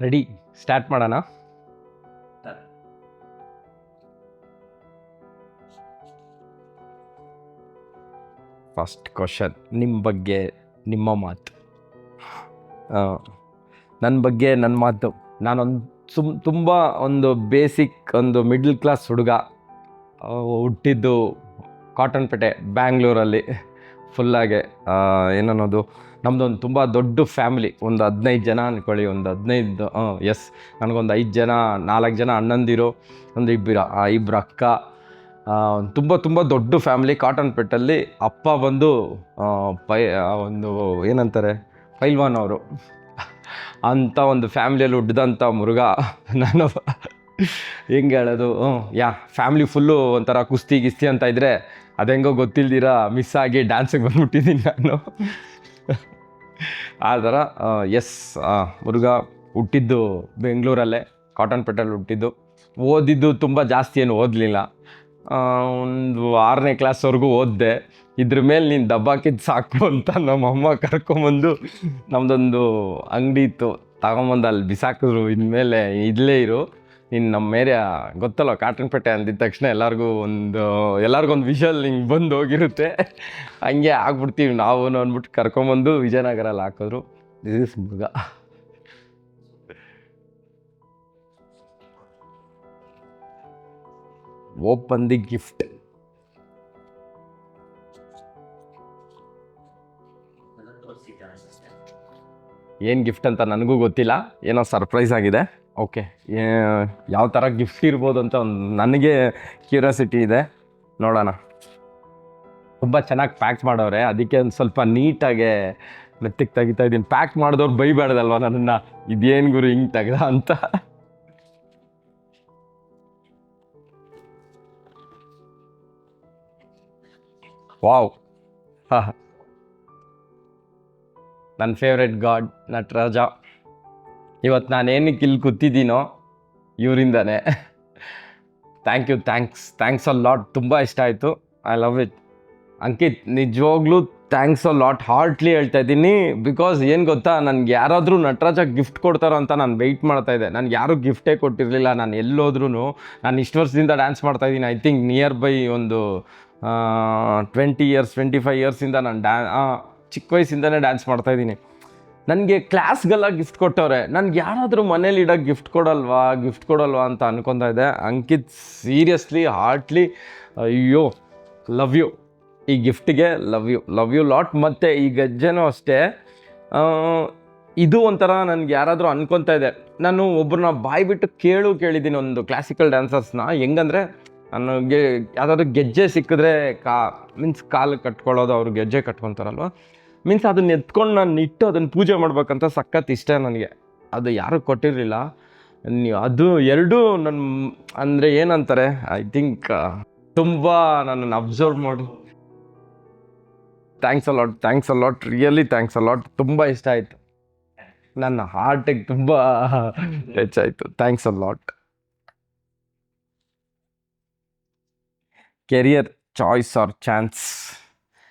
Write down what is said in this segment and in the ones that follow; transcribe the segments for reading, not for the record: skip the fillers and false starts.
Ready, start ಮಾಡೋಣ. First question, ನಿಮ್ಮ ಬಗ್ಗೆ ನಿಮ್ಮ ಮಾತು. ನನ್ನ ಬಗ್ಗೆ ನನ್ನ ಮಾತು. ನಾನೊಂದು ತುಂಬ ಒಂದು ಬೇಸಿಕ್ ಒಂದು ಮಿಡ್ಲ್ ಕ್ಲಾಸ್ ಹುಡುಗ. ಹುಟ್ಟಿದ್ದು ಕಾಟನ್ಪೇಟೆ ಬ್ಯಾಂಗ್ಳೂರಲ್ಲಿ. ಫುಲ್ಲಾಗೆ ಏನನ್ನೋದು, ನಮ್ಮದೊಂದು ತುಂಬ ದೊಡ್ಡ ಫ್ಯಾಮಿಲಿ. ಒಂದು 15 ಜನ ಅಂದ್ಕೊಳ್ಳಿ. ಒಂದು 15 ಎಸ್, ನನಗೊಂದು 5 ಜನ, 4 ಜನ ಅಣ್ಣಂದಿರು, ಒಂದು ಇಬ್ಬರು ಅಕ್ಕ. ತುಂಬ ತುಂಬ ದೊಡ್ಡ ಫ್ಯಾಮಿಲಿ ಕಾಟನ್ಪೇಟಲ್ಲಿ. ಅಪ್ಪ ಬಂದು ಒಂದು ಏನಂತಾರೆ, ಪೈಲ್ವಾನ್ ಅವರು. ಅಂಥ ಒಂದು ಫ್ಯಾಮಿಲಿಯಲ್ಲಿ ಹುಟ್ಟಿದಂಥ ಮುರುಘ ನಾನು. ಹೆಂಗೆ ಹೇಳೋದು, ಫ್ಯಾಮಿಲಿ ಫುಲ್ಲು ಒಂಥರ ಕುಸ್ತಿ ಗಿಸ್ತಿ ಅಂತ ಇದ್ದರೆ, ಅದೆಂಗೋ ಗೊತ್ತಿಲ್ದಿರ ಮಿಸ್ ಆಗಿ ಡ್ಯಾನ್ಸಿಗೆ ಬಂದ್ಬಿಟ್ಟಿದ್ದೀನಿ ನಾನು. ಆ ಥರ ಎಸ್, ಮುರುಘ ಹುಟ್ಟಿದ್ದು ಬೆಂಗಳೂರಲ್ಲೇ, ಕಾಟನ್ಪೇಟೆಲ್ಲಿ ಹುಟ್ಟಿದ್ದು. ಓದಿದ್ದು ತುಂಬ ಜಾಸ್ತಿ ಏನು ಓದಲಿಲ್ಲ. ಒಂದು 6ನೇ ಕ್ಲಾಸ್ವರೆಗೂ ಓದಿದೆ. ಇದ್ರ ಮೇಲೆ ನೀನು ದಬ್ಬಾಕಿದ್ದು ಸಾಕು ಅಂತ ನಮ್ಮಮ್ಮ ಕರ್ಕೊಂಬಂದು, ನಮ್ಮದೊಂದು ಅಂಗಡಿ ಇತ್ತು, ತಗೊಂಬಂದು ಅಲ್ಲಿ ಬಿಸಾಕಿದ್ರು. ಇನ್ಮೇಲೆ ಇಲ್ಲೇ ಇರು ನೀನು, ನಮ್ಮ ಏರಿಯಾ ಗೊತ್ತಲ್ಲ ಕಾಟನ್ಪೇಟೆ ಅಂದಿದ್ದ ತಕ್ಷಣ ಎಲ್ಲರಿಗೊಂದು ವಿಷಲ್ ಹಿಂಗೆ ಬಂದು ಹೋಗಿರುತ್ತೆ. ಹಂಗೆ ಆಗ್ಬಿಡ್ತೀವಿ ನಾವು ಅಂದ್ಬಿಟ್ಟು ಕರ್ಕೊಂಬಂದು ವಿಜಯನಗರಲ್ಲಿ ಹಾಕಿದ್ರು. This is Murugha. Open the gift. ಏನು ಗಿಫ್ಟ್ ಅಂತ ನನಗೂ ಗೊತ್ತಿಲ್ಲ, ಏನೋ ಸರ್ಪ್ರೈಸ್ ಆಗಿದೆ. ಓಕೆ, ಯಾವ ಥರ ಗಿಫ್ಟ್ ಇರ್ಬೋದು ಅಂತ ನನಗೆ ಕ್ಯೂರಿಯಾಸಿಟಿ ಇದೆ. ನೋಡೋಣ. ತುಂಬ ಚೆನ್ನಾಗಿ ಪ್ಯಾಕ್ ಮಾಡೋರೆ, ಅದಕ್ಕೆ ಒಂದು ಸ್ವಲ್ಪ ನೀಟಾಗೆ ಮೆತ್ತಿಗೆ ತೆಗಿತಾ ಇದ್ದೀನಿ. ಪ್ಯಾಕ್ ಮಾಡಿದವ್ರು ಬೈಬೇಡ್ದಲ್ವ ನನ್ನನ್ನು, ಇದೇನು ಗುರು ಹಿಂಗೆ ತೆಗ್ದ ಅಂತ. ವಾವ್, ನನ್ನ ಫೇವ್ರೆಟ್ ಗಾಡ್ ನಟರಾಜ. ಇವತ್ತು ನಾನೇನಕ್ಕೆ ಇಲ್ಲಿ ಕೂತಿದ್ದೀನೋ ಇವರಿಂದಾನೆ. Thanks a lot. ತುಂಬ ಇಷ್ಟ ಆಯಿತು. I love it. ಅಂಕಿತ್, ನಿಜವಾಗ್ಲೂ ಥ್ಯಾಂಕ್ಸ್ ಅ ಲಾಟ್. ಹಾರ್ಟ್ಲಿ ಹೇಳ್ತಾ ಇದ್ದೀನಿ. ಬಿಕಾಸ್ ಏನು ಗೊತ್ತಾ, ನನಗೆ ಯಾರಾದರೂ ನಟರಾಜ ಗಿಫ್ಟ್ ಕೊಡ್ತಾರೋ ಅಂತ ನಾನು ವೆಯ್ಟ್ ಮಾಡ್ತಾಯಿದ್ದೆ. ನನಗೆ ಯಾರೂ ಗಿಫ್ಟೇ ಕೊಟ್ಟಿರಲಿಲ್ಲ. ನಾನು ಎಲ್ಲೋದ್ರೂ, ನಾನು ಇಷ್ಟು ವರ್ಷದಿಂದ ಡ್ಯಾನ್ಸ್ ಮಾಡ್ತಾಯಿದ್ದೀನಿ. ಐ ಥಿಂಕ್ ನಿಯರ್ ಬೈ ಒಂದು 20 ಇಯರ್ಸ್ 25 ಇಯರ್ಸಿಂದ ನಾನು ಚಿಕ್ಕ ವಯಸ್ಸಿಂದನೇ ಡ್ಯಾನ್ಸ್ ಮಾಡ್ತಾಯಿದ್ದೀನಿ. ನನಗೆ ಕ್ಲಾಸ್ಗೆಲ್ಲ ಗಿಫ್ಟ್ ಕೊಟ್ಟವ್ರೆ. ನನಗೆ ಯಾರಾದರೂ ಮನೇಲಿ ಇಡೋಕ್ಕೆ ಗಿಫ್ಟ್ ಕೊಡಲ್ವಾ ಅಂತ ಅನ್ಕೊತಾ ಇದ್ದೆ. ಅಂಕಿತ್, ಸೀರಿಯಸ್ಲಿ ಹಾರ್ಟ್ಲಿ ಅಯ್ಯೋ ಲವ್ ಯು. ಈ ಗಿಫ್ಟಿಗೆ ಲವ್ ಯು ಲಾಟ್. ಮತ್ತು ಈ ಗೆಜ್ಜೆನೂ ಅಷ್ಟೇ. ಇದು ಒಂಥರ ನನಗೆ ಯಾರಾದರೂ ಅನ್ಕೊತಾ ಇದೆ. ನಾನು ಒಬ್ಬರನ್ನ ಬಾಯಿ ಬಿಟ್ಟು ಕೇಳಿದ್ದೀನಿ, ಒಂದು ಕ್ಲಾಸಿಕಲ್ ಡ್ಯಾನ್ಸರ್ಸ್ನ. ಹೆಂಗಂದರೆ, ನನಗೆ ಯಾವುದಾದ್ರು ಗೆಜ್ಜೆ ಸಿಕ್ಕಿದ್ರೆ ಕಾಲು ಕಟ್ಕೊಳ್ಳೋದು, ಅವರು ಗೆಜ್ಜೆ ಕಟ್ಕೊತಾರಲ್ವ, ಮೀನ್ಸ್ ಅದನ್ನ ಎತ್ಕೊಂಡು ನಾನು ಇಟ್ಟು ಅದನ್ನು ಪೂಜೆ ಮಾಡ್ಬೇಕಂತ ಸಖತ್ ಇಷ್ಟ ನನಗೆ. ಅದು ಯಾರೂ ಕೊಟ್ಟಿರಲಿಲ್ಲ. ಅದು ಎರಡೂ ನನ್ನ ಅಂದರೆ ಏನಂತಾರೆ, ಐ ಥಿಂಕ್ ತುಂಬ ನನ್ನನ್ನು ಅಬ್ಸರ್ವ್ ಮಾಡಿ. Thanks a lot really thanks a lot. ತುಂಬ ಇಷ್ಟ ಆಯಿತು, ನನ್ನ ಹಾರ್ಟಿಗೆ ತುಂಬ ಟಚ್ ಆಯಿತು. Thanks a lot. Career choice or chance?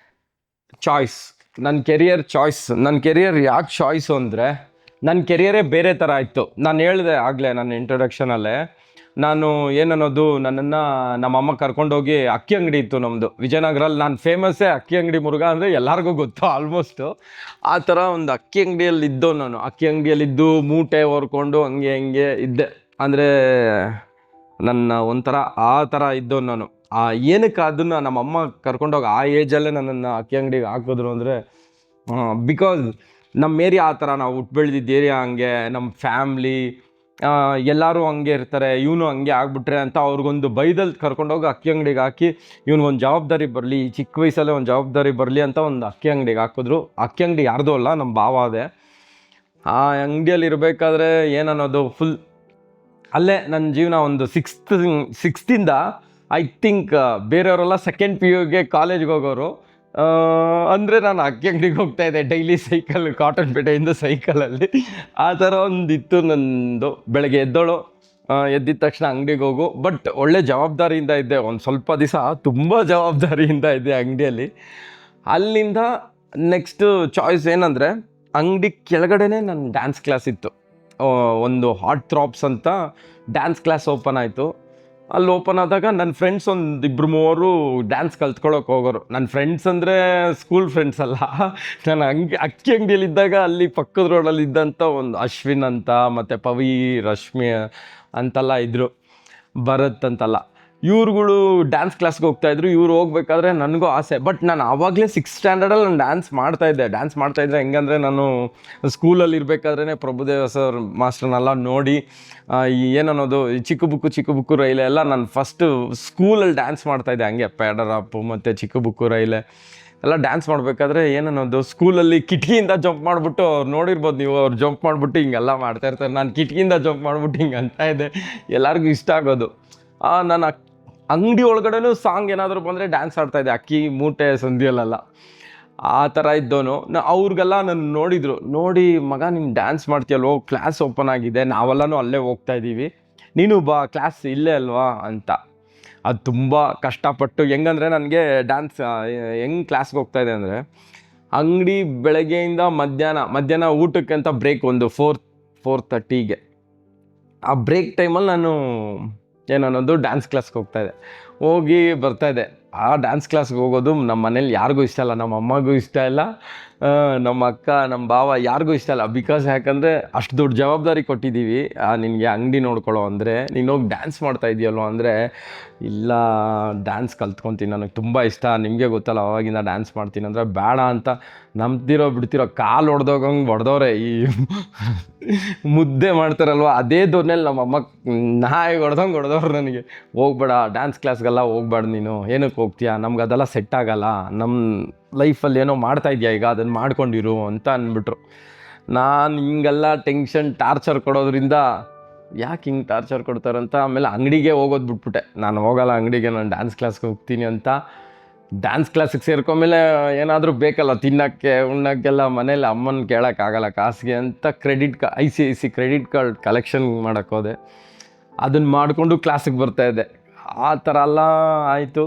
Choice. ನನ್ನ ಕೆರಿಯರ್ ಯಾಕೆ ಚಾಯ್ಸು ಅಂದರೆ, ನನ್ನ ಕೆರಿಯರೇ ಬೇರೆ ಥರ ಇತ್ತು. ನಾನು ಹೇಳಿದೆ ಆಗಲೇ ನನ್ನ ಇಂಟ್ರೊಡಕ್ಷನಲ್ಲೇ, ನಾನು ಏನನ್ನೋದು, ನನ್ನನ್ನು ನಮ್ಮಮ್ಮ ಕರ್ಕೊಂಡೋಗಿ ಅಕ್ಕಿ ಅಂಗಡಿ ಇತ್ತು ನಮ್ಮದು ವಿಜಯನಗರಲ್ಲಿ. ನಾನು ಫೇಮಸ್ಸೇ ಅಕ್ಕಿ ಅಂಗಡಿ ಮುರುಘ ಅಂದರೆ ಎಲ್ಲರಿಗೂ ಗೊತ್ತು ಆಲ್ಮೋಸ್ಟು. ಆ ಥರ ಒಂದು ಅಕ್ಕಿ ಅಂಗಡಿಯಲ್ಲಿದ್ದು ನಾನು. ಅಕ್ಕಿ ಅಂಗಡಿಯಲ್ಲಿದ್ದು ಮೂಟೆ ಹೊರ್ಕೊಂಡು ಹಂಗೆ ಇದ್ದೆ. ಅಂದರೆ ನನ್ನ ಒಂಥರ ಆ ಥರ ಇದ್ದೋ ನಾನು. ಏನಕ್ಕೆ ಅದನ್ನು ನಮ್ಮಮ್ಮ ಕರ್ಕೊಂಡೋಗಿ ಆ ಏಜಲ್ಲೇ ನನ್ನನ್ನು ಅಕ್ಕಿ ಅಂಗಡಿಗೆ ಹಾಕಿದ್ರು ಅಂದರೆ, ಬಿಕಾಸ್ ನಮ್ಮ ಏರಿಯಾ ಆ ಥರ, ನಾವು ಹುಟ್ಟು ಬೆಳೆದಿದ್ದ ಏರಿಯಾ ಹಂಗೆ, ನಮ್ಮ ಫ್ಯಾಮ್ಲಿ ಎಲ್ಲರೂ ಹಂಗೆ ಇರ್ತಾರೆ, ಇವನು ಹಂಗೆ ಆಗ್ಬಿಟ್ರೆ ಅಂತ ಅವ್ರಿಗೊಂದು ಬೈದಲ್ಲಿ ಕರ್ಕೊಂಡೋಗಿ ಅಕ್ಕಿ ಅಂಗಡಿಗೆ ಹಾಕಿ, ಇವನಿಗೊಂದು ಜವಾಬ್ದಾರಿ ಬರಲಿ, ಚಿಕ್ಕ ವಯಸ್ಸಲ್ಲೇ ಒಂದು ಜವಾಬ್ದಾರಿ ಬರಲಿ ಅಂತ ಒಂದು ಅಕ್ಕಿ ಅಂಗಡಿಗೆ ಹಾಕಿದ್ರು. ಅಕ್ಕಿ ಅಂಗಡಿ ಯಾರ್ದೂ ಅಲ್ಲ, ನಮ್ಮ ಭಾವ ಅದೇ. ಆ ಅಂಗಡಿಯಲ್ಲಿ ಇರಬೇಕಾದ್ರೆ ಏನನ್ನೋದು, ಫುಲ್ ಅಲ್ಲೇ ನನ್ನ ಜೀವನ. ಒಂದು ಸಿಕ್ಸ್ತಿಂದ ಐ ಥಿಂಕ್ ಬೇರೆಯವರೆಲ್ಲ ಸೆಕೆಂಡ್ PUಗೆ ಕಾಲೇಜ್ಗೆ ಹೋಗೋರು. ಅಂದರೆ ನಾನು ಅಕ್ಕಿ ಅಂಗಡಿಗೆ ಹೋಗ್ತಾಯಿದ್ದೆ ಡೈಲಿ ಸೈಕಲ್, ಕಾಟನ್ಪೇಟೆಯಿಂದ ಸೈಕಲಲ್ಲಿ. ಆ ಥರ ಒಂದಿತ್ತು ನಂದು. ಬೆಳಗ್ಗೆ ಎದ್ದಿದ ತಕ್ಷಣ ಅಂಗಡಿಗೆ ಹೋಗು. ಬಟ್ ಒಳ್ಳೆ ಜವಾಬ್ದಾರಿಯಿಂದ ಇದ್ದೆ. ಒಂದು ಸ್ವಲ್ಪ ದಿವಸ ತುಂಬ ಜವಾಬ್ದಾರಿಯಿಂದ ಇದ್ದೆ ಅಂಗಡಿಯಲ್ಲಿ. ಅಲ್ಲಿಂದ ನೆಕ್ಸ್ಟು ಚಾಯ್ಸ್ ಏನಂದರೆ, ಅಂಗಡಿ ಕೆಳಗಡೆನೇ ನನ್ನ ಡ್ಯಾನ್ಸ್ ಕ್ಲಾಸ್ ಇತ್ತು. ಒಂದು ಹಾಟ್ ಥ್ರಾಪ್ಸ್ ಅಂತ ಡ್ಯಾನ್ಸ್ ಕ್ಲಾಸ್ ಓಪನ್ ಆಯಿತು. ಅಲ್ಲಿ ಓಪನ್ ಆದಾಗ ನನ್ನ ಫ್ರೆಂಡ್ಸ್ ಒಂದು ಇಬ್ಬರು ಮೂವರು ಡ್ಯಾನ್ಸ್ ಕಲ್ತ್ಕೊಳ್ಳೋಕೆ ಹೋಗೋರು. ನನ್ನ ಫ್ರೆಂಡ್ಸ್ ಅಂದರೆ ಸ್ಕೂಲ್ ಫ್ರೆಂಡ್ಸ್ ಅಲ್ಲ, ನಾನು ಅಕ್ಕಿ ಅಂಗಡಿಯಲ್ಲಿದ್ದಾಗ ಅಲ್ಲಿ ಪಕ್ಕದ ರೋಡಲ್ಲಿ ಇದ್ದಂಥ ಒಂದು ಅಶ್ವಿನ್ ಅಂತ, ಮತ್ತು ಪವಿ, ರಶ್ಮಿ ಅಂತೆಲ್ಲ ಇದ್ದರು, ಭರತ್ ಅಂತೆಲ್ಲ. ಇವ್ರುಗಳು ಡ್ಯಾನ್ಸ್ ಕ್ಲಾಸ್ಗೆ ಹೋಗ್ತಾಯಿದ್ರು. ಇವ್ರು ಹೋಗ್ಬೇಕಾದ್ರೆ ನನಗೂ ಆಸೆ. ಬಟ್ ನಾನು ಆವಾಗಲೇ 6th ಸ್ಟ್ಯಾಂಡರ್ಡಲ್ಲಿ ನಾನು ಡ್ಯಾನ್ಸ್ ಮಾಡ್ತಾಯಿದ್ದೆ. ಹೆಂಗಂದರೆ ನಾನು ಸ್ಕೂಲಲ್ಲಿ ಇರಬೇಕಾದ್ರೇ ಪ್ರಭುದೇವ ಸರ್ ಮಾಸ್ಟರ್ನೆಲ್ಲ ನೋಡಿ ಏನನ್ನೋದು ಚಿಕ್ಕ ಬುಕ್ಕು ರೈಲೆ ಎಲ್ಲ ನಾನು ಫಸ್ಟು ಸ್ಕೂಲಲ್ಲಿ ಡ್ಯಾನ್ಸ್ ಮಾಡ್ತಾಯಿದ್ದೆ. ಹಂಗೆ ಪ್ಯಾಡರಾಪು ಮತ್ತು ಚಿಕ್ಕ ಬುಕ್ಕು ರೈಲೆ ಎಲ್ಲ ಡ್ಯಾನ್ಸ್ ಮಾಡಬೇಕಾದ್ರೆ ಏನನ್ನೋದು ಸ್ಕೂಲಲ್ಲಿ ಕಿಟಕಿಯಿಂದ ಜಂಪ್ ಮಾಡಿಬಿಟ್ಟು, ಅವ್ರು ನೋಡಿರ್ಬೋದು ನೀವು, ಅವ್ರು ಜಂಪ್ ಮಾಡಿಬಿಟ್ಟು ಹಿಂಗೆಲ್ಲ ಮಾಡ್ತಾಯಿರ್ತಾರೆ. ನಾನು ಕಿಟಕಿಯಿಂದ ಜಂಪ್ ಮಾಡಿಬಿಟ್ಟು ಹಿಂಗೆ ಅಂತ ಇದ್ದೆ. ಎಲ್ಲರಿಗೂ ಇಷ್ಟ ಆಗೋದು. ನಾನು ಅಂಗಡಿ ಒಳಗಡೆನೂ ಸಾಂಗ್ ಏನಾದರೂ ಬಂದರೆ ಡ್ಯಾನ್ಸ್ ಆಡ್ತಾಯಿದ್ದೆ, ಅಕ್ಕಿ ಮೂಟೆ ಸಂಧಿಯಲ್ಲೆಲ್ಲ. ಆ ಥರ ಇದ್ದವನು. ಅವ್ರಿಗೆಲ್ಲ ನನ್ನ ನೋಡಿ, ಮಗ ನೀನು ಡ್ಯಾನ್ಸ್ ಮಾಡ್ತೀಯಲ್ವೋ, ಕ್ಲಾಸ್ ಓಪನ್ ಆಗಿದೆ, ನಾವೆಲ್ಲನೂ ಅಲ್ಲೇ ಹೋಗ್ತಾಯಿದ್ದೀವಿ, ನೀನು ಬಾ, ಕ್ಲಾಸ್ ಇಲ್ಲೇ ಅಲ್ವಾ ಅಂತ. ಅದು ತುಂಬ ಕಷ್ಟಪಟ್ಟು ಹೆಂಗಂದರೆ ನನಗೆ ಡ್ಯಾನ್ಸ್ ಹೆಂಗೆ ಕ್ಲಾಸ್ಗೆ ಹೋಗ್ತಾಯಿದ್ದೆ ಅಂದರೆ, ಅಂಗಡಿ ಬೆಳಗ್ಗೆಯಿಂದ ಮಧ್ಯಾಹ್ನ ಊಟಕ್ಕೆ ಅಂತ ಬ್ರೇಕ್ ಒಂದು 4:30ಗೆ. ಆ ಬ್ರೇಕ್ ಟೈಮಲ್ಲಿ ನಾನು ಏನನ್ನೋದು ಡ್ಯಾನ್ಸ್ ಕ್ಲಾಸ್ಗೆ ಹೋಗ್ತಾಯಿದ್ದೆ. ಹೋಗಿ ಬರ್ತಾಯಿದ್ದೆ. ಆ ಡ್ಯಾನ್ಸ್ ಕ್ಲಾಸ್ಗೆ ಹೋಗೋದು ನಮ್ಮ ಮನೇಲಿ ಯಾರಿಗೂ ಇಷ್ಟ ಇಲ್ಲ, ನಮ್ಮ ಅಮ್ಮಗೂ ಇಷ್ಟ ಇಲ್ಲ, ನಮ್ಮ ಅಕ್ಕ, ನಮ್ಮ ಭಾವ ಯಾರಿಗೂ ಇಷ್ಟ ಇಲ್ಲ. ಬಿಕಾಸ್ ಯಾಕಂದರೆ ಅಷ್ಟು ದೊಡ್ಡ ಜವಾಬ್ದಾರಿ ಕೊಟ್ಟಿದ್ದೀವಿ, ನಿನಗೆ ಅಂಗಡಿ ನೋಡ್ಕೊಳ್ಳೋ ಅಂದರೆ, ನೀನು ಹೋಗಿ ಡ್ಯಾನ್ಸ್ ಮಾಡ್ತಾ ಇದೆಯಲ್ವ ಅಂದರೆ, ಇಲ್ಲ ಡ್ಯಾನ್ಸ್ ಕಲ್ತ್ಕೊತೀನಿ, ನನಗೆ ತುಂಬ ಇಷ್ಟ, ನಿಮಗೆ ಗೊತ್ತಲ್ಲ ಅವಾಗಿಂದ ಡ್ಯಾನ್ಸ್ ಮಾಡ್ತೀನಿ ಅಂದರೆ, ಬೇಡ ಅಂತ ನಂಬ್ತಿರೋ ಬಿಡ್ತಿರೋ ಕಾಲು ಹೊಡೆದವ್ರೆ. ಈ ಮುದ್ದೆ ಮಾಡ್ತಾರಲ್ವ ಅದೇ ದೊನ್ನೇಲಿ ನಮ್ಮಮ್ಮ ನಾಯಿ ಹೊಡೆದವ್ರು ನನಗೆ. ಹೋಗ್ಬೇಡ ಡ್ಯಾನ್ಸ್ ಕ್ಲಾಸ್ಗೆಲ್ಲ ಹೋಗ್ಬೇಡ, ನೀನು ಏನಕ್ಕೆ ಹೋಗ್ತೀಯಾ, ನಮ್ಗೆ ಅದೆಲ್ಲ ಸೆಟ್ ಆಗಲ್ಲ, ನಮ್ಮ ಲೈಫಲ್ಲಿ ಏನೋ ಮಾಡ್ತಾ ಇದೆಯಾ ಈಗ, ಅದನ್ನು ಮಾಡ್ಕೊಂಡಿರು ಅಂತ ಅಂದ್ಬಿಟ್ರು. ನಾನು ಹಿಂಗೆಲ್ಲ ಟೆನ್ಷನ್ ಟಾರ್ಚರ್ ಕೊಡೋದ್ರಿಂದ, ಯಾಕೆ ಹಿಂಗೆ ಟಾರ್ಚರ್ ಕೊಡ್ತಾರಂತ ಆಮೇಲೆ ಅಂಗಡಿಗೆ ಹೋಗೋದು ಬಿಟ್ಬಿಟ್ಟೆ. ನಾನು ಹೋಗಲ್ಲ ಅಂಗಡಿಗೆ, ನಾನು ಡ್ಯಾನ್ಸ್ ಕ್ಲಾಸ್ಗೆ ಹೋಗ್ತೀನಿ ಅಂತ. ಡ್ಯಾನ್ಸ್ ಕ್ಲಾಸಿಗೆ ಸೇರ್ಕೊಂಡ್ಮೇಲೆ ಏನಾದರೂ ಬೇಕಲ್ಲ ತಿನ್ನೋಕ್ಕೆ ಉಣ್ಣೋಕ್ಕೆಲ್ಲ, ಮನೇಲಿ ಅಮ್ಮನ ಕೇಳೋಕ್ಕಾಗಲ್ಲ ಕಾಸಿಗೆ ಅಂತ ICICI ಕ್ರೆಡಿಟ್ ಕಾರ್ಡ್ ಕಲೆಕ್ಷನ್ ಮಾಡೋಕ್ಕೆ ಹೋದೆ. ಅದನ್ನು ಮಾಡಿಕೊಂಡು ಕ್ಲಾಸಿಗೆ ಬರ್ತಾಯಿದ್ದೆ. ಆ ಥರ ಎಲ್ಲ ಆಯಿತು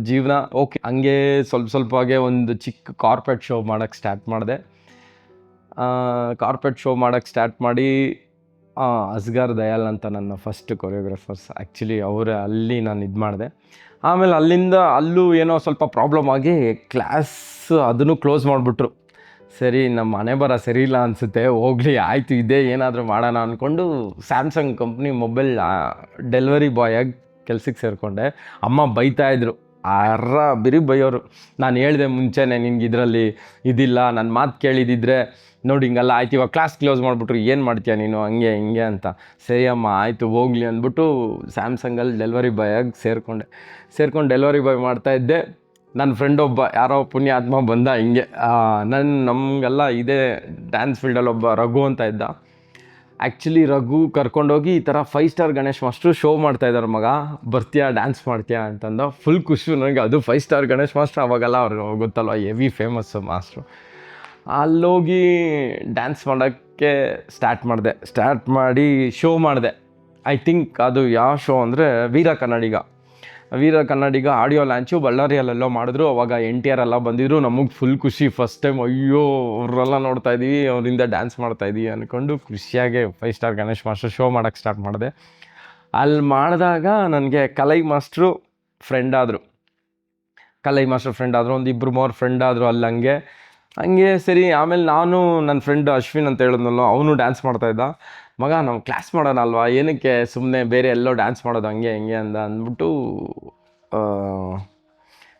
ಜೀವನ. ಓಕೆ, ಹಂಗೆ ಸ್ವಲ್ಪವಾಗೆ ಒಂದು ಚಿಕ್ಕ ಕಾರ್ಪೊರೇಟ್ ಶೋ ಮಾಡೋಕ್ಕೆ ಸ್ಟಾರ್ಟ್ ಮಾಡಿದೆ. ಕಾರ್ಪೊರೇಟ್ ಶೋ ಮಾಡೋಕ್ಕೆ ಸ್ಟಾರ್ಟ್ ಮಾಡಿ ಅಸ್ಗರ್ ದಯಾಲ್ ಅಂತ ನನ್ನ ಫಸ್ಟ್ ಕೊರಿಯೋಗ್ರಾಫರ್ಸ್, ಆ್ಯಕ್ಚುಲಿ ಅವರೇ. ಅಲ್ಲಿ ನಾನು ಇದು ಮಾಡಿದೆ. ಆಮೇಲೆ ಅಲ್ಲೂ ಏನೋ ಸ್ವಲ್ಪ ಪ್ರಾಬ್ಲಮ್ ಆಗಿ ಕ್ಲಾಸ್ ಅದನ್ನು ಕ್ಲೋಸ್ ಮಾಡಿಬಿಟ್ರು. ಸರಿ, ನಮ್ಮ ಮನೆ ಬರ ಸರಿ ಇಲ್ಲ ಅನಿಸುತ್ತೆ, ಹೋಗಲಿ ಆಯಿತು, ಇದೇ ಏನಾದರೂ ಮಾಡೋಣ ಅಂದ್ಕೊಂಡು ಸ್ಯಾಮ್ಸಂಗ್ ಕಂಪ್ನಿ ಮೊಬೈಲ್ ಡೆಲಿವರಿ ಬಾಯಾಗಿ ಕೆಲ್ಸಕ್ಕೆ ಸೇರಿಕೊಂಡೆ. ಅಮ್ಮ ಬೈತಾಯಿದ್ರು, ಬಿರಿ ಬೈಯೋರು. ನಾನು ಹೇಳಿದೆ ಮುಂಚೆನೇ, ನಿನ್ಗೆ ಇದರಲ್ಲಿ ಇದಿಲ್ಲ, ನನ್ನ ಮಾತು ಕೇಳಿದಿದ್ರೆ ನೋಡಿ ಹಿಂಗೆಲ್ಲ ಆಯ್ತು, ಇವಾಗ ಕ್ಲಾಸ್ ಕ್ಲೋಸ್ ಮಾಡಿಬಿಟ್ರು, ಏನು ಮಾಡ್ತೀಯ ನೀನು, ಹಂಗೆ ಹಿಂಗೆ ಅಂತ. ಸರಿ ಅಮ್ಮ ಆಯಿತು ಹೋಗಲಿ ಅಂದ್ಬಿಟ್ಟು ಸ್ಯಾಮ್ಸಂಗಲ್ಲಿ ಡೆಲಿವರಿ ಬಾಯಾಗಿ ಸೇರ್ಕೊಂಡು ಡೆಲಿವರಿ ಬಾಯ್ ಮಾಡ್ತಾಯಿದ್ದೆ. ನನ್ನ ಫ್ರೆಂಡ್ ಒಬ್ಬ ಯಾರೋ ಪುಣ್ಯಾತ್ಮ ಬಂದ ಹಿಂಗೆ, ನಮಗೆಲ್ಲ ಇದೇ ಡ್ಯಾನ್ಸ್ ಫೀಲ್ಡಲ್ಲಿ ಒಬ್ಬ ರಘು ಅಂತ ಇದ್ದ. ಆ್ಯಕ್ಚುಲಿ ರಘು ಕರ್ಕೊಂಡೋಗಿ ಈ ಥರ 5 ಸ್ಟಾರ್ ಗಣೇಶ್ ಮಾಸ್ಟ್ರು ಶೋ ಮಾಡ್ತಾಯಿದ್ದಾರೆ, ಮಗ ಬರ್ತೀಯಾ ಡ್ಯಾನ್ಸ್ ಮಾಡ್ತೀಯಾ ಅಂತಂದ. ಫುಲ್ ಖುಷಿ ನನಗೆ. ಅದು 5 ಸ್ಟಾರ್ ಗಣೇಶ್ ಮಾಸ್ಟ್ರು, ಅವಾಗೆಲ್ಲ ಅವ್ರು ಗೊತ್ತಲ್ವ ಹೆವಿ ಫೇಮಸ್ಸು ಮಾಸ್ಟ್ರು. ಅಲ್ಲೋಗಿ ಡ್ಯಾನ್ಸ್ ಮಾಡೋಕ್ಕೆ ಸ್ಟಾರ್ಟ್ ಮಾಡಿ ಶೋ ಮಾಡಿದೆ. ಐ ಥಿಂಕ್ ಅದು ಯಾವ ಶೋ ಅಂದರೆ ವೀರ ಕನ್ನಡಿಗ ಆಡಿಯೋ ಲಾಂಚು ಬಳ್ಳಾರಿಯಲ್ಲೆಲ್ಲೋ ಮಾಡಿದ್ರು. ಅವಾಗ NTR ಎಲ್ಲ ಬಂದಿದ್ರು. ನಮಗೆ ಫುಲ್ ಖುಷಿ, ಫಸ್ಟ್ ಟೈಮ್ ಅಯ್ಯೋ ಅವರೆಲ್ಲ ನೋಡ್ತಾಯಿದ್ದೀವಿ, ಅವರಿಂದ ಡ್ಯಾನ್ಸ್ ಮಾಡ್ತಾಯಿದ್ದೀವಿ ಅಂದ್ಕೊಂಡು ಖುಷಿಯಾಗೆ 5 ಸ್ಟಾರ್ ಗಣೇಶ್ ಮಾಸ್ಟರ್ ಶೋ ಮಾಡೋಕ್ಕೆ ಸ್ಟಾರ್ಟ್ ಮಾಡಿದೆ. ಅಲ್ಲಿ ಮಾಡಿದಾಗ ನನಗೆ ಕಲೈ ಮಾಸ್ಟ್ರು ಫ್ರೆಂಡ್ ಆದರು. ಒಂದು 2-3 ಫ್ರೆಂಡ್ ಆದರು ಅಲ್ಲಿ. ಹಂಗೆ ಸರಿ. ಆಮೇಲೆ ನಾನು ನನ್ನ ಫ್ರೆಂಡ್ ಅಶ್ವಿನ್ ಅಂತ ಹೇಳಿದ್ನಲ್ಲ, ಅವನು ಡ್ಯಾನ್ಸ್ ಮಾಡ್ತಾಯಿದ್ದ. ಮಗ ನಾವು ಕ್ಲಾಸ್ ಮಾಡೋಣ ಅಲ್ವಾ, ಏನಕ್ಕೆ ಸುಮ್ಮನೆ ಬೇರೆ ಎಲ್ಲೋ ಡ್ಯಾನ್ಸ್ ಮಾಡೋದು ಹಂಗೆ ಅಂದ್ಬಿಟ್ಟು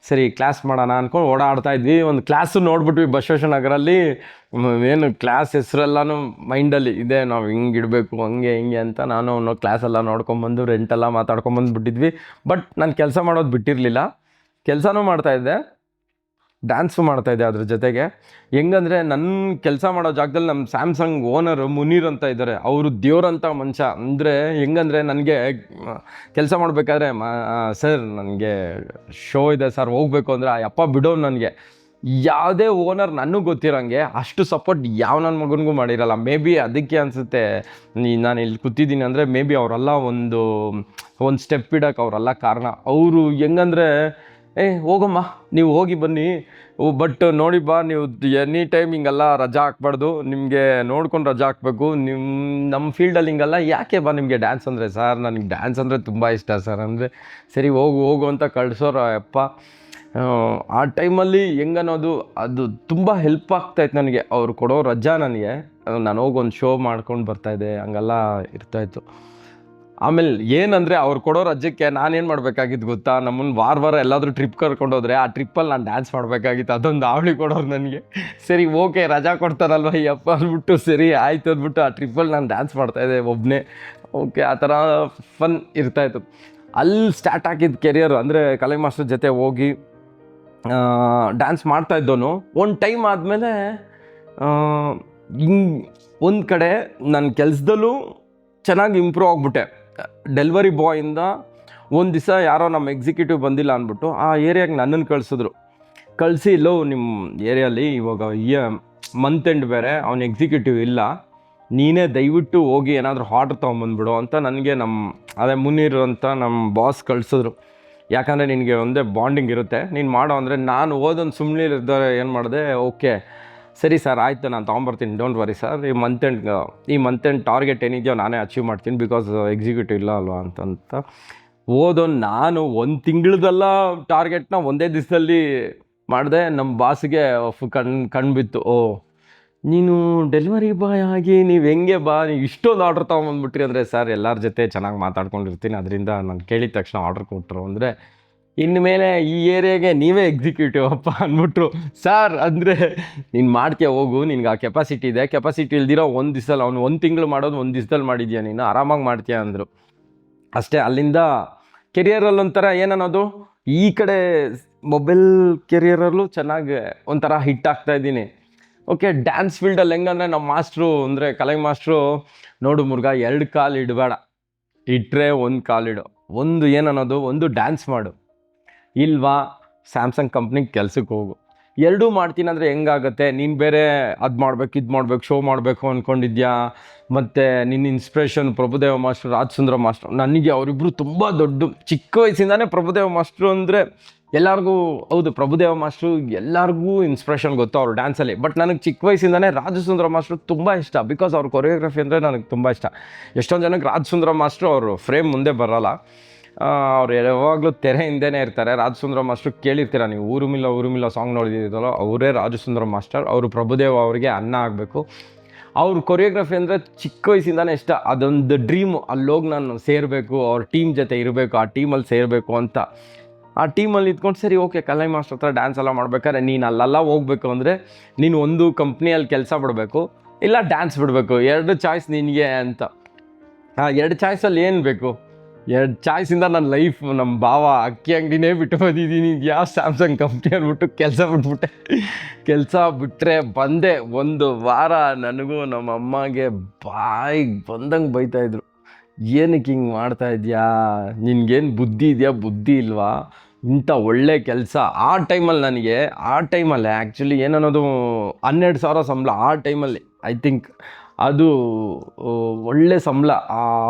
ಸರಿ ಕ್ಲಾಸ್ ಮಾಡೋಣ ಅಂದ್ಕೊಂಡು ಓಡಾಡ್ತಾಯಿದ್ವಿ. ಒಂದು ಕ್ಲಾಸು ನೋಡ್ಬಿಟ್ವಿ ಬಸವೇಶ್ವರ ನಗರಲ್ಲಿ. ಏನು ಕ್ಲಾಸ್ ಹೆಸ್ರೆಲ್ಲನೂ ಮೈಂಡಲ್ಲಿ ಇದೆ, ನಾವು ಹಿಂಗೆ ಇಡಬೇಕು ಹಂಗೆ ಅಂತ. ನಾನು ಅವನು ಕ್ಲಾಸೆಲ್ಲ ನೋಡ್ಕೊಂಬಂದು ರೆಂಟೆಲ್ಲ ಮಾತಾಡ್ಕೊಂಬಂದುಬಿಟ್ಟಿದ್ವಿ. ಬಟ್ ನಾನು ಕೆಲಸ ಮಾಡೋದು ಬಿಟ್ಟಿರಲಿಲ್ಲ, ಕೆಲಸನೂ ಮಾಡ್ತಾಯಿದ್ದೆ, ಡ್ಯಾನ್ಸು ಮಾಡ್ತಾಯಿದ್ದೆ ಅದ್ರ ಜೊತೆಗೆ. ಹೆಂಗಂದರೆ ನನ್ನ ಕೆಲಸ ಮಾಡೋ ಜಾಗದಲ್ಲಿ ನಮ್ಮ ಸ್ಯಾಮ್ಸಂಗ್ ಓನರು ಮುನೀರ್ ಅಂತ ಇದ್ದಾರೆ. ಅವರು ದೇವ್ರಂಥ ಮನುಷ್ಯ. ಅಂದರೆ ಹೆಂಗಂದರೆ ನನಗೆ ಕೆಲಸ ಮಾಡಬೇಕಾದ್ರೆ, ಸರ್ ನನಗೆ ಶೋ ಇದೆ ಸರ್ ಹೋಗಬೇಕು ಅಂದರೆ, ಅಪ್ಪ ಬಿಡೋ ನನಗೆ. ಯಾವುದೇ ಓನರ್ ನನಗೆ ಗೊತ್ತಿರೋಂಗೆ ಅಷ್ಟು ಸಪೋರ್ಟ್ ಯಾವ ನನ್ನ ಮಗನಿಗೂ ಮಾಡಿರಲ್ಲ. ಮೇ ಬಿ ಅದಕ್ಕೆ ಅನಿಸುತ್ತೆ ನಾನು ಇಲ್ಲಿ ಕೂತಿದ್ದೀನಿ ಅಂದರೆ, ಮೇ ಬಿ ಅವರೆಲ್ಲ ಒಂದು ಸ್ಟೆಪ್ ಇಡೋಕ್ಕೆ ಅವರೆಲ್ಲ ಕಾರಣ. ಅವರು ಹೆಂಗಂದರೆ ಹೋಗಮ್ಮ ನೀವು ಹೋಗಿ ಬನ್ನಿ, ಬಟ್ ನೋಡಿ ಬಾ ನೀವು ಎನಿ ಟೈಮ್ ಹಿಂಗೆಲ್ಲ ರಜಾ ಹಾಕ್ಬಾರ್ದು, ನಿಮಗೆ ನೋಡ್ಕೊಂಡು ರಜಾ ಹಾಕ್ಬೇಕು, ನಮ್ಮ ಫೀಲ್ಡಲ್ಲಿ ಹಿಂಗಲ್ಲ, ಯಾಕೆ ಬಾ ನಿಮಗೆ ಡ್ಯಾನ್ಸ್ ಅಂದರೆ. ಸರ್ ನನಗೆ ಡ್ಯಾನ್ಸ್ ಅಂದರೆ ತುಂಬ ಇಷ್ಟ ಸರ್ ಅಂದರೆ, ಸರಿ ಹೋಗು ಅಂತ ಕಳ್ಸೋರು ಅಪ್ಪ. ಆ ಟೈಮಲ್ಲಿ ಹೆಂಗನ್ನೋದು ಅದು ತುಂಬ ಹೆಲ್ಪ್ ಆಗ್ತಾಯಿತ್ತು ನನಗೆ. ಅವ್ರು ಕೊಡೋ ರಜಾ ನನಗೆ, ನಾನು ಹೋಗಿ ಒಂದು ಶೋ ಮಾಡ್ಕೊಂಡು ಬರ್ತಾಯಿದ್ದೆ, ಹಂಗೆಲ್ಲ ಇರ್ತಾಯಿತ್ತು. ಆಮೇಲೆ ಏನಂದರೆ ಅವ್ರು ಕೊಡೋ ರಜಕ್ಕೆ ನಾನೇನು ಮಾಡಬೇಕಾಗಿತ್ತು ಗೊತ್ತಾ, ನಮ್ಮನ್ನು ವಾರ ಎಲ್ಲಾದರೂ ಟ್ರಿಪ್ ಕರ್ಕೊಂಡೋದ್ರೆ ಆ ಟ್ರಿಪ್ಪಲ್ಲಿ ನಾನು ಡ್ಯಾನ್ಸ್ ಮಾಡಬೇಕಾಗಿತ್ತು. ಅದೊಂದು ಆವಳಿ ಕೊಡೋರು ನನಗೆ. ಸರಿ ಓಕೆ ರಜಾ ಕೊಡ್ತಾರಲ್ವ ಈ ಅಪ್ಪ ಅಂದ್ಬಿಟ್ಟು, ಸರಿ ಆಯಿತು ಅಂದ್ಬಿಟ್ಟು ಆ ಟ್ರಿಪ್ಪಲ್ಲಿ ನಾನು ಡ್ಯಾನ್ಸ್ ಮಾಡ್ತಾಯಿದ್ದೆ ಒಬ್ಬನೇ. ಓಕೆ, ಆ ಥರ ಫನ್ ಇರ್ತಾಯಿತ್ತು. ಅಲ್ಲಿ ಸ್ಟಾರ್ಟ್ ಆಗಿದ್ದು ಕೆರಿಯರು. ಅಂದರೆ ಕಲೆ ಮಾಸ್ಟರ್ ಜೊತೆ ಹೋಗಿ ಡ್ಯಾನ್ಸ್ ಮಾಡ್ತಾಯಿದ್ದವನು. ಒಂದು ಟೈಮ್ ಆದಮೇಲೆ ಹಿಂಗೆ ಒಂದು ಕಡೆ ನನ್ನ ಕೆಲಸದಲ್ಲೂ ಚೆನ್ನಾಗಿ ಇಂಪ್ರೂವ್ ಆಗಿಬಿಟ್ಟೆ. ಡೆಲಿವರಿ ಬಾಯಿಂದ ಒಂದು ದಿವಸ ಯಾರೋ ನಮ್ಮ ಎಕ್ಸಿಕ್ಯೂಟಿವ್ ಬಂದಿಲ್ಲ ಅಂದ್ಬಿಟ್ಟು ಆ ಏರಿಯಾಗೆ ನನ್ನನ್ನು ಕಳಿಸಿ, ಇಲ್ಲೋ ನಿಮ್ಮ ಏರಿಯಲ್ಲಿ ಇವಾಗ ಮಂತ್ ಎಂಡ್ ಬೇರೆ, ಅವ್ನು ಎಕ್ಸಿಕ್ಯೂಟಿವ್ ಇಲ್ಲ, ನೀನೇ ದಯವಿಟ್ಟು ಹೋಗಿ ಏನಾದರೂ ಆರ್ಡ್ರ್ ತೊಗೊಂಬಂದ್ಬಿಡು ಅಂತ ನನಗೆ ಅದೇ ಮುನೀರ್ ಅಂತ ನಮ್ಮ ಬಾಸ್ ಕಳಿಸಿದ್ರು. ಯಾಕಂದರೆ ನಿನಗೆ ಒಂದೇ ಬಾಂಡಿಂಗ್ ಇರುತ್ತೆ, ನೀನು ಮಾಡೋ ಅಂದರೆ. ನಾನು ಓದೊಂದು ಸುಮ್ಮನೆ ಇರ್ತಾರೆ ಏನು ಮಾಡಿದೆ, ಓಕೆ ಸರಿ ಸರ್ ಆಯಿತು ನಾನು ತೊಗೊಂಬರ್ತೀನಿ, ಡೋಂಟ್ ವರಿ ಸರ್, ಈ ಮಂತ್ ಎಂಡ್ ಟಾರ್ಗೆಟ್ ಏನಿದೆಯೋ ನಾನೇ ಅಚೀವ್ ಮಾಡ್ತೀನಿ, ಬಿಕಾಸ್ ಎಕ್ಸಿಕ್ಯೂಟಿವ್ ಇಲ್ಲ ಅಲ್ವಾ ಅಂತ ನಾನು ಒಂದು ತಿಂಗಳದೆಲ್ಲ ಟಾರ್ಗೆಟ್ನ ಒಂದೇ ದಿವಸದಲ್ಲಿ ಮಾಡಿದೆ. ನಮ್ಮ ಬಾಸ್ಗೆ ಕಣ್ಣು ಬಿತ್ತು, ಓ ನೀನು ಡೆಲಿವರಿ ಬಾಯ್ ಆಗಿ ನೀವು ಹೆಂಗೆ ಬಾ, ನೀವು ಇಷ್ಟೊಂದು ಆರ್ಡ್ರ್ ತೊಗೊಂಬಂದ್ಬಿಟ್ರಿ ಅಂದರೆ. ಸರ್ ಎಲ್ಲರ ಜೊತೆ ಚೆನ್ನಾಗಿ ಮಾತಾಡ್ಕೊಂಡಿರ್ತೀನಿ, ಅದರಿಂದ ನಾನು ಕೇಳಿದ ತಕ್ಷಣ ಆರ್ಡ್ರ್ ಕೊಟ್ಟರು ಅಂದರೆ, ಇನ್ಮೇಲೆ ಈ ಏರಿಯಾಗೆ ನೀವೇ ಎಕ್ಸಿಕ್ಯೂಟಿವ್ ಅಪ್ಪ ಅಂದ್ಬಿಟ್ರು. ಸರ್ ಅಂದರೆ ನೀನು ಮಾಡ್ತೀಯ ಹೋಗು, ನಿನ್ಗೆ ಆ ಕೆಪಾಸಿಟಿ ಇದೆ, ಕೆಪಾಸಿಟಿ ಇಲ್ದಿರೋ ಒಂದು ದಿವಸದಲ್ಲಿ ಅವ್ನು 1 ತಿಂಗಳು ಮಾಡೋದು 1 ದಿವಸದಲ್ಲಿ ಮಾಡಿದ್ಯಾ, ನೀನು ಆರಾಮಾಗಿ ಮಾಡ್ತೀಯ ಅಂದರು. ಅಷ್ಟೇ. ಅಲ್ಲಿಂದ ಕೆರಿಯರಲ್ಲೊಂಥರ ಏನನ್ನೋದು, ಈ ಕಡೆ ಮೊಬೈಲ್ ಕೆರಿಯರಲ್ಲೂ ಚೆನ್ನಾಗಿ ಒಂಥರ ಹಿಟ್ ಆಗ್ತಾಯಿದ್ದೀನಿ. ಓಕೆ, ಡ್ಯಾನ್ಸ್ ಫೀಲ್ಡಲ್ಲಿ ಹೆಂಗಂದರೆ ನಮ್ಮ ಮಾಸ್ಟ್ರು ಅಂದರೆ ಕಲೆ ಮಾಸ್ಟ್ರು, ನೋಡು ಮುರುಘಾ 2 ಕಾಲು ಇಡಬೇಡ, ಇಟ್ಟರೆ 1 ಕಾಲಿಡು, ಒಂದು ಏನನ್ನೋದು, ಒಂದು ಡ್ಯಾನ್ಸ್ ಮಾಡು, ಇಲ್ವಾ ಸ್ಯಾಮ್ಸಂಗ್ ಕಂಪ್ನಿಗೆ ಕೆಲ್ಸಕ್ಕೆ ಹೋಗು. ಎರಡೂ ಮಾಡ್ತೀನಿ ಅಂದರೆ ಹೆಂಗಾಗುತ್ತೆ, ನೀನು ಬೇರೆ ಅದು ಮಾಡಬೇಕು ಇದು ಮಾಡಬೇಕು ಶೋ ಮಾಡಬೇಕು ಅಂದ್ಕೊಂಡಿದ್ಯಾ. ಮತ್ತು ನಿನ್ನ ಇನ್ಸ್ಪಿರೇಷನ್ ಪ್ರಭುದೇವ ಮಾಸ್ಟ್ರು, ರಾಜಸುಂದರ ಮಾಸ್ಟ್ರು. ನನಗೆ ಅವರಿಬ್ಬರು ತುಂಬ ದೊಡ್ಡ, ಚಿಕ್ಕ ವಯಸ್ಸಿಂದಾನೇ ಪ್ರಭುದೇವ ಮಾಸ್ಟ್ರು ಅಂದರೆ ಎಲ್ಲರಿಗೂ, ಹೌದು ಪ್ರಭುದೇವ ಮಾಸ್ಟ್ರು ಎಲ್ಲರಿಗೂ ಇನ್ಸ್ಪಿರೇಷನ್ ಗೊತ್ತು ಅವ್ರು ಡ್ಯಾನ್ಸಲ್ಲಿ. ಬಟ್ ನನಗೆ ಚಿಕ್ಕ ವಯಸ್ಸಿಂದನೇ ರಾಜಸುಂದರ ಮಾಸ್ಟ್ರು ತುಂಬ ಇಷ್ಟ, ಬಿಕಾಸ್ ಅವ್ರ ಕೊರಿಯೋಗ್ರಫಿ ಅಂದರೆ ನನಗೆ ತುಂಬ ಇಷ್ಟ. ಎಷ್ಟೊಂದು ಜನಕ್ಕೆ ರಾಜಸುಂದರ ಮಾಸ್ಟ್ರು ಅವರು ಫ್ರೇಮ್ ಮುಂದೆ ಬರೋಲ್ಲ, ಅವ್ರು ಯಾವಾಗಲೂ ತೆರೆ ಹಿಂದೆನೇ ಇರ್ತಾರೆ. ರಾಜಸುಂದರ ಮಾಸ್ಟ್ರು ಕೇಳಿರ್ತೀರ ನೀವು, ಊರುಮಿಲ್ಲ ಸಾಂಗ್ ನೋಡಿದ್ದೀರಲ್ಲ, ಅವರೇ ರಾಜಸುಂದರ ಮಾಸ್ಟರ್. ಅವರು ಪ್ರಭುದೇವ ಅವರಿಗೆ ಅನ್ನ ಆಗಬೇಕು. ಅವ್ರ ಕೊರಿಯೋಗ್ರಫಿ ಅಂದರೆ ಚಿಕ್ಕ ವಯಸ್ಸಿಂದಾನೇ ಇಷ್ಟ, ಅದೊಂದು ಡ್ರೀಮು. ಅಲ್ಲೋಗಿ ನಾನು ಸೇರಬೇಕು, ಅವ್ರ ಟೀಮ್ ಜೊತೆ ಇರಬೇಕು, ಆ ಟೀಮಲ್ಲಿ ಸೇರಬೇಕು ಅಂತ. ಆ ಟೀಮಲ್ಲಿ ಇದ್ಕೊಂಡು ಸರಿ ಓಕೆ ಕಲೆ ಮಾಸ್ಟರ್ ಹತ್ರ ಡ್ಯಾನ್ಸ್ ಎಲ್ಲ ಮಾಡ್ಬೇಕಾದ್ರೆ ನೀನು ಅಲ್ಲೆಲ್ಲ ಹೋಗ್ಬೇಕು ಅಂದರೆ ನೀನು ಒಂದು ಕಂಪ್ನಿಯಲ್ಲಿ ಕೆಲಸ ಬಿಡಬೇಕು, ಇಲ್ಲ ಡ್ಯಾನ್ಸ್ ಬಿಡಬೇಕು, 2 ಚಾಯ್ಸ್ ನಿನಗೆ ಅಂತ. 2 ಚಾಯ್ಸಲ್ಲಿ ಏನು ಬೇಕು, 2 ಚಾಯ್ಸಿಂದ ನನ್ನ ಲೈಫ್, ನಮ್ಮ ಭಾವ ಅಕ್ಕಿ ಅಂಗಡಿನೇ ಬಿಟ್ಟು ಬಂದಿದ್ದೀನಿ, ಯಾವ ಸ್ಯಾಮ್ಸಂಗ್ ಕಂಪ್ನಿ ಅಂದ್ಬಿಟ್ಟು ಕೆಲಸ ಬಿಟ್ಬಿಟ್ಟೆ. ಕೆಲಸ ಬಿಟ್ಟರೆ ಬಂದೆ 1 ವಾರ, ನನಗೂ ನಮ್ಮ ಅಮ್ಮಗೆ ಬಾಯಿಗೆ ಬಂದಂಗೆ ಬೈತಾಯಿದ್ರು. ಏನಕ್ಕೆ ಹಿಂಗೆ ಮಾಡ್ತಾಯಿದ್ಯಾ, ನಿನ್ಗೇನು ಬುದ್ಧಿ ಇದೆಯಾ, ಬುದ್ಧಿ ಇಲ್ವಾ, ಇಂಥ ಒಳ್ಳೆ ಕೆಲಸ. ಆ ಟೈಮಲ್ಲಿ ಆ್ಯಕ್ಚುಲಿ ಏನನ್ನೋದು 12,000 ಸಂಬಳ ಆ ಟೈಮಲ್ಲಿ. ಐ ಥಿಂಕ್ ಅದು ಒಳ್ಳೆ ಸಂಬಳ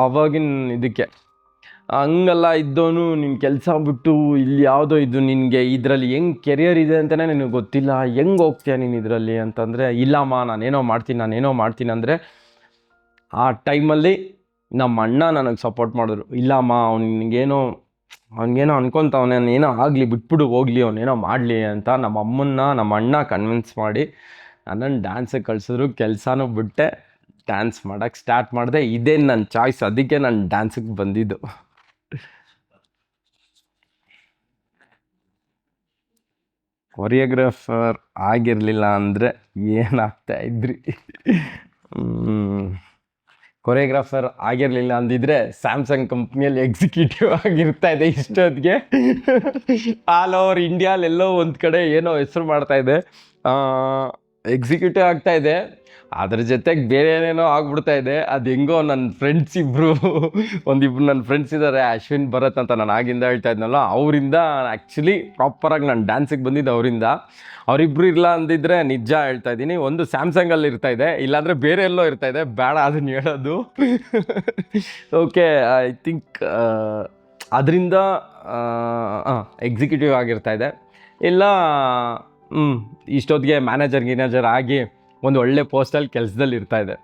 ಆವಾಗಿನ ಇದಕ್ಕೆ. ಹಂಗೆಲ್ಲ ಇದ್ದವನು ನೀನು ಕೆಲಸ ಬಿಟ್ಟು ಇಲ್ಲಿ ಯಾವುದೋ ಇದು, ನಿನಗೆ ಇದರಲ್ಲಿ ಹೆಂಗೆ ಕೆರಿಯರ್ ಇದೆ ಅಂತಲೇ ನಿನಗೆ ಗೊತ್ತಿಲ್ಲ, ಹೆಂಗೆ ಹೋಗ್ತೀಯ ನೀನು ಇದರಲ್ಲಿ ಅಂತಂದರೆ, ಇಲ್ಲಮ್ಮ ನಾನೇನೋ ಮಾಡ್ತೀನಿ ಅಂದರೆ, ಆ ಟೈಮಲ್ಲಿ ನಮ್ಮ ಅಣ್ಣ ನನಗೆ ಸಪೋರ್ಟ್ ಮಾಡಿದ್ರು. ಇಲ್ಲಮ್ಮ ಅವನಿಗೇನೋ ಅನ್ಕೊತಾವನೆ, ಏನೋ ಆಗಲಿ ಬಿಟ್ಬಿಡು ಹೋಗಲಿ, ಅವನೇನೋ ಮಾಡಲಿ ಅಂತ ನಮ್ಮ ಅಣ್ಣ ಕನ್ವಿನ್ಸ್ ಮಾಡಿ ನನ್ನನ್ನು ಡ್ಯಾನ್ಸಿಗೆ ಕಳಿಸಿದ್ರು. ಕೆಲಸನೂ ಬಿಟ್ಟೆ, ಡ್ಯಾನ್ಸ್ ಮಾಡೋಕ್ಕೆ ಸ್ಟಾರ್ಟ್ ಮಾಡಿದೆ. ಇದೇ ನನ್ನ ಚಾಯ್ಸ್, ಅದಕ್ಕೆ ನಾನು ಡ್ಯಾನ್ಸಿಗೆ ಬಂದಿದ್ದು. ಕೊರಿಯೋಗ್ರಾಫರ್ ಆಗಿರಲಿಲ್ಲ ಅಂದರೆ ಏನಾಗ್ತಾ ಇದ್ರಿ, ಕೊರಿಯೋಗ್ರಾಫರ್ ಆಗಿರಲಿಲ್ಲ ಅಂದಿದ್ರೆ ಸ್ಯಾಮ್ಸಂಗ್ ಕಂಪ್ನಿಯಲ್ಲಿ ಎಕ್ಸಿಕ್ಯೂಟಿವ್ ಆಗಿರ್ತಾ ಇದೆ ಇಷ್ಟೊತ್ತಿಗೆ. ಆಲ್ ಓವರ್ ಇಂಡಿಯಾಲೆಲ್ಲೋ ಒಂದು ಕಡೆ ಏನೋ ಹೆಸರು ಮಾಡ್ತಾಯಿದೆ, ಎಕ್ಸಿಕ್ಯೂಟಿವ್ ಆಗ್ತಾಯಿದೆ. ಅದ್ರ ಜೊತೆಗೆ ಬೇರೆ ಏನೇನೋ ಆಗ್ಬಿಡ್ತಾ ಇದೆ. ಅದು ಹೆಂಗೋ ನನ್ನ ಫ್ರೆಂಡ್ಸ್ ಒಂದಿಬ್ರು ನನ್ನ ಫ್ರೆಂಡ್ಸ್ ಇದ್ದಾರೆ, ಅಶ್ವಿನ್ ಭರತ್ ಅಂತ, ನಾನು ಆಗಿಂದ ಹೇಳ್ತಾ ಇದ್ನಲ್ಲ, ಅವರಿಂದ ಆ್ಯಕ್ಚುಲಿ ಪ್ರಾಪರಾಗಿ ನಾನು ಡ್ಯಾನ್ಸಿಗೆ ಬಂದಿದ್ದು ಅವರಿಂದ. ಅವರಿಬ್ಬರು ಇಲ್ಲ ಅಂದಿದ್ರೆ ನಿಜ ಹೇಳ್ತಾ ಇದ್ದೀನಿ, ಒಂದು ಸ್ಯಾಮ್ಸಂಗಲ್ಲಿ ಇರ್ತಾಯಿದೆ, ಇಲ್ಲಾಂದರೆ ಬೇರೆ ಎಲ್ಲೋ ಇರ್ತಾಯಿದೆ, ಬೇಡ ಅದನ್ನು ಹೇಳೋದು. ಓಕೆ, ಐ ಥಿಂಕ್ ಅದರಿಂದ ಎಕ್ಸಿಕ್ಯೂಟಿವ್ ಆಗಿರ್ತಾ ಇದೆ, ಇಲ್ಲ ಇಷ್ಟೊತ್ತಿಗೆ ಗಿನೇಜರ್ ಆಗಿ ಒಂದು ಒಳ್ಳೆ ಪೋಸ್ಟಲ್ಲಿ ಕೆಲಸದಲ್ಲಿ ಇರ್ತಾ ಇದೆ.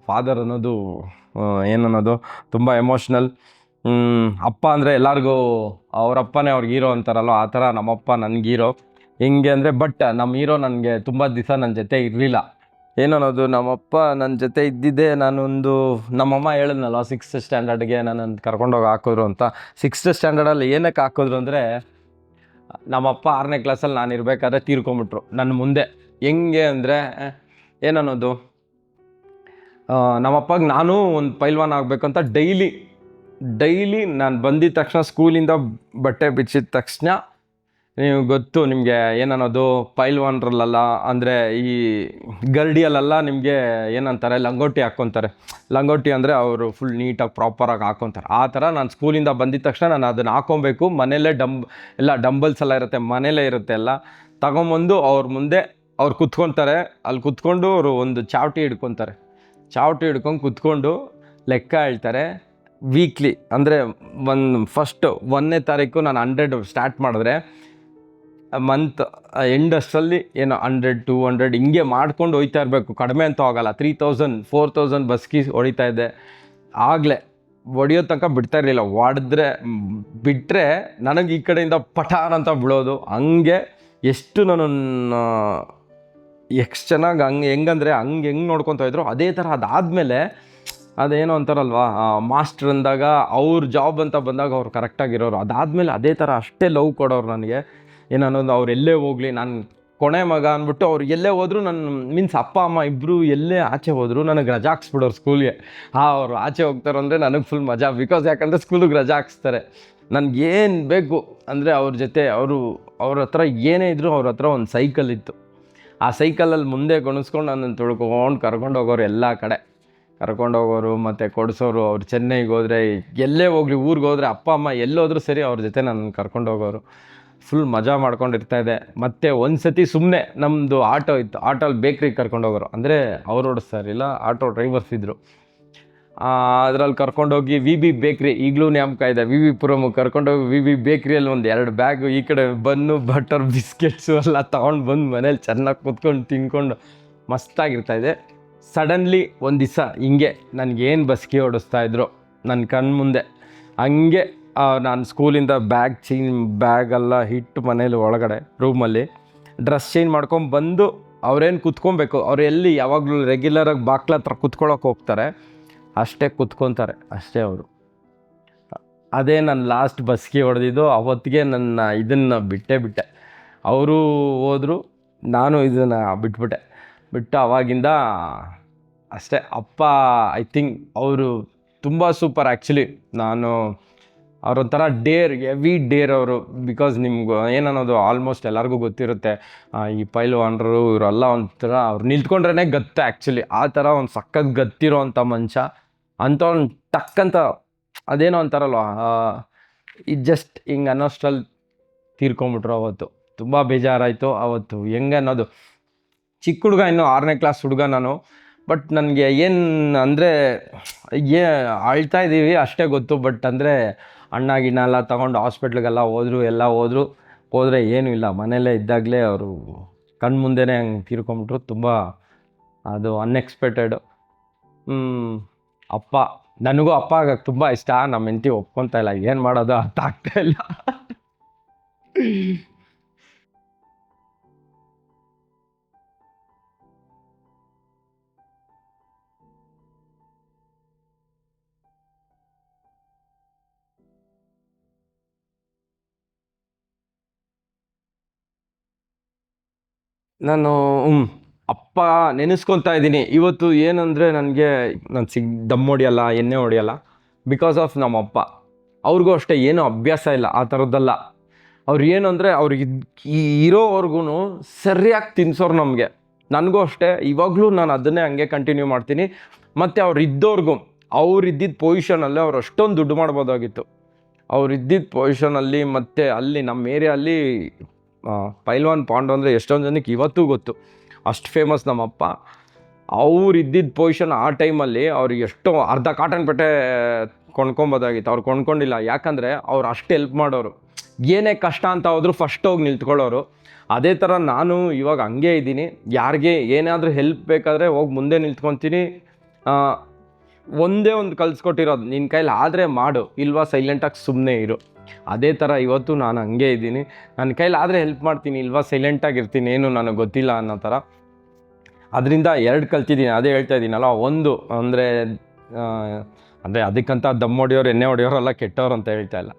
ಫಾದರ್ ಅನ್ನೋದು ಏನನ್ನೋದು ತುಂಬ ಎಮೋಷ್ನಲ್. ಅಪ್ಪ ಅಂದರೆ ಎಲ್ಲರಿಗೂ ಅವರಪ್ಪನೇ ಅವ್ರಿಗೆ ಹೀರೋ ಅಂತಾರಲ್ಲ, ಆ ಥರ ನಮ್ಮಪ್ಪ ನನಗೆ ಹೀರೋ. ಹೆಂಗೆ ಅಂದರೆ ನಮ್ಮ ಹೀರೋ ನನಗೆ ತುಂಬ ದಿವಸ ನನ್ನ ಜೊತೆ ಇರಲಿಲ್ಲ. ಏನನ್ನೋದು, ನಮ್ಮಪ್ಪ ನನ್ನ ಜೊತೆ ಇದ್ದಿದ್ದೆ, ನಮ್ಮಮ್ಮ ಹೇಳಿದ್ನಲ್ಲ 6th ಸ್ಟ್ಯಾಂಡರ್ಡ್ಗೆ ನನ್ನನ್ನು ಕರ್ಕೊಂಡೋಗಿ ಹಾಕಿದ್ರು ಅಂತ. 6th ಸ್ಟ್ಯಾಂಡರ್ಡಲ್ಲಿ ಏನಕ್ಕೆ ಹಾಕಿದ್ರು ಅಂದರೆ, ನಮ್ಮಪ್ಪ 6ನೇ ಕ್ಲಾಸಲ್ಲಿ ನಾನು ಇರಬೇಕಾದ್ರೆ ತೀರ್ಕೊಂಬಿಟ್ರು ನನ್ನ ಮುಂದೆ. ಹೆಂಗೆ ಅಂದರೆ ಏನನ್ನೋದು, ನಮ್ಮಪ್ಪಗೆ ನಾನು ಒಂದು ಪೈಲ್ವಾನ್ ಆಗಬೇಕಂತ ಡೈಲಿ ನಾನು ಬಂದಿದ್ದ ತಕ್ಷಣ, ಸ್ಕೂಲಿಂದ ಬಟ್ಟೆ ಬಿಚ್ಚಿದ ತಕ್ಷಣ, ನೀವು ಗೊತ್ತು ನಿಮಗೆ ಏನನ್ನೋದು, ಪೈಲ್ವಾನ್ರಲ್ಲ ಅಂದರೆ ಈ ಗರ್ಡಿಯಲ್ಲೆಲ್ಲ ನಿಮಗೆ ಏನಂತಾರೆ, ಲಂಗೋಟಿ ಹಾಕ್ಕೊತಾರೆ. ಲಂಗೋಟಿ ಅಂದರೆ ಅವರು ಫುಲ್ ನೀಟಾಗಿ ಪ್ರಾಪರಾಗಿ ಹಾಕ್ಕೊತಾರೆ. ಆ ಥರ ನಾನು ಸ್ಕೂಲಿಂದ ಬಂದಿದ್ದ ತಕ್ಷಣ ನಾನು ಅದನ್ನು ಹಾಕ್ಕೊಬೇಕು. ಮನೆಯಲ್ಲೇ ಡಂಬಲ್ಸ್ ಎಲ್ಲ ಇರುತ್ತೆ, ಮನೇಲೇ ಇರುತ್ತೆ ಎಲ್ಲ ತಗೊಂಬಂದು ಅವ್ರ ಮುಂದೆ ಅವ್ರು ಕುತ್ಕೊತಾರೆ. ಅಲ್ಲಿ ಕುತ್ಕೊಂಡು ಅವರು ಒಂದು ಚಾವಟಿ ಹಿಡ್ಕೊಂಡು ಕುತ್ಕೊಂಡು ಲೆಕ್ಕ ಹೇಳ್ತಾರೆ. ವೀಕ್ಲಿ ಅಂದರೆ ಫಸ್ಟ್ 1ನೇ ತಾರೀಕು ನಾನು 100 ಸ್ಟಾರ್ಟ್ ಮಾಡಿದ್ರೆ, ಮಂತ್ ಎಂಡ್ ಅಷ್ಟರಲ್ಲಿ ಏನೋ 100, 200 ಹಿಂಗೆ ಮಾಡ್ಕೊಂಡು ಹೋಯ್ತಾ ಇರಬೇಕು. ಕಡಿಮೆ ಅಂತೂ ಆಗೋಲ್ಲ. 3000, 4000 ಬಸ್ಕಿ ಹೊಡಿತಾ ಇದ್ದೆ. ಆಗಲೇ ಹೊಡಿಯೋ ತನಕ ಬಿಡ್ತಾ ಇರಲಿಲ್ಲ. ಬಿಟ್ಟರೆ ನನಗೆ ಈ ಕಡೆಯಿಂದ ಪಠಾನ್ ಅಂತ ಬಿಡೋದು. ಹಂಗೆ ಎಷ್ಟು ನಾನು ಎಷ್ಟು ಚೆನ್ನಾಗಿ ಹೆಂಗೆ ನೋಡ್ಕೊತಾ ಇದ್ರು, ಅದೇ ಥರ. ಅದಾದಮೇಲೆ ಅದೇನೋ ಅಂತಾರಲ್ವ, ಮಾಸ್ಟರ್ ಅಂದಾಗ ಅವ್ರ ಜಾಬ್ ಅಂತ ಬಂದಾಗ ಅವ್ರು ಕರೆಕ್ಟಾಗಿರೋರು. ಅದಾದಮೇಲೆ ಅದೇ ಥರ ಅಷ್ಟೇ ಲವ್ ಕೊಡೋರು ನನಗೆ. ಏನನ್ನೋದು, ಅವ್ರು ಎಲ್ಲೇ ಹೋಗಲಿ, ನಾನು ಕೊನೆ ಮಗ ಅಂದ್ಬಿಟ್ಟು ಅವ್ರು ಎಲ್ಲೇ ಹೋದ್ರು, ಮೀನ್ಸ್ ಅಪ್ಪ ಅಮ್ಮ ಇಬ್ಬರು ಎಲ್ಲೇ ಆಚೆ ಹೋದ್ರು ನನಗೆ ರಜಾ ಹಾಕ್ಸ್ಬಿಡೋರು ಸ್ಕೂಲ್ಗೆ. ಅವ್ರು ಆಚೆ ಹೋಗ್ತಾರೆ ಅಂದರೆ ನನಗೆ ಫುಲ್ ಮಜಾ. ಯಾಕಂದರೆ ಸ್ಕೂಲಿಗೆ ರಜಾ ಹಾಕ್ಸ್ತಾರೆ. ನನಗೇನು ಬೇಕು ಅಂದರೆ ಅವ್ರ ಜೊತೆ ಅವ್ರ ಹತ್ರ ಏನೇ ಇದ್ದರೂ, ಅವ್ರ ಹತ್ರ ಒಂದು ಸೈಕಲ್ ಇತ್ತು. ಆ ಸೈಕಲಲ್ಲಿ ಮುಂದೆ ಗುಣಿಸ್ಕೊಂಡು ನನ್ನನ್ನು ತುಳ್ಕೊಂಡು ಕರ್ಕೊಂಡೋಗೋರು, ಎಲ್ಲ ಕಡೆ ಕರ್ಕೊಂಡೋಗೋರು ಮತ್ತು ಕೊಡಿಸೋರು. ಅವ್ರು ಚೆನ್ನೈಗೆ ಹೋದರೆ, ಎಲ್ಲೇ ಹೋಗಲಿ, ಊರಿಗೆ ಹೋದರೆ, ಅಪ್ಪ ಅಮ್ಮ ಎಲ್ಲೋದ್ರೂ ಸರಿ ಅವ್ರ ಜೊತೆ ನನ್ನನ್ನು ಕರ್ಕೊಂಡೋಗೋರು. ಫುಲ್ ಮಜಾ ಮಾಡ್ಕೊಂಡಿರ್ತಾಯಿದ್ದೆ. ಮತ್ತು ಒಂದು ಸತಿ ಸುಮ್ಮನೆ ನಮ್ಮದು ಆಟೋ ಇತ್ತು, ಆಟೋಲ್ಲಿ ಬೇಕ್ರಿಗೆ ಕರ್ಕೊಂಡೋಗೋರು. ಅಂದರೆ ಅವ್ರು ಓಡಿಸ್ತಾರಿಲ್ಲ, ಆಟೋ ಡ್ರೈವರ್ಸ್ ಇದ್ದರು. ಅದರಲ್ಲಿ ಕರ್ಕೊಂಡೋಗಿ ವಿ ಬೇಕ್ರಿ, ಈಗಲೂ ಜ್ಞಾಪಕ ಇದೆ, ಪುರಮ್ಗೆ ಕರ್ಕೊಂಡೋಗಿ ಬೇಕ್ರಿಯಲ್ಲಿ ಒಂದು 2 ಬ್ಯಾಗು, ಈ ಕಡೆ ಬನ್ನು, ಬಟರ್, ಬಿಸ್ಕೆಟ್ಸು ಎಲ್ಲ ತೊಗೊಂಡು ಬಂದು ಮನೇಲಿ ಚೆನ್ನಾಗಿ ಕೂತ್ಕೊಂಡು ತಿನ್ಕೊಂಡು ಮಸ್ತಾಗಿರ್ತಾಯಿದೆ. ಸಡನ್ಲಿ ಒಂದು ದಿವಸ ಹಿಂಗೆ ನನಗೇನು ಬಸ್ಕಿ ಓಡಿಸ್ತಾಯಿದ್ರು ನನ್ನ ಕಣ್ಣು ಮುಂದೆ, ಹಂಗೆ ನಾನು ಸ್ಕೂಲಿಂದ ಬ್ಯಾಗೆಲ್ಲ ಇಟ್ಟು ಮನೇಲಿ ಒಳಗಡೆ ರೂಮಲ್ಲಿ ಡ್ರೆಸ್ ಚೇಂಜ್ ಮಾಡ್ಕೊಂಬಂದು, ಅವ್ರೇನು ಕುತ್ಕೊಬೇಕು, ಅವ್ರು ಎಲ್ಲಿ ಯಾವಾಗಲೂ ರೆಗ್ಯುಲರಾಗಿ ಬಾಕ್ಲ ಹತ್ರ ಕುತ್ಕೊಳ್ಳೋಕೆ ಹೋಗ್ತಾರೆ, ಅಷ್ಟೇ ಕುತ್ಕೊತಾರೆ ಅಷ್ಟೇ ಅವರು. ಅದೇ ನನ್ನ ಲಾಸ್ಟ್ ಬಸ್ಕಿ ಹೊಡೆದಿದ್ದು. ಅವತ್ತಿಗೆ ನನ್ನ ಇದನ್ನು ಬಿಟ್ಟೆ. ಅವರು ಹೋದರು, ನಾನು ಇದನ್ನು ಬಿಟ್ಟು ಅವಾಗಿಂದ ಅಷ್ಟೇ. ಅಪ್ಪ ಐ ಥಿಂಕ್ ಅವರು ತುಂಬ ಸೂಪರ್. ಆ್ಯಕ್ಚುಲಿ ಅವರೊಂಥರ ಹೆವಿ ಡೇರ್ ಅವರು. ಬಿಕಾಸ್ ನಿಮ್ಗೆ ಏನನ್ನೋದು ಆಲ್ಮೋಸ್ಟ್ ಎಲ್ಲರಿಗೂ ಗೊತ್ತಿರುತ್ತೆ, ಈ ಪೈಲ್ವಾನರು ಇವರೆಲ್ಲ ಒಂಥರ ಅವ್ರು ನಿಂತ್ಕೊಂಡ್ರೇ ಗತ್ತು. ಆ್ಯಕ್ಚುಲಿ ಆ ಥರ ಒಂದು ಸಖತ್ ಗತ್ತಿರೋ ಅಂಥ ಮನುಷ್ಯ. ಅಂಥವ್ನು ಟಕ್ಕಂತ ಅದೇನೋ ಅಂತಾರಲ್ವ, ಇದು ಜಸ್ಟ್ ಹಿಂಗೆ ಅನ್ನೋಷ್ಟರಲ್ಲಿ ತೀರ್ಕೊಂಬಿಟ್ರು. ಅವತ್ತು ತುಂಬ ಬೇಜಾರಾಯಿತು. ಅವತ್ತು ಹೆಂಗೆ ಅನ್ನೋದು, ಚಿಕ್ಕ ಹುಡುಗ, ಇನ್ನೂ 6ನೇ ಕ್ಲಾಸ್ ಹುಡುಗ ನಾನು. ಬಟ್ ನನಗೆ ಏನು ಅಂದರೆ, ಅಳ್ತಾ ಇದ್ದೀವಿ ಅಷ್ಟೇ ಗೊತ್ತು. ಬಟ್ ಅಂದರೆ ಅಣ್ಣ ಗಿಣ್ಣ ಎಲ್ಲ ತೊಗೊಂಡು ಹಾಸ್ಪಿಟ್ಲಿಗೆಲ್ಲ ಹೋದರೆ ಏನೂ ಇಲ್ಲ, ಮನೆಯಲ್ಲೇ ಇದ್ದಾಗಲೇ ಅವರು ಕಣ್ಣು ಮುಂದೆನೇ ಹಂಗೆ ತೀರ್ಕೊಂಬಿಟ್ರು. ತುಂಬ ಅದು ಅನ್ಎಕ್ಸ್ಪೆಕ್ಟೆಡು. ನನಗೂ ಅಪ್ಪ ಆಗಕ್ಕೆ ತುಂಬ ಇಷ್ಟ. ನಮ್ಮ ಹೆಂಡತಿ ಒಪ್ಕೊತಾ ಇಲ್ಲ, ಏನು ಮಾಡೋದು ಅರ್ಥ ಆಗ್ತಾ ಇಲ್ಲ. ನಾನು ಅಪ್ಪ ನೆನೆಸ್ಕೊತಾ ಇದ್ದೀನಿ ಇವತ್ತು. ಏನಂದರೆ ನನಗೆ ದಮ್ ಹೊಡಿಯಲ್ಲ, ಎಣ್ಣೆ ಹೊಡಿಯಲ್ಲ, ಬಿಕಾಸ್ ಆಫ್ ನಮ್ಮಪ್ಪ. ಅವ್ರಿಗೂ ಅಷ್ಟೇ ಏನೂ ಅಭ್ಯಾಸ ಇಲ್ಲ ಆ ಥರದ್ದೆಲ್ಲ. ಅವ್ರು ಏನು ಅಂದರೆ ಅವ್ರಿಗೆ ಇರೋವರೆಗೂ ಸರಿಯಾಗಿ ತಿನ್ನಿಸೋರು ನಮಗೆ. ನನಗೂ ಅಷ್ಟೇ, ಇವಾಗಲೂ ನಾನು ಅದನ್ನೇ ಹಂಗೆ ಕಂಟಿನ್ಯೂ ಮಾಡ್ತೀನಿ. ಮತ್ತು ಅವ್ರು ಇದ್ದಿದ್ದ ಪೊಸಿಷನಲ್ಲಿ ಅವ್ರು ಅಷ್ಟೊಂದು ದುಡ್ಡು ಮಾಡ್ಬೋದಾಗಿತ್ತು. ಅವ್ರು ಇದ್ದಿದ್ದ ಪೊಸಿಷನಲ್ಲಿ. ಮತ್ತು ಅಲ್ಲಿ ನಮ್ಮ ಏರಿಯಲ್ಲಿ ಪೈಲ್ವಾನ್ ಪಾಂಡು ಅಂದರೆ ಎಷ್ಟೊಂದು ಜನಕ್ಕೆ ಇವತ್ತೂ ಗೊತ್ತು, ಅಷ್ಟು ಫೇಮಸ್ ನಮ್ಮಪ್ಪ. ಅವ್ರು ಇದ್ದಿದ್ದ ಪೊಸಿಷನ್ ಆ ಟೈಮಲ್ಲಿ ಅವ್ರಿಗೆ ಎಷ್ಟೋ ಅರ್ಧ ಕಾಟನ್ ಪೇಟೆ ಕೊಂಡ್ಕೊಬೋದಾಗಿತ್ತು. ಅವ್ರು ಕೊಂಡ್ಕೊಂಡಿಲ್ಲ, ಯಾಕಂದರೆ ಅವ್ರು ಅಷ್ಟು ಹೆಲ್ಪ್ ಮಾಡೋರು. ಏನೇ ಕಷ್ಟ ಅಂತ ಹೋದ್ರು ಫಸ್ಟ್ ಹೋಗಿ ನಿಂತ್ಕೊಳ್ಳೋರು. ಅದೇ ಥರ ನಾನು ಇವಾಗ ಹಂಗೆ ಇದ್ದೀನಿ. ಯಾರಿಗೆ ಏನಾದರೂ ಹೆಲ್ಪ್ ಬೇಕಾದರೆ ಹೋಗಿ ಮುಂದೆ ನಿಂತ್ಕೊತೀನಿ. ಒಂದೇ ಒಂದು ಕಲಿಸ್ಕೊಟ್ಟಿರೋದು, ನಿನ್ನ ಕೈಲಿ ಆದರೆ ಮಾಡು, ಇಲ್ವಾ ಸೈಲೆಂಟಾಗಿ ಸುಮ್ಮನೆ ಇರು. ಅದೇ ಥರ ಇವತ್ತು ನಾನು ಹಂಗೆ ಇದ್ದೀನಿ. ನನ್ನ ಕೈಲಿ ಆದರೆ ಹೆಲ್ಪ್ ಮಾಡ್ತೀನಿ, ಇಲ್ವಾ ಸೈಲೆಂಟಾಗಿರ್ತೀನಿ, ಏನು ನನಗೆ ಗೊತ್ತಿಲ್ಲ ಅನ್ನೋ ಥರ. ಅದರಿಂದ 2 ಕಲ್ತಿದ್ದೀನಿ. ಅದೇ ಹೇಳ್ತಾ ಇದ್ದೀನಲ್ಲ, ಒಂದು ಅಂದರೆ ಅದಕ್ಕಂತ ದಮ್ ಹೊಡಿಯೋರು ಎಣ್ಣೆ ಹೊಡಿಯೋರೆಲ್ಲ ಕೆಟ್ಟವ್ರು ಅಂತ ಹೇಳ್ತಾ ಇಲ್ಲ.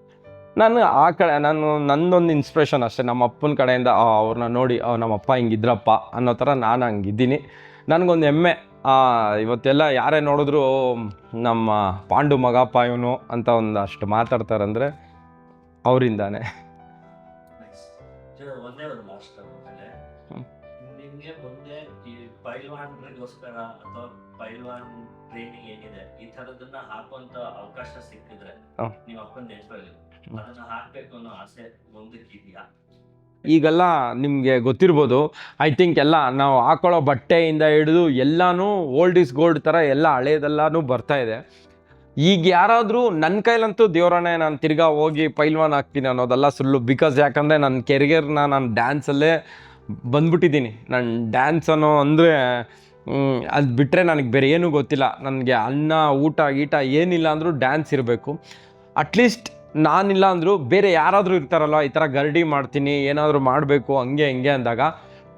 ನಾನು ಆ ಕಡೆ ನನ್ನೊಂದು ಇನ್ಸ್ಪಿರೇಷನ್ ಅಷ್ಟೇ, ನಮ್ಮ ಅಪ್ಪನ ಕಡೆಯಿಂದ ಅವ್ರನ್ನ ನೋಡಿ ನಮ್ಮ ಅಪ್ಪ ಹಿಂಗಿದ್ರಪ್ಪ ಅನ್ನೋ ಥರ ನಾನು ಹಂಗಿದ್ದೀನಿ. ನನಗೊಂದು ಹೆಮ್ಮೆ. ಇವತ್ತೆಲ್ಲ ಯಾರೇ ನೋಡಿದ್ರು ನಮ್ಮ ಪಾಂಡು ಮಗಪ್ಪ ಇವನು ಅಂತ ಒಂದಷ್ಟು ಮಾತಾಡ್ತಾರಂದರೆ ಅವರಿಂದಾನೆ. ಒಂದೇ ಒಂದು ಲಾಸ್ಟ್ ಆಮೇಲೆ ನಿಮಗೆ ಮುಂದೆ ಈ ಪೈಲ್ವಾನ್ರಿಗೋಸ್ಕರ ಅಥವಾ ಪೈಲ್ವಾನ್ ಟ್ರೈನಿಂಗ್ ಏನಿದೆ ಈ ಥರದನ್ನ ಹಾಕುವಂತ ಅವಕಾಶ ಸಿಕ್ಕಿದ್ರೆ ನೀವು ಅಪ್ಪನ ನೆನಪಲ್ಲಿ ಅದನ್ನ ಹಾಕ್ಬೇಕು ಅನ್ನೋ ಆಸೆ ಮುಂದಕ್ಕೆ ಇದೆಯಾ? ಈಗೆಲ್ಲ ನಿಮಗೆ ಗೊತ್ತಿರ್ಬೋದು, ಐ ಥಿಂಕ್ ಎಲ್ಲ ನಾವು ಹಾಕೊಳ್ಳೋ ಬಟ್ಟೆಯಿಂದ ಹಿಡಿದು ಎಲ್ಲನೂ ಓಲ್ಡ್ ಈಸ್ ಗೋಲ್ಡ್ ಥರ ಎಲ್ಲ ಹಳೇದೆಲ್ಲನೂ ಬರ್ತಾಯಿದೆ. ಈಗ ಯಾರಾದರೂ ನನ್ನ ಕೈಲಂತೂ ದೇವರನ್ನೇ ನಾನು ತಿರ್ಗಾ ಹೋಗಿ ಪೈಲ್ವಾನ್ ಆಗ್ತೀನಿ ಅನ್ನೋದೆಲ್ಲ ಸುಳ್ಳು. ಬಿಕಾಸ್ ಯಾಕಂದರೆ ನನ್ನ ಕೆರಿಯರ್ನ ನಾನು ಡ್ಯಾನ್ಸಲ್ಲೇ ಬಂದ್ಬಿಟ್ಟಿದ್ದೀನಿ. ನಾನು ಡ್ಯಾನ್ಸ್ ಅನ್ನೋ ಅಂದರೆ ಅದು ಬಿಟ್ಟರೆ ನನಗೆ ಬೇರೆ ಏನೂ ಗೊತ್ತಿಲ್ಲ. ನನಗೆ ಅನ್ನ ಊಟ ಗೀಟ ಏನಿಲ್ಲ ಅಂದರೂ ಡ್ಯಾನ್ಸ್ ಇರಬೇಕು. ಅಟ್ಲೀಸ್ಟ್ ನಾನಿಲ್ಲ ಅಂದರೂ ಬೇರೆ ಯಾರಾದರೂ ಇರ್ತಾರಲ್ಲ, ಈ ಥರ ಗರ್ಡಿ ಮಾಡ್ತೀನಿ, ಏನಾದರೂ ಮಾಡಬೇಕು ಹಂಗೆ ಹಿಂಗೆ ಅಂದಾಗ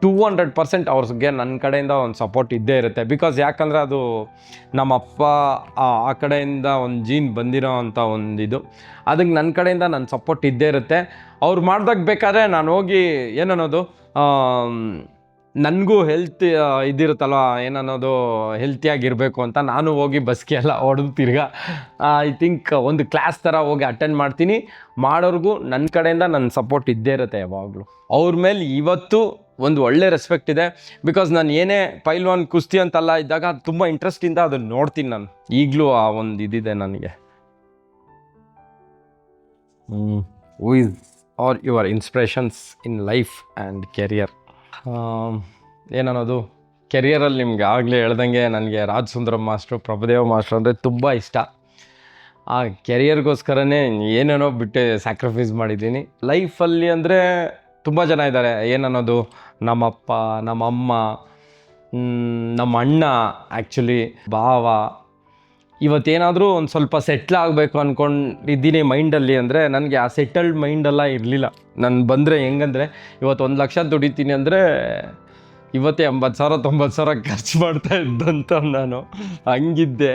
200% ಅವ್ರಿಗೆ ನನ್ನ ಕಡೆಯಿಂದ ಒಂದು ಸಪೋರ್ಟ್ ಇದ್ದೇ ಇರುತ್ತೆ. ಬಿಕಾಸ್ ಯಾಕಂದರೆ ಅದು ನಮ್ಮಪ್ಪ ಆ ಕಡೆಯಿಂದ ಒಂದು ಜೀನ್ ಬಂದಿರೋ ಅಂಥ ಒಂದಿದು, ಅದಕ್ಕೆ ನನ್ನ ಕಡೆಯಿಂದ ನನ್ನ ಸಪೋರ್ಟ್ ಇದ್ದೇ ಇರುತ್ತೆ. ಅವ್ರು ಮಾಡ್ದಾಗ ಬೇಕಾದ್ರೆ ನಾನು ಹೋಗಿ ಏನನ್ನೋದು ನನಗೂ ಹೆಲ್ತ್ ಇದಿರುತ್ತಲ್ವ, ಏನನ್ನೋದು ಹೆಲ್ತಿಯಾಗಿರಬೇಕು ಅಂತ ನಾನು ಹೋಗಿ ಬಸ್ಗೆ ಎಲ್ಲ ಹೊಡೆದು ತಿರ್ಗಾ ಐ ಥಿಂಕ್ ಒಂದು ಕ್ಲಾಸ್ ಥರ ಹೋಗಿ ಅಟೆಂಡ್ ಮಾಡ್ತೀನಿ. ಮಾಡೋರ್ಗೂ ನನ್ನ ಕಡೆಯಿಂದ ನನ್ನ ಸಪೋರ್ಟ್ ಇದ್ದೇ ಇರುತ್ತೆ ಯಾವಾಗಲೂ. ಅವ್ರ ಮೇಲೆ ಇವತ್ತು ಒಂದು ಒಳ್ಳೆ ರೆಸ್ಪೆಕ್ಟ್ ಇದೆ. ಬಿಕಾಸ್ ನಾನು ಏನೇ ಪೈಲ್ವಾನ್ ಕುಸ್ತಿ ಅಂತೆಲ್ಲ ಇದ್ದಾಗ ತುಂಬ ಇಂಟ್ರೆಸ್ಟಿಂದ ಅದನ್ನು ನೋಡ್ತೀನಿ ನಾನು. ಈಗಲೂ ಆ ಒಂದು ಇದಿದೆ ನನಗೆ. Who is are your inspirations in life and career? ಏನನ್ನೋದು ಕೆರಿಯರಲ್ಲಿ ನಿಮ್ಗೆ ಆಗಲೇ ಹೇಳ್ದಂಗೆ ನನಗೆ ರಾಜ್ ಸುಂದರಂ ಮಾಸ್ಟ್ರು, ಪ್ರಭುದೇವ ಮಾಸ್ಟ್ರು ಅಂದರೆ ತುಂಬ ಇಷ್ಟ. ಆ ಕೆರಿಯರ್ಗೋಸ್ಕರನೇ ಏನೇನೋ ಬಿಟ್ಟು ಸ್ಯಾಕ್ರಿಫೈಸ್ ಮಾಡಿದ್ದೀನಿ ಲೈಫಲ್ಲಿ. ಅಂದರೆ ತುಂಬ ಜನ ಇದ್ದಾರೆ. ಏನನ್ನೋದು ನಮ್ಮಪ್ಪ, ನಮ್ಮಮ್ಮ, ನಮ್ಮ ಅಣ್ಣ, ಆ್ಯಕ್ಚುಲಿ ಭಾವ. ಇವತ್ತೇನಾದರೂ ಒಂದು ಸ್ವಲ್ಪ ಸೆಟ್ಲ್ ಆಗಬೇಕು ಅಂದ್ಕೊಂಡಿದ್ದೀನಿ ಮೈಂಡಲ್ಲಿ. ಅಂದರೆ ನನಗೆ ಆ ಸೆಟಲ್ಡ್ ಮೈಂಡೆಲ್ಲ ಇರಲಿಲ್ಲ. ನಾನು ಬಂದರೆ ಹೆಂಗಂದರೆ ಇವತ್ತು 1 ಲಕ್ಷ ದುಡಿತೀನಿ ಅಂದರೆ ಇವತ್ತೇ 80,000 90,000 ಖರ್ಚು ಮಾಡ್ತಾ ಇದ್ದಂಥ ನಾನು ಹಂಗಿದ್ದೆ.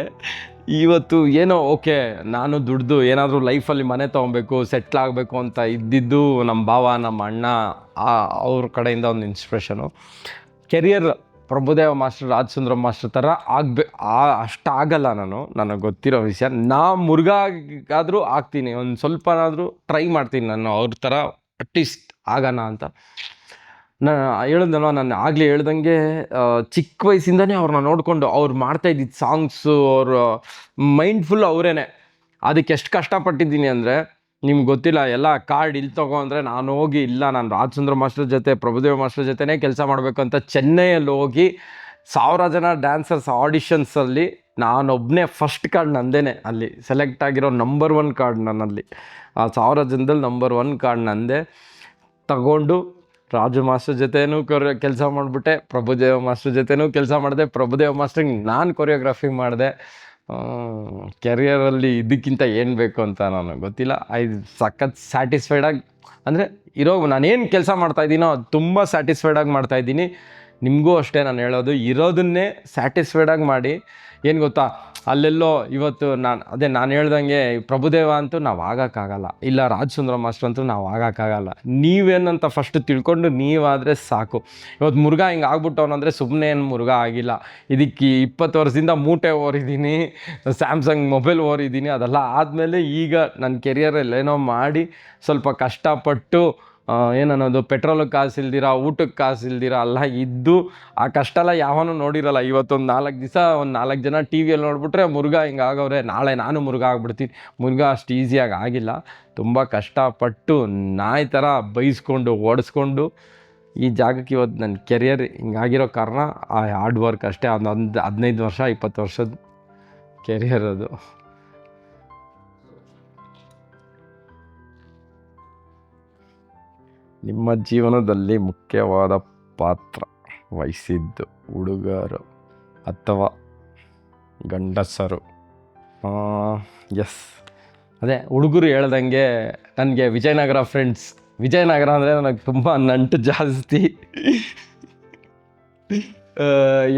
ಇವತ್ತು ಏನೋ ಓಕೆ, ನಾನು ದುಡ್ದು ಏನಾದರೂ ಲೈಫಲ್ಲಿ ಮನೆ ತೊಗೊಬೇಕು, ಸೆಟ್ಲ್ ಆಗಬೇಕು ಅಂತ ಇದ್ದಿದ್ದು ನಮ್ಮ ಭಾವ, ನಮ್ಮ ಅಣ್ಣ, ಅವ್ರ ಕಡೆಯಿಂದ ಒಂದು inspiration. Career Prabhudeva master, Raj Sundaram master ಥರ ಅಷ್ಟಾಗಲ್ಲ ನಾನು, ನನಗೆ ಗೊತ್ತಿರೋ ವಿಷಯ. ಮುರುಘಾಗಾದರೂ ಆಗ್ತೀನಿ, ಒಂದು ಸ್ವಲ್ಪನಾದರೂ ಟ್ರೈ ಮಾಡ್ತೀನಿ ನಾನು ಅವ್ರ ಥರ ಅಟ್ಲೀಸ್ಟ್ ಆಗೋಣ ಅಂತ. ನಾನು ಹೇಳಿದ್ನಲ್ವ, ನಾನು ಆಗಲೇ ಹೇಳ್ದಂಗೆ ಚಿಕ್ಕ ವಯಸ್ಸಿಂದನೇ ಅವ್ರನ್ನ ನೋಡಿಕೊಂಡು ಅವ್ರು ಮಾಡ್ತಾಯಿದ್ದಿದ್ದು ಸಾಂಗ್ಸು, ಅವ್ರ ಮೈಂಡ್ಫುಲ್ ಅವರೇನೆ. ಅದಕ್ಕೆ ಎಷ್ಟು ಕಷ್ಟಪಟ್ಟಿದ್ದೀನಿ ಅಂದರೆ ನಿಮ್ಗೆ ಗೊತ್ತಿಲ್ಲ. ಎಲ್ಲ ಕಾರ್ಡ್ ಇಲ್ಲಿ ತೊಗೊ ಅಂದರೆ ನಾನು ಹೋಗಿ, ಇಲ್ಲ ನಾನು ರಾಜ್ ಸುಂದರಂ ಮಾಸ್ಟರ್ ಜೊತೆ, ಪ್ರಭುದೇವ ಮಾಸ್ಟರ್ ಜೊತೆನೇ ಕೆಲಸ ಮಾಡಬೇಕು ಅಂತ ಚೆನ್ನೈಯಲ್ಲಿ ಹೋಗಿ 1000 ಜನ ಡ್ಯಾನ್ಸರ್ಸ್ ಆಡಿಷನ್ಸಲ್ಲಿ ನಾನೊಬ್ಬನೇ ಫಸ್ಟ್ ಕಾರ್ಡ್ ನಂದೇನೆ ಅಲ್ಲಿ ಸೆಲೆಕ್ಟ್ ಆಗಿರೋ ನಂಬರ್ 1 ಕಾರ್ಡ್ ನನ್ನಲ್ಲಿ. ಆ 1000 ಜನದಲ್ಲಿ ನಂಬರ್ 1 ಕಾರ್ಡ್ ನಂದೇ ತಗೊಂಡು ರಾಜು ಮಾಸ್ಟರ್ ಜೊತೆನೂ ಕೆಲಸ ಮಾಡಿಬಿಟ್ಟೆ, ಪ್ರಭುದೇವ ಮಾಸ್ಟರ್ ಜೊತೆನೂ ಕೆಲಸ ಮಾಡಿದೆ. ಪ್ರಭುದೇವ ಮಾಸ್ಟ್ರಿಗೆ ನಾನು ಕೊರಿಯೋಗ್ರಫಿ ಮಾಡಿದೆ. ಕೆರಿಯರಲ್ಲಿ ಇದಕ್ಕಿಂತ ಏನು ಬೇಕು ಅಂತ ನನಗೆ ಗೊತ್ತಿಲ್ಲ. ಸಖತ್ ಸ್ಯಾಟಿಸ್ಫೈಡಾಗಿ, ಅಂದರೆ ನಾನೇನು ಕೆಲಸ ಮಾಡ್ತಾಯಿದ್ದೀನೋ ಅದು ತುಂಬ ಸ್ಯಾಟಿಸ್ಫೈಡಾಗಿ ಮಾಡ್ತಾಯಿದ್ದೀನಿ. ನಿಮಗೂ ಅಷ್ಟೇ ನಾನು ಹೇಳೋದು, ಇರೋದನ್ನೇ ಸ್ಯಾಟಿಸ್ಫೈಡಾಗಿ ಮಾಡಿ. ಏನು ಗೊತ್ತಾ, ಅಲ್ಲೆಲ್ಲೋ ಇವತ್ತು ನಾನು ಹೇಳ್ದಂಗೆ ಪ್ರಭುದೇವ ಅಂತೂ ನಾವು ಆಗೋಕ್ಕಾಗಲ್ಲ, ಇಲ್ಲ ರಾಜ್ ಸುಂದರಂ ಮಾಸ್ಟರ್ ಅಂತೂ ನಾವು ಆಗೋಕ್ಕಾಗಲ್ಲ. ನೀವೇನಂತ ಫಸ್ಟ್ ತಿಳ್ಕೊಂಡು ನೀವಾದರೆ ಸಾಕು. ಇವತ್ತು ಮುರುಘಾ ಹಿಂಗೆ ಆಗ್ಬಿಟ್ಟವನಂದರೆ ಸುಮ್ಮನೆ ಏನು ಮುರುಘಾ ಆಗಿಲ್ಲ. ಇದಕ್ಕೆ 20 ವರ್ಷದಿಂದ ಮೂಟೆ ಓರಿದ್ದೀನಿ, ಸ್ಯಾಮ್ಸಂಗ್ ಮೊಬೈಲ್ ಓರಿದ್ದೀನಿ. ಅದೆಲ್ಲ ಆದಮೇಲೆ ಈಗ ನನ್ನ ಕೆರಿಯರಲ್ಲಿ ಏನೋ ಮಾಡಿ ಸ್ವಲ್ಪ ಕಷ್ಟಪಟ್ಟು ಏನನ್ನೋದು ಪೆಟ್ರೋಲಿಗೆ ಕಾಸು ಇಲ್ದಿರ, ಊಟಕ್ಕೆ ಕಾಸು ಇಲ್ದಿರ ಎಲ್ಲ ಇದ್ದು ಆ ಕಷ್ಟ ಎಲ್ಲ ಯಾವನೂ ನೋಡಿರಲ್ಲ. ಇವತ್ತೊಂದು 4 ದಿವಸ ಒಂದು 4 ಜನ ಟಿ ವಿಯಲ್ಲಿ ನೋಡಿಬಿಟ್ರೆ ಮುರುಘಾ ಹಿಂಗೆ ಆಗವ್ರೆ, ನಾಳೆ ನಾನು ಮುರುಘಾ ಆಗ್ಬಿಡ್ತೀನಿ. ಮುರುಘಾ ಅಷ್ಟು ಈಸಿಯಾಗಿ ಆಗಿಲ್ಲ. ತುಂಬ ಕಷ್ಟಪಟ್ಟು ನಾಯಿ ಥರ ಬೈಸ್ಕೊಂಡು ಓಡಿಸ್ಕೊಂಡು ಈ ಜಾಗಕ್ಕೆ ಇವತ್ತು ನನ್ನ ಕೆರಿಯರ್ ಹಿಂಗಾಗಿರೋ ಕಾರಣ ಆ ಹಾರ್ಡ್ ವರ್ಕ್ ಅಷ್ಟೇ. ಒಂದು 15 ವರ್ಷ 20 ವರ್ಷದ ಕೆರಿಯರ್ ಅದು. ನಿಮ್ಮ ಜೀವನದಲ್ಲಿ ಮುಖ್ಯವಾದ ಪಾತ್ರ ವಹಿಸಿದ್ದು ಹುಡುಗರು ಅಥವಾ ಗಂಡಸರು? ಎಸ್, ಅದೇ ಹುಡುಗರು ಹೇಳ್ದಂಗೆ ನನಗೆ ವಿಜಯನಗರ ಫ್ರೆಂಡ್ಸ್. ವಿಜಯನಗರ ಅಂದರೆ ನನಗೆ ತುಂಬ ನಂಟು ಜಾಸ್ತಿ,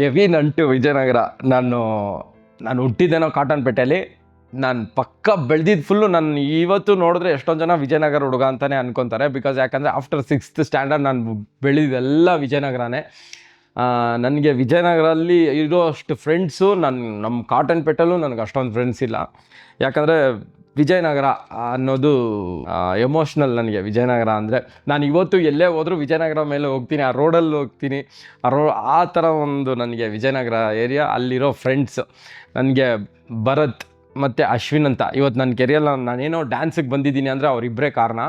ಹೆವಿ ನಂಟು ವಿಜಯನಗರ. ನಾನು ಹುಟ್ಟಿದ್ದೇನೋ ಕಾಟನ್ಪೇಟೆಯಲ್ಲಿ, ನಾನು ಪಕ್ಕ ಬೆಳೆದಿದ್ದು ಫುಲ್ಲು. ನಾನು ಇವತ್ತು ನೋಡಿದ್ರೆ ಎಷ್ಟೊಂದು ಜನ ವಿಜಯನಗರ ಹುಡುಗ ಅಂತಲೇ ಅನ್ಕೊತಾರೆ. ಬಿಕಾಸ್ ಯಾಕಂದರೆ ಆಫ್ಟರ್ 6th ಸ್ಟ್ಯಾಂಡರ್ಡ್ ನಾನು ಬೆಳೆದಿದ್ದೆಲ್ಲ ವಿಜಯನಗರನೇ. ನನಗೆ ವಿಜಯನಗರಲ್ಲಿ ಇರೋ ಅಷ್ಟು ಫ್ರೆಂಡ್ಸು ನಮ್ಮ ಕಾಟನ್ಪೇಟೆಲ್ಲೂ ನನಗೆ ಅಷ್ಟೊಂದು ಫ್ರೆಂಡ್ಸ್ ಇಲ್ಲ. ಯಾಕಂದರೆ ವಿಜಯನಗರ ಅನ್ನೋದು ಎಮೋಷ್ನಲ್ ನನಗೆ. ವಿಜಯನಗರ ಅಂದರೆ ನಾನು ಇವತ್ತು ಎಲ್ಲೇ ಹೋದರೂ ವಿಜಯನಗರ ಮೇಲೆ ಹೋಗ್ತೀನಿ, ಆ ರೋಡಲ್ಲಿ ಹೋಗ್ತೀನಿ. ಆ ಥರ ಒಂದು ನನಗೆ ವಿಜಯನಗರ ಏರಿಯಾ. ಅಲ್ಲಿರೋ ಫ್ರೆಂಡ್ಸ್ ನನಗೆ ಭರತ್ ಮತ್ತು ಅಶ್ವಿನ್ ಅಂತ. ಇವತ್ತು ನನ್ನ ಕೆರಿಯಲ್ಲ ನಾನೇನೋ ಡ್ಯಾನ್ಸಿಗೆ ಬಂದಿದ್ದೀನಿ ಅಂದರೆ ಅವರಿಬ್ಬರೇ ಕಾರಣ.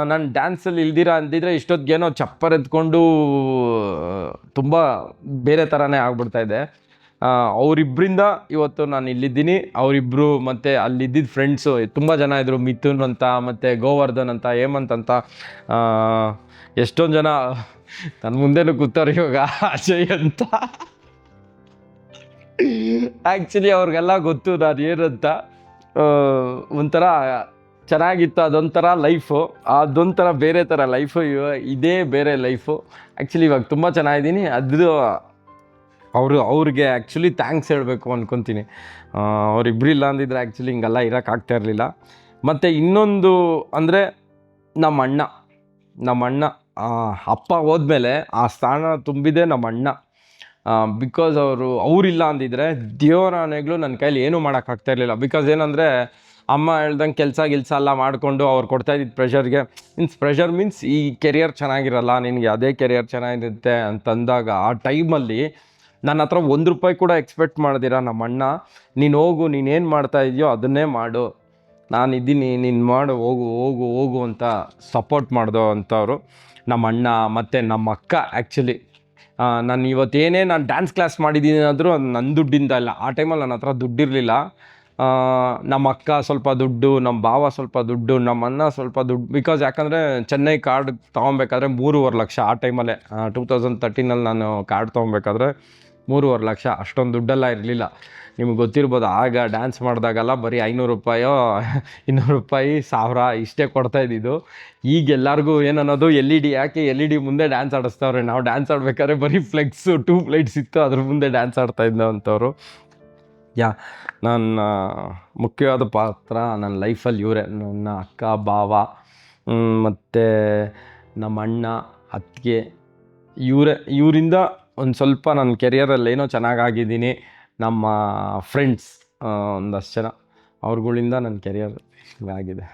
ನಾನು ಡ್ಯಾನ್ಸಲ್ಲಿ ಅಂದಿದ್ರೆ ಇಷ್ಟೊತ್ತಿಗೇನೋ ಚಪ್ಪರ್ ಎತ್ಕೊಂಡು ತುಂಬ ಬೇರೆ ಥರನೇ ಆಗ್ಬಿಡ್ತಾಯಿದ್ದೆ. ಅವರಿಬ್ಬರಿಂದ ಇವತ್ತು ನಾನು ಇಲ್ಲಿದ್ದೀನಿ. ಅವರಿಬ್ಬರು ಮತ್ತು ಅಲ್ಲಿದ್ದಿದ್ದು ಫ್ರೆಂಡ್ಸು ತುಂಬ ಜನ ಇದ್ದರು. ಮಿಥುನ್ ಅಂತ, ಮತ್ತು ಗೋವರ್ಧನ್ ಅಂತ, ಹೇಮಂತ್ ಅಂತ, ಎಷ್ಟೊಂದು ಜನ ನನ್ನ ಮುಂದೆನೂ ಕೂತವ್ರು ಇವಾಗ. ಅಜಯ್ ಅಂತ. ಆ್ಯಕ್ಚುಲಿ ಅವ್ರಿಗೆಲ್ಲ ಗೊತ್ತು ನಾನು ಏನಂತ. ಒಂಥರ ಚೆನ್ನಾಗಿತ್ತು ಅದೊಂಥರ ಲೈಫು. ಅದೊಂಥರ ಬೇರೆ ಥರ ಲೈಫು. ಇದೇ ಬೇರೆ ಲೈಫು. ಆ್ಯಕ್ಚುಲಿ ಇವಾಗ ತುಂಬ ಚೆನ್ನಾಗಿದ್ದೀನಿ. ಅವ್ರಿಗೆ ಆ್ಯಕ್ಚುಲಿ ಥ್ಯಾಂಕ್ಸ್ ಹೇಳಬೇಕು ಅಂದ್ಕೊತೀನಿ. ಅವರಿಬ್ಬರಿಲ್ಲ ಅಂದಿದ್ರೆ ಆ್ಯಕ್ಚುಲಿ ಹಿಂಗೆಲ್ಲ ಇರೋಕ್ಕಾಗ್ತಾ ಇರಲಿಲ್ಲ. ಮತ್ತು ಇನ್ನೊಂದು ಅಂದರೆ ನಮ್ಮ ಅಣ್ಣ ಅಪ್ಪ ಹೋದ್ಮೇಲೆ ಆ ಸ್ಥಾನ ತುಂಬಿದೆ ನಮ್ಮ ಅಣ್ಣ. ಬಿಕಾಸ್ ಅವರಿಲ್ಲ ಅಂದಿದ್ರೆ ದೇವರಾನೆಗಳು ನನ್ನ ಕೈಲಿ ಏನೂ ಮಾಡೋಕ್ಕಾಗ್ತಾ ಇರಲಿಲ್ಲ. ಬಿಕಾಸ್ ಏನಂದರೆ ಅಮ್ಮ ಹೇಳ್ದಂಗೆ ಕೆಲಸ ಎಲ್ಲ ಮಾಡಿಕೊಂಡು ಅವ್ರು ಕೊಡ್ತಾಯಿದ್ದಿದ್ದು ಪ್ರೆಷರ್ಗೆ. ಪ್ರೆಷರ್ ಮೀನ್ಸ್ ಈ ಕೆರಿಯರ್ ಚೆನ್ನಾಗಿರಲ್ಲ, ನಿನಗೆ ಅದೇ ಕೆರಿಯರ್ ಚೆನ್ನಾಗಿರುತ್ತೆ ಅಂತಂದಾಗ ಆ ಟೈಮಲ್ಲಿ ನನ್ನ ಹತ್ರ ₹1 ಕೂಡ ಎಕ್ಸ್ಪೆಕ್ಟ್ ಮಾಡ್ದಿರ ನಮ್ಮ ಅಣ್ಣ, ನೀನು ಹೋಗು, ನೀನೇನು ಮಾಡ್ತಾ ಇದೆಯೋ ಅದನ್ನೇ ಮಾಡು, ನಾನಿದ್ದೀನಿ, ನೀನು ಮಾಡು, ಹೋಗು ಅಂತ ಸಪೋರ್ಟ್ ಮಾಡಿದೋ ಅಂಥವ್ರು ನಮ್ಮ ಅಣ್ಣ. ಮತ್ತು ನಮ್ಮ ಅಕ್ಕ. ಆ್ಯಕ್ಚುಲಿ ನಾನು ಇವತ್ತೇನೇ ನಾನು ಡ್ಯಾನ್ಸ್ ಕ್ಲಾಸ್ ಮಾಡಿದ್ದೀನಿ ಆದರೂ ನನ್ನ ದುಡ್ಡಿಂದ ಇಲ್ಲ. ಆ ಟೈಮಲ್ಲಿ ನನ್ನ ಹತ್ರ ದುಡ್ಡಿರಲಿಲ್ಲ. ನಮ್ಮ ಅಕ್ಕ ಸ್ವಲ್ಪ ದುಡ್ಡು, ನಮ್ಮ ಭಾವ ಸ್ವಲ್ಪ ದುಡ್ಡು, ನಮ್ಮ ಅಣ್ಣ ಸ್ವಲ್ಪ ದುಡ್ಡು. ಬಿಕಾಸ್ ಯಾಕಂದರೆ ಚೆನ್ನೈ ಕಾರ್ಡ್ ತೊಗೊಬೇಕಾದ್ರೆ 3.5 ಲಕ್ಷ ಆ ಟೈಮಲ್ಲೇ 2013 ನಾನು ಕಾರ್ಡ್ ತೊಗೊಬೇಕಾದ್ರೆ 3.5 ಲಕ್ಷ. ಅಷ್ಟೊಂದು ದುಡ್ಡೆಲ್ಲ ಇರಲಿಲ್ಲ. ನಿಮ್ಗೆ ಗೊತ್ತಿರ್ಬೋದು, ಆಗ ಡ್ಯಾನ್ಸ್ ಮಾಡಿದಾಗೆಲ್ಲ ಬರೀ ₹500 ₹200 1000 ಇಷ್ಟೇ ಕೊಡ್ತಾಯಿದ್ದಿದ್ದು. ಈಗ ಎಲ್ಲರಿಗೂ ಏನನ್ನೋದು LED ಯಾಕೆ LED ಮುಂದೆ ಡ್ಯಾನ್ಸ್ ಆಡಿಸ್ತವ್ರೆ. ನಾವು ಡ್ಯಾನ್ಸ್ ಆಡ್ಬೇಕಾದ್ರೆ ಬರೀ ಫ್ಲೆಕ್ಸು 2 ಪ್ಲೇಟ್ಸ್ ಇತ್ತು, ಅದ್ರ ಮುಂದೆ ಡ್ಯಾನ್ಸ್ ಆಡ್ತಾಯಿದ್ದ ಅಂಥವ್ರು. ನನ್ನ ಮುಖ್ಯವಾದ ಪಾತ್ರ ನನ್ನ ಲೈಫಲ್ಲಿ ಇವರೇ. ನನ್ನ ಅಕ್ಕ, ಭಾವ, ಮತ್ತು ನಮ್ಮ ಅಣ್ಣ, ಅತ್ತಿಗೆ, ಇವರಿಂದ ಒಂದು ಸ್ವಲ್ಪ ನನ್ನ ಕೆರಿಯರಲ್ಲಿ ಏನೋ ಚೆನ್ನಾಗಾಗಿದ್ದೀನಿ. ನಮ್ಮ ಫ್ರೆಂಡ್ಸ್ ಒಂದಷ್ಟು ಜನ, ಅವ್ರುಗಳಿಂದ ನನ್ನ ಕೆರಿಯರ್ ಆಗಿದೆ.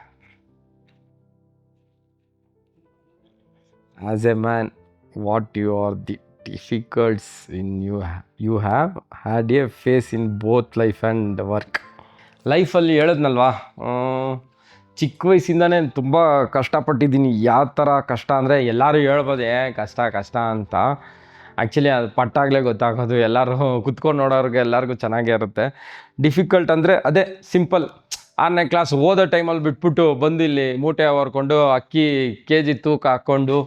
As a man, what you are the difficults you have had a face in both life and work? ಲೈಫಲ್ಲಿ ಹೇಳಿದ್ನಲ್ವಾ, ಚಿಕ್ಕ ವಯಸ್ಸಿಂದನೇ ತುಂಬ ಕಷ್ಟಪಟ್ಟಿದ್ದೀನಿ. ಯಾವ ಥರ ಕಷ್ಟ ಅಂದರೆ ಎಲ್ಲರೂ ಹೇಳ್ಬೋದು ಕಷ್ಟ ಅಂತ. ಆ್ಯಕ್ಚುಲಿ ಅದು ಪಟ್ಟಾಗಲೇ ಗೊತ್ತಾಗೋದು. ಎಲ್ಲರೂ ಕುತ್ಕೊಂಡು ನೋಡೋರಿಗೆ ಎಲ್ಲರಿಗೂ ಚೆನ್ನಾಗೇ ಇರುತ್ತೆ. ಡಿಫಿಕಲ್ಟ್ ಅಂದರೆ ಅದೇ ಸಿಂಪಲ್. 6ನೇ ಕ್ಲಾಸ್ ಓದೋ ಟೈಮಲ್ಲಿ ಬಿಟ್ಬಿಟ್ಟು ಬಂದು ಇಲ್ಲಿ ಮೂಟೆ ಹೊರ್ಕೊಂಡು ಅಕ್ಕಿ kg ತೂಕ ಹಾಕ್ಕೊಂಡು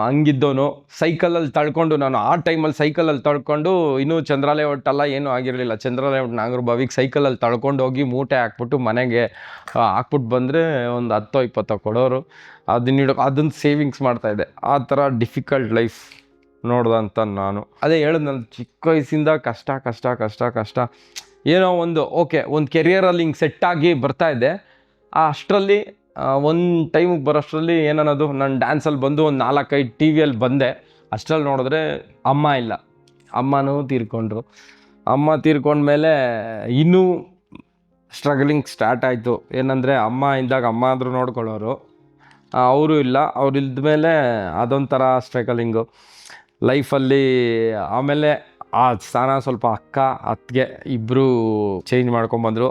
ಹಂಗಿದ್ದವನು. ಸೈಕಲಲ್ಲಿ ತಳ್ಕೊಂಡು, ನಾನು ಆ ಟೈಮಲ್ಲಿ ಸೈಕಲಲ್ಲಿ ತಳ್ಕೊಂಡು, ಇನ್ನೂ ಚಂದ್ರಾಲಯ ಒಟ್ಟೆಲ್ಲ ಏನೂ ಆಗಿರಲಿಲ್ಲ. ಚಂದ್ರಾಲಯ ಒಟ್ಟು ನಾಗರಬಾವಿಗೆ ಸೈಕಲಲ್ಲಿ ತಳ್ಕೊಂಡು ಹೋಗಿ ಮೂಟೆ ಹಾಕ್ಬಿಟ್ಟು ಮನೆಗೆ ಹಾಕ್ಬಿಟ್ಟು ಬಂದರೆ ಒಂದು 10-20 ಕೊಡೋರು. ಅದನ್ನು ಸೇವಿಂಗ್ಸ್ ಮಾಡ್ತಾಯಿದ್ದೆ. ಆ ಥರ ಡಿಫಿಕಲ್ಟ್ ಲೈಫ್ ನೋಡ್ದಂತ ನಾನು. ಅದೇ ಹೇಳಿದ್ನಲ್ಲ, ಚಿಕ್ಕ ವಯಸ್ಸಿಂದ ಕಷ್ಟ. ಏನೋ ಒಂದು ಒಂದು ಕೆರಿಯರಲ್ಲಿ ಹಿಂಗೆ ಸೆಟ್ಟಾಗಿ ಬರ್ತಾಯಿದ್ದೆ. ಅಷ್ಟರಲ್ಲಿ ಒಂದು ಟೈಮಿಗೆ ಬರೋಷ್ಟರಲ್ಲಿ ಏನನ್ನೋದು, ನಾನು ಡ್ಯಾನ್ಸಲ್ಲಿ ಬಂದು ಒಂದು 4-5 TVಯಲ್ಲಿ ಬಂದೆ. ಅಷ್ಟರಲ್ಲಿ ನೋಡಿದ್ರೆ ಅಮ್ಮ ಇಲ್ಲ. ಅಮ್ಮನೂ ತೀರ್ಕೊಂಡ್ರು. ಅಮ್ಮ ತೀರ್ಕೊಂಡ್ಮೇಲೆ ಇನ್ನೂ ಸ್ಟ್ರಗಲಿಂಗ್ ಸ್ಟಾರ್ಟ್ ಆಯಿತು. ಏನಂದರೆ ಅಮ್ಮ ಇದ್ದಾಗ ಅಮ್ಮ ಆದರೂ ನೋಡ್ಕೊಳ್ಳೋರು, ಅವರು ಇಲ್ಲ. ಅವ್ರು ಇಲ್ದ ಮೇಲೆ ಅದೊಂಥರ ಸ್ಟ್ರಗಲಿಂಗು ಲೈಫಲ್ಲಿ. ಆಮೇಲೆ ಆ ಸ್ಥಾನ ಸ್ವಲ್ಪ ಅಕ್ಕ, ಅತ್ತಿಗೆ ಇಬ್ಬರು ಚೇಂಜ್ ಮಾಡ್ಕೊಂಬಂದರು.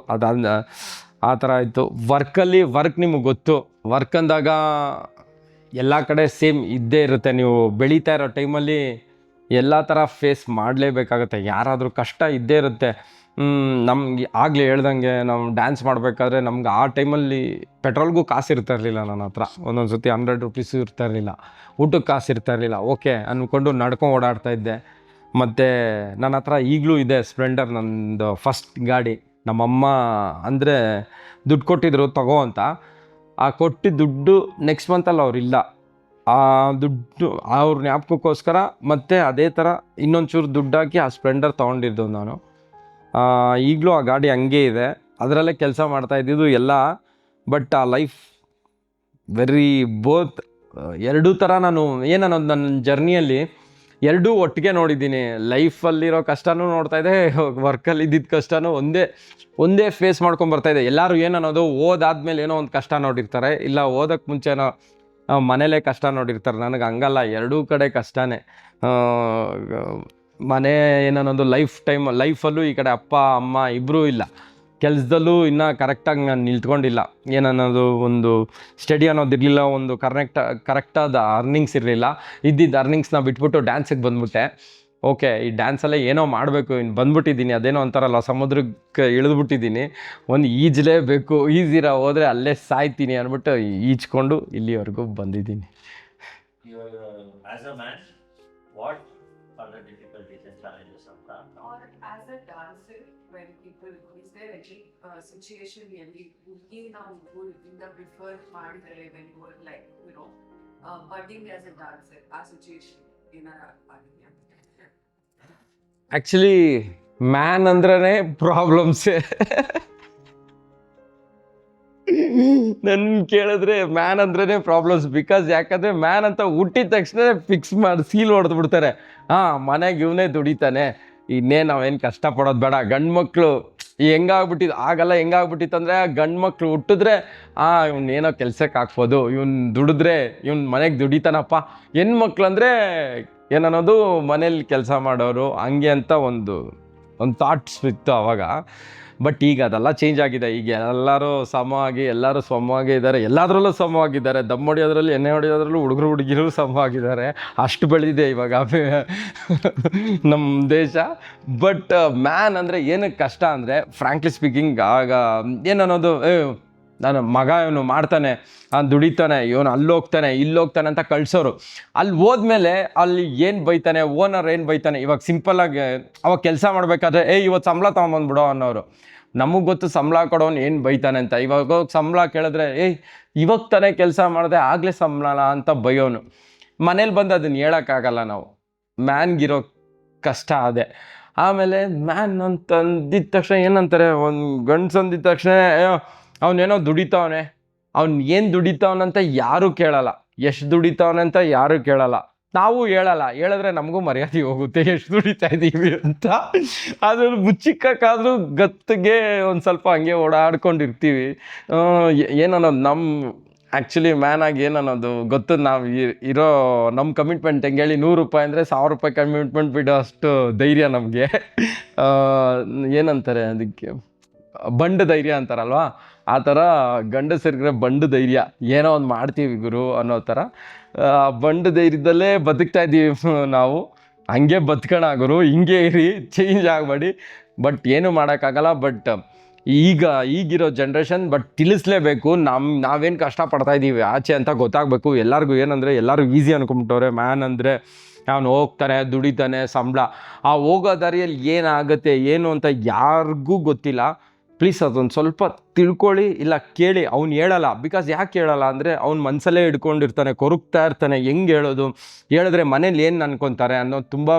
ಆ ಥರ ಆಯಿತು. ವರ್ಕ್ ನಿಮಗೆ ಗೊತ್ತು. ವರ್ಕ್ ಅಂದಾಗ ಎಲ್ಲ ಕಡೆ ಸೇಮ್ ಇದ್ದೇ ಇರುತ್ತೆ. ನೀವು ಬೆಳೀತಾ ಇರೋ ಟೈಮಲ್ಲಿ ಎಲ್ಲ ಥರ ಫೇಸ್ ಮಾಡಲೇಬೇಕಾಗತ್ತೆ. ಯಾರಾದರೂ ಕಷ್ಟ ಇದ್ದೇ ಇರುತ್ತೆ. ನಮ್ಗೆ ಆಗಲೇ ಹೇಳ್ದಂಗೆ ನಾವು ಡ್ಯಾನ್ಸ್ ಮಾಡಬೇಕಾದ್ರೆ ನಮ್ಗೆ ಆ ಟೈಮಲ್ಲಿ ಪೆಟ್ರೋಲ್ಗೂ ಕಾಸು ಇರ್ತಾ ಇರಲಿಲ್ಲ ನನ್ನ ಹತ್ರ. ಒಂದೊಂದು ಸತಿ 100 ರುಪೀಸು ಇರ್ತಾ ಇರಲಿಲ್ಲ, ಊಟಕ್ಕೆ ಕಾಸು ಇರ್ತಾ ಇರಲಿಲ್ಲ. ಓಕೆ ಅಂದ್ಕೊಂಡು ನಡ್ಕೊಂಡು ಓಡಾಡ್ತಾ ಇದ್ದೆ. ಮತ್ತು ನನ್ನ ಹತ್ರ ಈಗಲೂ ಇದೆ ಸ್ಪ್ಲೆಂಡರ್, ನಂದು ಫಸ್ಟ್ ಗಾಡಿ. ನಮ್ಮಮ್ಮ ಅಂದರೆ ದುಡ್ಡು ಕೊಟ್ಟಿದ್ರು ತಗೋ ಅಂತ. ಆ ಕೊಟ್ಟಿದ್ದ ದುಡ್ಡು ನೆಕ್ಸ್ಟ್ ಮಂತಲ್ಲಿ ಅವರಿಲ್ಲ. ಆ ದುಡ್ಡು ಅವ್ರ ಜ್ಞಾಪಕಕ್ಕೋಸ್ಕರ ಮತ್ತು ಅದೇ ಥರ ಇನ್ನೊಂಚೂರು ದುಡ್ಡು ಹಾಕಿ ಆ ಸ್ಪ್ಲೆಂಡರ್ ತೊಗೊಂಡಿದ್ದು ನಾನು. ಈಗಲೂ ಆ ಗಾಡಿ ಹಂಗೇ ಇದೆ, ಅದರಲ್ಲೇ ಕೆಲಸ ಮಾಡ್ತಾ ಇದ್ದಿದ್ದು ಎಲ್ಲ. ಬಟ್ ಆ ಲೈಫ್ ವೆರಿ ಬೋತ್ ಎರಡೂ ಥರ ನಾನು ಏನನ್ನೋದು ನನ್ನ ಜರ್ನಿಯಲ್ಲಿ ಎರಡೂ ಒಟ್ಟಿಗೆ ನೋಡಿದ್ದೀನಿ. ಲೈಫಲ್ಲಿರೋ ಕಷ್ಟನೂ ನೋಡ್ತಾ ಇದ್ದೆ, ವರ್ಕಲ್ಲಿ ಇದ್ದಿದ್ದ ಕಷ್ಟನೂ ಒಂದೇ ಫೇಸ್ ಮಾಡ್ಕೊಂಬರ್ತಾಯಿದ್ದೆ. ಎಲ್ಲರೂ ಏನನ್ನೋದು ಓದಾದ್ಮೇಲೆ ಏನೋ ಒಂದು ಕಷ್ಟ ನೋಡಿರ್ತಾರೆ, ಇಲ್ಲ ಓದೋಕ್ಕೆ ಮುಂಚೆನೋ ಮನೇಲೇ ಕಷ್ಟ ನೋಡಿರ್ತಾರೆ. ನನಗೆ ಹಂಗಲ್ಲ, ಎರಡೂ ಕಡೆ ಕಷ್ಟನೇ. ಮನೆ ಏನನ್ನೋದು ಲೈಫಲ್ಲೂ ಈ ಕಡೆ ಅಪ್ಪ ಅಮ್ಮ ಇಬ್ಬರೂ ಇಲ್ಲ, ಕೆಲಸದಲ್ಲೂ ಇನ್ನೂ ಕರೆಕ್ಟಾಗಿ ನಾನು ನಿಲ್ತ್ಕೊಂಡಿಲ್ಲ. ಏನನ್ನೋದು ಒಂದು ಸ್ಟಡಿ ಅನ್ನೋದಿರಲಿಲ್ಲ, ಒಂದು ಕರೆಕ್ಟಾದ ಅರ್ನಿಂಗ್ಸ್ ಇರಲಿಲ್ಲ. ಇದ್ದಿದ್ದು ಅರ್ನಿಂಗ್ಸ್ನ ಬಿಟ್ಬಿಟ್ಟು ಡ್ಯಾನ್ಸಿಗೆ ಬಂದುಬಿಟ್ಟೆ. ಓಕೆ, ಈ ಡ್ಯಾನ್ಸಲ್ಲೇ ಏನೋ ಮಾಡಬೇಕು, ಇನ್ನು ಬಂದ್ಬಿಟ್ಟಿದ್ದೀನಿ, ಅದೇನೋ ಅಂತಾರಲ್ಲ ಸಮುದ್ರಕ್ಕೆ ಇಳಿದ್ಬಿಟ್ಟಿದ್ದೀನಿ, ಒಂದು ಈಜಲೇಬೇಕು, ಈಜಿರ ಹೋದರೆ ಅಲ್ಲೇ ಸಾಯ್ತೀನಿ ಅಂದ್ಬಿಟ್ಟು ಈಜ್ಕೊಂಡು ಇಲ್ಲಿವರೆಗೂ ಬಂದಿದ್ದೀನಿ. As a man, what are the difficulties and challenges of that? Or as a dancer, when people, is there any situation really looking now in the preferred part when you were like, budding as a dancer, a situation in a party? Actually man ಅಂದ್ರೇ ಪ್ರಾಬ್ಲಮ್ಸೇ. ನನ್ನ ಕೇಳಿದ್ರೆ man ಅಂದ್ರೇ problems. Because ಯಾಕಂದರೆ man ಅಂತ ಹುಟ್ಟಿದ ತಕ್ಷಣ fix ಮಾಡಿ seal ಹೊಡೆದು ಬಿಡ್ತಾರೆ. ಮನೆಗೆ ಇವನೇ ದುಡಿತಾನೆ, ಇನ್ನೇನು ನಾವೇನು ಕಷ್ಟಪಡೋದು ಬೇಡ. ಗಂಡು ಮಕ್ಕಳು ಆಗಲ್ಲ ಹೆಂಗಾಗ್ಬಿಟ್ಟಿತ್ತು ಅಂದರೆ, ಗಂಡು ಮಕ್ಕಳು ಹುಟ್ಟಿದ್ರೆ ಇವನೇನೋ ಕೆಲ್ಸಕ್ಕೆ ಹಾಕ್ಬೋದು, ಇವ್ನು ದುಡಿದ್ರೆ ಇವ್ನು ಮನೆಗೆ ದುಡಿತಾನಪ್ಪ. ಹೆಣ್ಮಕ್ಳು ಅಂದರೆ ಏನನ್ನೋದು ಮನೇಲಿ ಕೆಲಸ ಮಾಡೋರು ಹಂಗೆ ಅಂತ ಒಂದು ಥಾಟ್ಸ್ ಇತ್ತು ಆವಾಗ. ಬಟ್ ಈಗ ಅದೆಲ್ಲ ಚೇಂಜ್ ಆಗಿದೆ. ಈಗ ಎಲ್ಲರೂ ಸಮವಾಗಿ ಇದ್ದಾರೆ, ಎಲ್ಲದರಲ್ಲೂ ಸಮವಾಗಿದ್ದಾರೆ. ದಮ್ ಹೊಡಿಯೋದ್ರಲ್ಲಿ, ಎಣ್ಣೆ ಹೊಡಿಯೋದ್ರಲ್ಲೂ ಹುಡುಗಿರು ಸಮವಾಗಿದ್ದಾರೆ. ಅಷ್ಟು ಬೆಳೆದಿದೆ ಇವಾಗ ನಮ್ಮ ದೇಶ. ಬಟ್ ಮ್ಯಾನ್ ಅಂದರೆ ಏನಕ್ಕೆ ಕಷ್ಟ ಅಂದರೆ, ಫ್ರ್ಯಾಂಕ್ಲಿ ಸ್ಪೀಕಿಂಗ್, ಆಗ ಏನನ್ನೋದು ನಾನು ಮಗ ಇವನು ಮಾಡ್ತಾನೆ, ದುಡಿತಾನೆ, ಇವನು ಅಲ್ಲೋಗ್ತಾನೆ ಇಲ್ಲೋಗ್ತಾನೆ ಅಂತ ಕಳ್ಸೋರು. ಅಲ್ಲಿ ಹೋದ್ಮೇಲೆ ಅಲ್ಲಿ ಏನು ಬೈತಾನೆ, ಓನರ್ ಏನು ಬೈತಾನೆ. ಇವಾಗ ಸಿಂಪಲ್ಲಾಗಿ ಅವಾಗ ಕೆಲಸ ಮಾಡಬೇಕಾದ್ರೆ ಇವತ್ತು ಸಂಬಳ ತೊಗೊಂಬಂದ್ಬಿಡೋ ಅನ್ನೋರು. ನಮಗೆ ಗೊತ್ತು ಸಂಬಳ ಕೊಡೋನು ಏನು ಬೈತಾನೆ ಅಂತ. ಇವಾಗ ಸಂಬಳ ಕೇಳಿದ್ರೆ ಇವಾಗ ತಾನೇ ಕೆಲಸ ಮಾಡಿದೆ ಆಗಲೇ ಸಂಬಳ ಅಂತ ಬೈಯೋನು. ಮನೇಲಿ ಬಂದು ಅದನ್ನು ಹೇಳೋಕ್ಕಾಗಲ್ಲ ನಾವು. ಮ್ಯಾನ್ಗಿರೋ ಕಷ್ಟ ಅದೇ. ಆಮೇಲೆ ಮ್ಯಾನ್ ಅಂತ ಅಂದಿದ್ದ ತಕ್ಷಣ ಏನಂತಾರೆ, ಒಂದು ಗಂಡ್ಸು ಅಂದಿದ್ದ ತಕ್ಷಣ ಅವನೇನೋ ದುಡಿತಾವನೆ, ಅವ್ನು ಏನು ದುಡಿತಾವನಂತ ಯಾರೂ ಕೇಳಲ್ಲ, ಎಷ್ಟು ದುಡಿತಾವನೆ ಅಂತ ಯಾರೂ ಕೇಳಲ್ಲ. ನಾವು ಹೇಳಿದ್ರೆ ನಮಗೂ ಮರ್ಯಾದೆ ಹೋಗುತ್ತೆ ಎಷ್ಟು ದುಡಿತಾ ಇದ್ದೀವಿ ಅಂತ. ಅದ್ರಲ್ಲಿ ಮುಚ್ಚಿಕ್ಕಾದ್ರೂ ಗತ್ತಿಗೆ ಒಂದು ಸ್ವಲ್ಪ ಹಂಗೆ ಓಡಾಡ್ಕೊಂಡಿರ್ತೀವಿ. ಏನನ್ನೋದು ಆ್ಯಕ್ಚುಲಿ ಮ್ಯಾನ್ ಆಗಿ ಏನನ್ನೋದು ಗೊತ್ತು, ನಾವು ಇರೋ ನಮ್ಮ ಕಮಿಟ್ಮೆಂಟ್ ಹೆಂಗೆ ಹೇಳಿ, 100 ರೂಪಾಯಿ ಅಂದರೆ 1000 ರೂಪಾಯಿ ಕಮಿಟ್ಮೆಂಟ್ ಬಿಡೋ ಅಷ್ಟು ಧೈರ್ಯ ನಮಗೆ. ಏನಂತಾರೆ ಅದಕ್ಕೆ, ಬಂಡ ಧೈರ್ಯ ಅಂತಾರಲ್ವ, ಆ ಥರ ಗಂಡಸರಿದ್ರೆ ಬಂಡ ಧೈರ್ಯ, ಏನೋ ಒಂದು ಮಾಡ್ತೀವಿ ಗುರು ಅನ್ನೋ ಥರ ಬಂಡ ಧೈರ್ಯದಲ್ಲೇ ಬದುಕ್ತಾ ಇದ್ದೀವಿ ನಾವು. ಹಂಗೆ ಬದುಕೋಣ ಗುರು, ಹಿಂಗೆ ಇರಿ, ಚೇಂಜ್ ಆಗಬೇಡಿ. ಬಟ್ ಏನೂ ಮಾಡೋಕ್ಕಾಗಲ್ಲ. ಬಟ್ ಈಗಿರೋ ಜನ್ರೇಷನ್ ತಿಳಿಸ್ಲೇಬೇಕು, ನಾವೇನು ಕಷ್ಟಪಡ್ತಾ ಇದ್ದೀವಿ ಆಚೆ ಅಂತ ಗೊತ್ತಾಗಬೇಕು ಎಲ್ಲರಿಗೂ. ಏನಂದರೆ ಎಲ್ಲರೂ ಈಸಿ ಅನ್ಕೊಂಬಿಟ್ಟವ್ರೆ. ಮ್ಯಾನ್ ಅಂದರೆ ಅವನು ಹೋಗ್ತಾನೆ, ದುಡಿತಾನೆ, ಸಂಬಳ. ಆ ಹೋಗೋ ದಾರಿಯಲ್ಲಿ ಏನಾಗುತ್ತೆ ಏನು ಅಂತ ಯಾರಿಗೂ ಗೊತ್ತಿಲ್ಲ. ಪ್ಲೀಸ್ ಅದೊಂದು ಸ್ವಲ್ಪ ತಿಳ್ಕೊಳ್ಳಿ, ಇಲ್ಲ ಕೇಳಿ. ಅವ್ನು ಹೇಳಲ್ಲ. ಬಿಕಾಸ್ ಯಾಕೆ ಹೇಳಲ್ಲ ಅಂದರೆ, ಅವ್ನು ಮನಸ್ಸಲ್ಲೇ ಹಿಡ್ಕೊಂಡಿರ್ತಾನೆ, ಕೊರಗ್ತಾ ಇರ್ತಾನೆ. ಹೆಂಗೆ ಹೇಳಿದ್ರೆ ಮನೇಲಿ ಏನು ಅನ್ಕೊತಾರೆ ಅನ್ನೋದು ತುಂಬ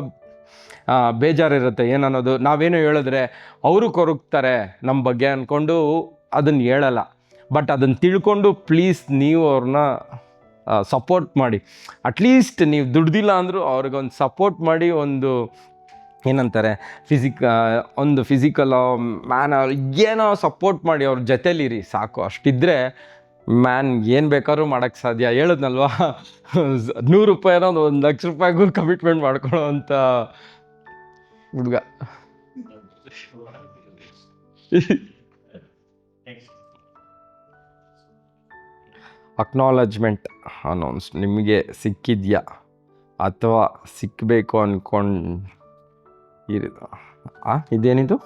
ಬೇಜಾರಿರುತ್ತೆ. ಏನನ್ನೋದು ನಾವೇನು ಹೇಳಿದ್ರೆ ಅವರು ಕೊರಗ್ತಾರೆ ನಮ್ಮ ಬಗ್ಗೆ ಅಂದ್ಕೊಂಡು ಅದನ್ನು ಹೇಳಲ್ಲ. ಬಟ್ ಅದನ್ನು ತಿಳ್ಕೊಂಡು ಪ್ಲೀಸ್ ನೀವು ಅವ್ರನ್ನ ಸಪೋರ್ಟ್ ಮಾಡಿ. ಅಟ್ಲೀಸ್ಟ್ ನೀವು ದುಡ್ದಿಲ್ಲ ಅಂದರೂ ಅವ್ರಿಗೊಂದು ಸಪೋರ್ಟ್ ಮಾಡಿ. ಒಂದು ಏನಂತಾರೆ, ಒಂದು ಫಿಸಿಕಲ್ ಮ್ಯಾನ್ ಏನೋ ಸಪೋರ್ಟ್ ಮಾಡಿ, ಅವ್ರ ಜೊತೆಲಿರಿ ಸಾಕು. ಅಷ್ಟಿದ್ದರೆ ಮ್ಯಾನ್ ಏನು ಬೇಕಾದ್ರೂ ಮಾಡೋಕ್ಕೆ ಸಾಧ್ಯ. ಹೇಳಿದ್ನಲ್ವ, 100 ರೂಪಾಯಿ ಅನ್ನೋದು 1 ಲಕ್ಷ ರೂಪಾಯಿಗೂ ಕಮಿಟ್ಮೆಂಟ್ ಮಾಡ್ಕೊಳ್ಳೋ ಅಂಥ ಹುಡುಗ. ಅಕ್ನಾಲಜ್ಮೆಂಟ್ ಅನೌನ್ಸ್ ನಿಮಗೆ ಸಿಕ್ಕಿದೆಯಾ ಅಥವಾ ಸಿಕ್ಕಬೇಕು ಅಂದ್ಕೊಂಡು ಇದೇನಿದು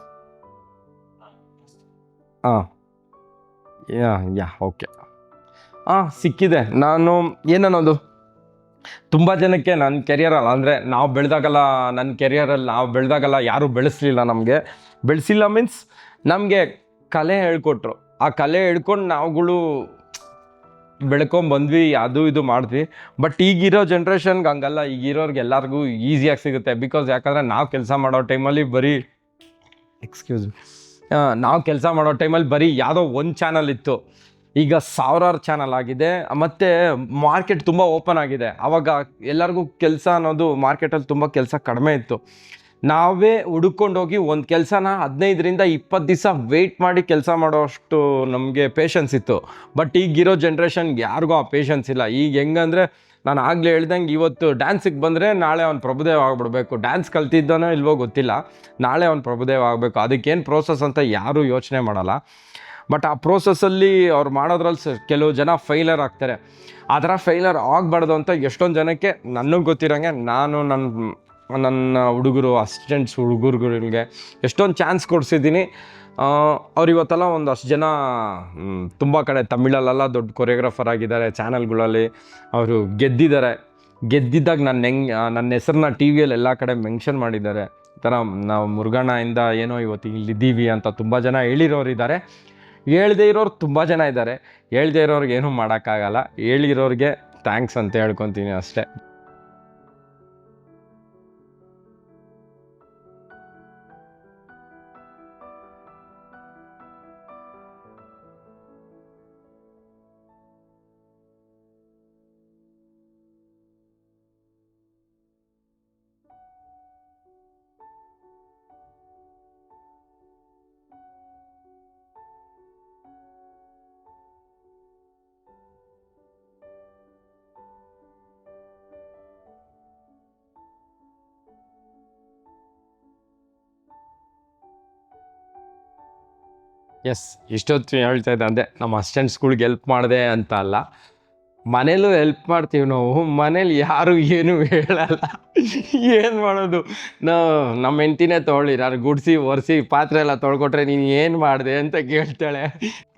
ಹಾಂ ಯಾ ಓಕೆ ಸಿಕ್ಕಿದೆ. ನಾನು ಏನನ್ನೋದು ತುಂಬ ಜನಕ್ಕೆ ನನ್ನ ಕೆರಿಯರಲ್ಲ, ಅಂದರೆ ನಾವು ಬೆಳೆದಾಗಲ್ಲ ಯಾರೂ ಬೆಳೆಸಿಲ್ಲ ಮೀನ್ಸ್ ನಮಗೆ ಕಲೆ ಹೇಳ್ಕೊಟ್ರು. ಆ ಕಲೆ ಹೇಳ್ಕೊಂಡು ನಾವುಗಳು ಬೆಳ್ಕೊಂಬಂದ್ವಿ, ಅದು ಇದು ಮಾಡಿದ್ವಿ. ಬಟ್ ಈಗಿರೋ ಜನ್ರೇಷನ್ಗೆ ಹಂಗಲ್ಲ. ಈಗಿರೋರ್ಗೆ ಎಲ್ಲರಿಗೂ ಈಸಿಯಾಗಿ ಸಿಗುತ್ತೆ. ಬಿಕಾಸ್ ಯಾಕಂದರೆ ನಾವು ಕೆಲಸ ಮಾಡೋ ಟೈಮಲ್ಲಿ ಬರೀ ಯಾವುದೋ ಒಂದು ಚಾನಲ್ ಇತ್ತು. ಈಗ ಸಾವಿರಾರು ಚಾನಲ್ ಆಗಿದೆ, ಮತ್ತು ಮಾರ್ಕೆಟ್ ತುಂಬ ಓಪನ್ ಆಗಿದೆ. ಆವಾಗ ಎಲ್ಲರಿಗೂ ಕೆಲಸ ಅನ್ನೋದು ಮಾರ್ಕೆಟಲ್ಲಿ ತುಂಬ ಕೆಲಸ ಕಡಿಮೆ ಇತ್ತು. ನಾವೇ ಹುಡ್ಕೊಂಡೋಗಿ ಒಂದು ಕೆಲಸನ 15-20 ದಿವಸ ವೆಯ್ಟ್ ಮಾಡಿ ಕೆಲಸ ಮಾಡೋಷ್ಟು ನಮಗೆ ಪೇಷನ್ಸ್ ಇತ್ತು. ಬಟ್ ಈಗಿರೋ ಜನ್ರೇಷನ್ಗೆ ಯಾರಿಗೂ ಆ ಪೇಷನ್ಸ್ ಇಲ್ಲ. ಈಗ ಹೆಂಗಂದರೆ, ನಾನು ಆಗಲೇ ಹೇಳ್ದಂಗೆ, ಇವತ್ತು ಡ್ಯಾನ್ಸಿಗೆ ಬಂದರೆ ನಾಳೆ ಅವ್ನು ಪ್ರಭುದೇವ ಆಗಿಬಿಡ್ಬೇಕು. ಡ್ಯಾನ್ಸ್ ಕಲ್ತಿದ್ದಾನೋ ಇಲ್ವೋ ಗೊತ್ತಿಲ್ಲ, ನಾಳೆ ಅವ್ನು ಪ್ರಭುದೇವ ಆಗಬೇಕು. ಅದಕ್ಕೇನು ಪ್ರೋಸೆಸ್ ಅಂತ ಯಾರೂ ಯೋಚನೆ ಮಾಡಲ್ಲ. ಬಟ್ ಆ ಪ್ರೋಸೆಸ್ಸಲ್ಲಿ ಅವ್ರು ಮಾಡೋದ್ರಲ್ಲಿ ಕೆಲವು ಜನ ಫೇಲರ್ ಆಗ್ತಾರೆ. ಆ ಥರ ಫೇಲರ್ ಆಗಬಾರ್ದು ಅಂತ ಎಷ್ಟೊಂದು ಜನಕ್ಕೆ ನನಗೆ ಗೊತ್ತಿರೋಂಗೆ ನಾನು ನನ್ನ ಹುಡುಗರುಗಳಿಗೆ ಎಷ್ಟೊಂದು ಚಾನ್ಸ್ ಕೊಡಿಸಿದ್ದೀನಿ. ಅವ್ರು ಇವತ್ತೆಲ್ಲ ಒಂದಷ್ಟು ಜನ ತುಂಬ ಕಡೆ ತಮಿಳಲ್ಲೆಲ್ಲ ದೊಡ್ಡ ಕೊರಿಯೋಗ್ರಾಫರ್ ಆಗಿದ್ದಾರೆ, ಚಾನಲ್ಗಳಲ್ಲಿ ಅವರು ಗೆದ್ದಿದ್ದಾಗ ನನ್ನ ಹೆಸರನ್ನ ಟಿ ವಿಯಲ್ಲಿ ಎಲ್ಲ ಕಡೆ ಮೆನ್ಷನ್ ಮಾಡಿದ್ದಾರೆ. ಈ ಥರ ನಾವು ಮುರುಗಣ್ಣಯಿಂದ ಏನೋ ಇವತ್ತು ಇಲ್ಲಿದ್ದೀವಿ ಅಂತ ತುಂಬ ಜನ ಹೇಳಿರೋರಿದ್ದಾರೆ. ಹೇಳ್ದೇ ಇರೋರು ತುಂಬ ಜನ ಇದ್ದಾರೆ. ಹೇಳ್ದೇ ಇರೋರಿಗೆ ಏನೂ ಮಾಡೋಕ್ಕಾಗಲ್ಲ. ಹೇಳಿರೋರಿಗೆ ಥ್ಯಾಂಕ್ಸ್ ಅಂತ ಹೇಳ್ಕೊತೀನಿ ಅಷ್ಟೇ. ಇಷ್ಟೊತ್ತು ಹೇಳ್ತಾ ಇದ್ದೆ, ಅದೇ ನಮ್ಮ ಅಸಿಸ್ಟೆಂಟ್ಸ್ಗಳ್ಗೆ ಹೆಲ್ಪ್ ಮಾಡಿದೆ ಅಂತ ಅಲ್ಲ, ಮನೇಲೂ ಹೆಲ್ಪ್ ಮಾಡ್ತೀವಿ ನಾವು. ಮನೇಲಿ ಯಾರು ಏನೂ ಹೇಳಲ್ಲ. ಏನು ಮಾಡೋದು, ನಮ್ಮ ಹೆಂಡ್ತಿನೇ ತೊಗೊಳ್ಳಿ, ನಾನು ಗುಡಿಸಿ ಒರೆಸಿ ಪಾತ್ರೆ ಎಲ್ಲ ತೊಳ್ಕೊಟ್ರೆ ನೀನು ಏನು ಮಾಡಿದೆ ಅಂತ ಕೇಳ್ತಾಳೆ.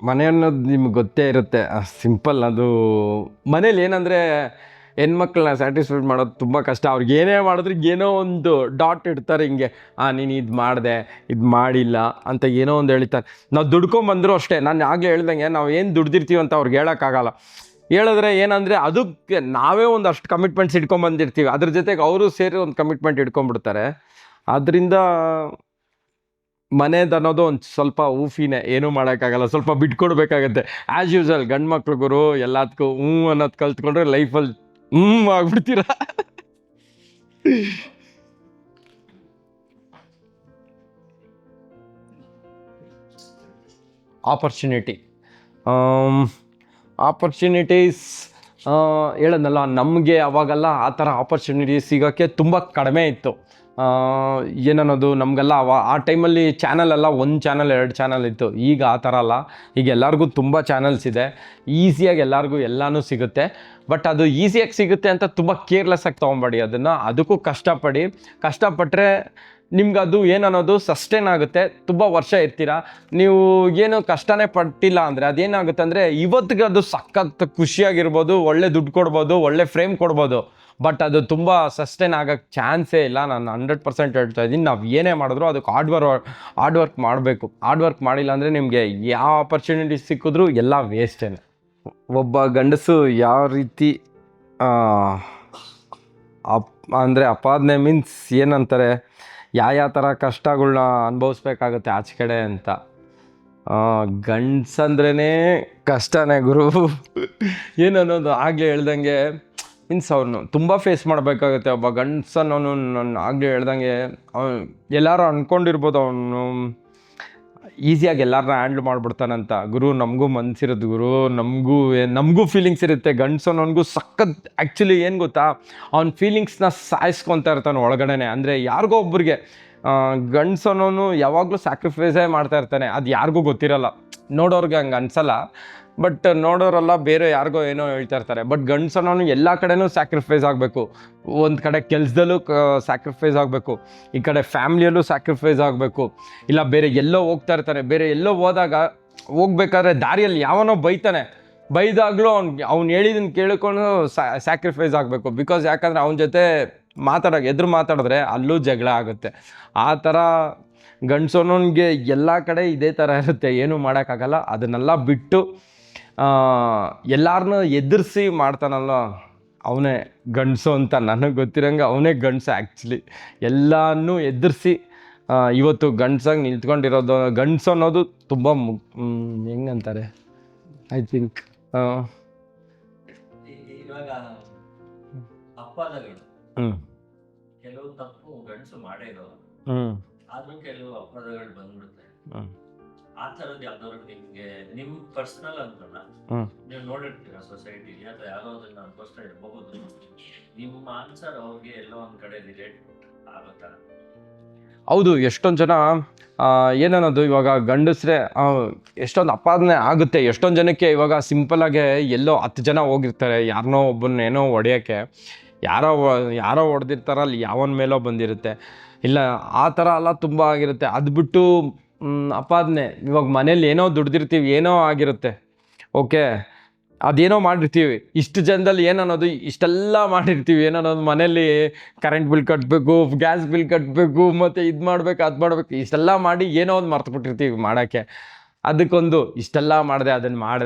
ಮನೆ ಅನ್ನೋದು ನಿಮ್ಗೆ ಗೊತ್ತೇ ಇರುತ್ತೆ, ಸಿಂಪಲ್. ಅದು ಮನೇಲಿ ಏನಂದರೆ, ಹೆಣ್ಮಕ್ಳನ್ನ ಸ್ಯಾಟಿಸ್ಫೈಡ್ ಮಾಡೋದು ತುಂಬ ಕಷ್ಟ. ಅವ್ರಿಗೆ ಏನೇ ಮಾಡಿದ್ರು ಏನೋ ಒಂದು ಡಾಟ್ ಇಡ್ತಾರೆ, ಹಿಂಗೆ ನೀನು ಇದು ಮಾಡಿದೆ, ಇದು ಮಾಡಿಲ್ಲ ಅಂತ ಏನೋ ಒಂದು ಹೇಳ್ತಾರೆ. ನಾವು ದುಡ್ಕೊಂಬಂದರೂ ಅಷ್ಟೇ, ನಾನು ಆಗಲೇ ಹೇಳ್ದಂಗೆ, ನಾವು ಏನು ದುಡ್ದಿರ್ತೀವಿ ಅಂತ ಅವ್ರಿಗೆ ಹೇಳೋಕ್ಕಾಗಲ್ಲ. ಹೇಳಿದ್ರೆ ಏನಂದರೆ, ಅದಕ್ಕೆ ನಾವೇ ಒಂದಷ್ಟು ಕಮಿಟ್ಮೆಂಟ್ಸ್ ಇಟ್ಕೊಂಬಂದಿರ್ತೀವಿ, ಅದ್ರ ಜೊತೆಗೆ ಅವರು ಸೇರಿ ಒಂದು ಕಮಿಟ್ಮೆಂಟ್ ಇಟ್ಕೊಂಡ್ಬಿಡ್ತಾರೆ. ಆದ್ದರಿಂದ ಮನೇದು ಅನ್ನೋದು ಒಂದು ಸ್ವಲ್ಪ ಊಫಿನೇ, ಏನೂ ಮಾಡೋಕ್ಕಾಗಲ್ಲ, ಸ್ವಲ್ಪ ಬಿಟ್ಕೊಡ್ಬೇಕಾಗತ್ತೆ. ಆ್ಯಸ್ ಯೂಸ್ವಲ್ ಗಂಡು ಮಕ್ಳಿಗೂ ಎಲ್ಲದಕ್ಕೂ ಅನ್ನೋದು ಕಲ್ತ್ಕೊಂಡ್ರೆ ಲೈಫಲ್ಲಿ ಆಗ್ಬಿಡ್ತೀರ. ಆಪರ್ಚುನಿಟೀಸ್ ಹೇಳೋದಲ್ಲ, ನಮಗೆ ಅವಾಗೆಲ್ಲ ಆ ಥರ ಆಪರ್ಚುನಿಟೀಸ್ ಸಿಗೋಕ್ಕೆ ತುಂಬ ಕಡಿಮೆ ಇತ್ತು. ಏನನ್ನೋದು ನಮಗೆಲ್ಲ ಆ ಟೈಮಲ್ಲಿ ಚಾನಲೆಲ್ಲ 1 ಚಾನಲ್ 2 ಚಾನಲ್ ಇತ್ತು. ಈಗ ಆ ಥರ ಅಲ್ಲ, ಈಗ ಎಲ್ಲರಿಗೂ ತುಂಬ ಚಾನಲ್ಸ್ ಇದೆ, ಈಸಿಯಾಗಿ ಎಲ್ಲರಿಗೂ ಎಲ್ಲನೂ ಸಿಗುತ್ತೆ. ಬಟ್ ಅದು ಈಸಿಯಾಗಿ ಸಿಗುತ್ತೆ ಅಂತ ತುಂಬ ಕೇರ್ಲೆಸ್ಸಾಗಿ ತೊಗೊಬೇಡಿ ಅದನ್ನು. ಅದಕ್ಕೂ ಕಷ್ಟಪಟ್ಟರೆ ನಿಮ್ಗೆ ಅದು ಏನನ್ನೋದು ಸಸ್ಟೈನ್ ಆಗುತ್ತೆ. ತುಂಬ ವರ್ಷ ಇರ್ತೀರ. ನೀವು ಏನು ಕಷ್ಟನೇ ಪಟ್ಟಿಲ್ಲ ಅಂದರೆ ಅದೇನಾಗುತ್ತೆ ಅಂದರೆ, ಇವತ್ತಿಗೆ ಅದು ಸಖತ್ ಖುಷಿಯಾಗಿರ್ಬೋದು, ಒಳ್ಳೆ ದುಡ್ಡು ಕೊಡ್ಬೋದು, ಒಳ್ಳೆ ಫ್ರೇಮ್ ಕೊಡ್ಬೋದು. ಬಟ್ ಅದು ತುಂಬ ಸಸ್ಟೈನ್ ಆಗೋಕ್ಕೆ ಚಾನ್ಸೇ ಇಲ್ಲ. ನಾನು 100% ಹೇಳ್ತಾ ಇದ್ದೀನಿ. ನಾವು ಏನೇ ಮಾಡಿದ್ರು ಅದಕ್ಕೆ ಹಾರ್ಡ್ ವರ್ಕ್ ಮಾಡಬೇಕು. ಹಾರ್ಡ್ ವರ್ಕ್ ಮಾಡಿಲ್ಲ ಅಂದರೆ ನಿಮಗೆ ಯಾವ ಆಪರ್ಚುನಿಟೀಸ್ ಸಿಕ್ಕಿದ್ರೂ ಎಲ್ಲ ವೇಸ್ಟೇ. ಒಬ್ಬ ಗಂಡಸು ಯಾವ ರೀತಿ ಅಂದರೆ ಅಪಾದನೆ ಮೀನ್ಸ್ ಏನಂತಾರೆ, ಯಾವ ಥರ ಕಷ್ಟಗಳ್ನ ಅನುಭವಿಸ್ಬೇಕಾಗತ್ತೆ ಆಚೆ ಕಡೆ ಅಂತ. ಗಂಡ್ಸಂದ್ರೇ ಕಷ್ಟನೇ ಗುರು. ಏನನ್ನೋದು ಆಗಲೇ ಹೇಳ್ದಂಗೆ ಮೀನ್ಸ್ ಅವ್ರನ್ನು ತುಂಬ ಫೇಸ್ ಮಾಡಬೇಕಾಗುತ್ತೆ. ಒಬ್ಬ ಗಂಡ್ಸನ್ನವನು ನಾನು ಆಗಲೇ ಹೇಳ್ದಂಗೆ ಎಲ್ಲರೂ ಅಂದ್ಕೊಂಡಿರ್ಬೋದು ಅವನು ಈಸಿಯಾಗಿ ಎಲ್ಲರನ್ನ ಹ್ಯಾಂಡ್ಲ್ ಮಾಡಿಬಿಡ್ತಾನಂತ. ಗುರು ನಮಗೂ ಮನಸ್ಸಿರುತ್ತೆ ಗುರು, ನಮಗೂ ಫೀಲಿಂಗ್ಸ್ ಇರುತ್ತೆ. ಗಂಡ್ಸನ್ನವನಿಗೂ ಸಖತ್ ಆ್ಯಕ್ಚುಲಿ ಏನು ಗೊತ್ತಾ, ಅವ್ನ ಫೀಲಿಂಗ್ಸ್ನ ಸಾಯಿಸ್ಕೊತಾ ಇರ್ತಾನೆ ಒಳಗಡೆನೆ. ಅಂದರೆ ಯಾರಿಗೋ ಒಬ್ರಿಗೆ ಗಂಡ್ಸನ್ನವನು ಯಾವಾಗಲೂ ಸ್ಯಾಕ್ರಿಫೈಸೇ ಮಾಡ್ತಾ ಇರ್ತಾನೆ. ಅದು ಯಾರಿಗೂ ಗೊತ್ತಿರಲ್ಲ, ನೋಡೋರ್ಗೆ ಹಂಗೆ ಅನ್ಸಲ್ಲ. ಬಟ್ ನೋಡೋರೆಲ್ಲ ಬೇರೆ ಯಾರಿಗೋ ಏನೋ ಹೇಳ್ತಾ ಇರ್ತಾರೆ. ಬಟ್ ಗಂಡಸನವನು ಎಲ್ಲ ಕಡೆನೂ ಸ್ಯಾಕ್ರಿಫೈಸ್ ಆಗಬೇಕು. ಒಂದು ಕಡೆ ಕೆಲಸದಲ್ಲೂ ಸ್ಯಾಕ್ರಿಫೈಸ್ ಆಗಬೇಕು, ಈ ಕಡೆ ಫ್ಯಾಮ್ಲಿಯಲ್ಲೂ ಸ್ಯಾಕ್ರಿಫೈಸ್ ಆಗಬೇಕು. ಇಲ್ಲ ಬೇರೆ ಎಲ್ಲೋ ಹೋಗ್ತಾ ಇರ್ತಾನೆ, ಬೇರೆ ಎಲ್ಲೋ ಹೋಗ್ಬೇಕಾದ್ರೆ ದಾರಿಯಲ್ಲಿ ಯಾವನೋ ಬೈದಾಗಲೂ ಅವ್ನು ಹೇಳಿದ್ದನ್ನು ಕೇಳಿಕೊಂಡು ಸ್ಯಾಕ್ರಿಫೈಸ್ ಆಗಬೇಕು. ಬಿಕಾಸ್ ಯಾಕಂದರೆ ಅವನ ಜೊತೆ ಎದುರು ಮಾತಾಡಿದ್ರೆ ಅಲ್ಲೂ ಜಗಳ ಆಗುತ್ತೆ. ಆ ಥರ ಗಂಡಸೋನಿಗೆ ಎಲ್ಲ ಕಡೆ ಇದೇ ಥರ ಇರುತ್ತೆ, ಏನೂ ಮಾಡೋಕ್ಕಾಗಲ್ಲ. ಅದನ್ನೆಲ್ಲ ಬಿಟ್ಟು ಎಲ್ಲರನ್ನೂ ಎದುರಿಸಿ ಮಾಡ್ತಾನಲ್ಲ ಅವನೇ ಗಂಡಸು ಅಂತ ನನಗೆ ಗೊತ್ತಿರೋಂಗೆ. ಅವನೇ ಗಂಡಸು ಆ್ಯಕ್ಚುಲಿ. ಎಲ್ಲನೂ ಎದುರಿಸಿ ಇವತ್ತು ಗಂಡಸಾಗಿ ನಿಂತ್ಕೊಂಡಿರೋದು. ಗಂಡಸು ಅನ್ನೋದು ತುಂಬ ಹೆಂಗಂತಾರೆ, ಐ ಥಿಂಕ್ ಇವಾಗ ಅಪವಾದಗಳು ಕೆಲವು ತಪ್ಪು ಗಂಡಸು ಮಾಡೇ ಇರೋದು, ಆದ್ರೂ ಕೆಲವು ಅಪವಾದಗಳು ಬಂದ್ಬಿಡುತ್ತೆ. ಆ ಥರದ್ದು ಯಾವ್ದಾದ್ರು ನಿಮ್ಗೆ ನಿಮ್ ಪರ್ಸನಲ್ ಅಂತಲ್ಲ, ನೀವು ನೋಡಿರ್ತೀರ ಸೊಸೈಟಿಲಿ ಅಥವಾ ಯಾರೋ ಅದನ್ನ ಅನ್ಕೋಸ್ತಾ ಇರಬಹುದು, ನಿಮ್ಮ ಆನ್ಸರ್ ಅವ್ರಿಗೆ ಎಲ್ಲೋ ಒಂದ್ ಕಡೆ ರಿಲೇಟ್ ಆಗೋ ಥರ. ಹೌದು, ಎಷ್ಟೊಂದು ಜನ ಏನನ್ನೋದು ಇವಾಗ ಗಂಡಸ್ರೆ ಎಷ್ಟೊಂದು ಅಪಾದನೆ ಆಗುತ್ತೆ. ಎಷ್ಟೊಂದು ಜನಕ್ಕೆ ಇವಾಗ ಸಿಂಪಲಾಗೆ ಎಲ್ಲೋ 10 ಜನ ಹೋಗಿರ್ತಾರೆ ಯಾರನ್ನೋ ಒಬ್ಬನೇನೋ ಹೊಡೆಯೋಕ್ಕೆ, ಯಾರೋ ಹೊಡೆದಿರ್ತಾರಲ್ಲಿ ಯಾವನ ಮೇಲೋ ಬಂದಿರುತ್ತೆ. ಇಲ್ಲ ಆ ಥರ ಎಲ್ಲ ತುಂಬ ಆಗಿರುತ್ತೆ. ಅದು ಬಿಟ್ಟು ಅಪಾದನೆ, ಇವಾಗ ಮನೇಲಿ ಏನೋ ದುಡ್ದಿರ್ತೀವಿ, ಏನೋ ಆಗಿರುತ್ತೆ, ಓಕೆ, ಅದೇನೋ ಮಾಡಿರ್ತೀವಿ. ಇಷ್ಟು ಜನದಲ್ಲಿ ಏನನ್ನೋದು ಇಷ್ಟೆಲ್ಲ ಮಾಡಿರ್ತೀವಿ, ಏನನ್ನೋದು ಮನೇಲಿ ಕರೆಂಟ್ ಬಿಲ್ ಕಟ್ಟಬೇಕು, ಗ್ಯಾಸ್ ಬಿಲ್ ಕಟ್ಟಬೇಕು, ಮತ್ತು ಇದು ಮಾಡಬೇಕು, ಅದು ಮಾಡಬೇಕು, ಇಷ್ಟೆಲ್ಲ ಮಾಡಿ ಏನೋ ಒಂದು ಮರ್ತುಬಿಟ್ಟಿರ್ತೀವಿ ಮಾಡೋಕ್ಕೆ. ಅದಕ್ಕೊಂದು ಇಷ್ಟೆಲ್ಲ ಅದನ್ನು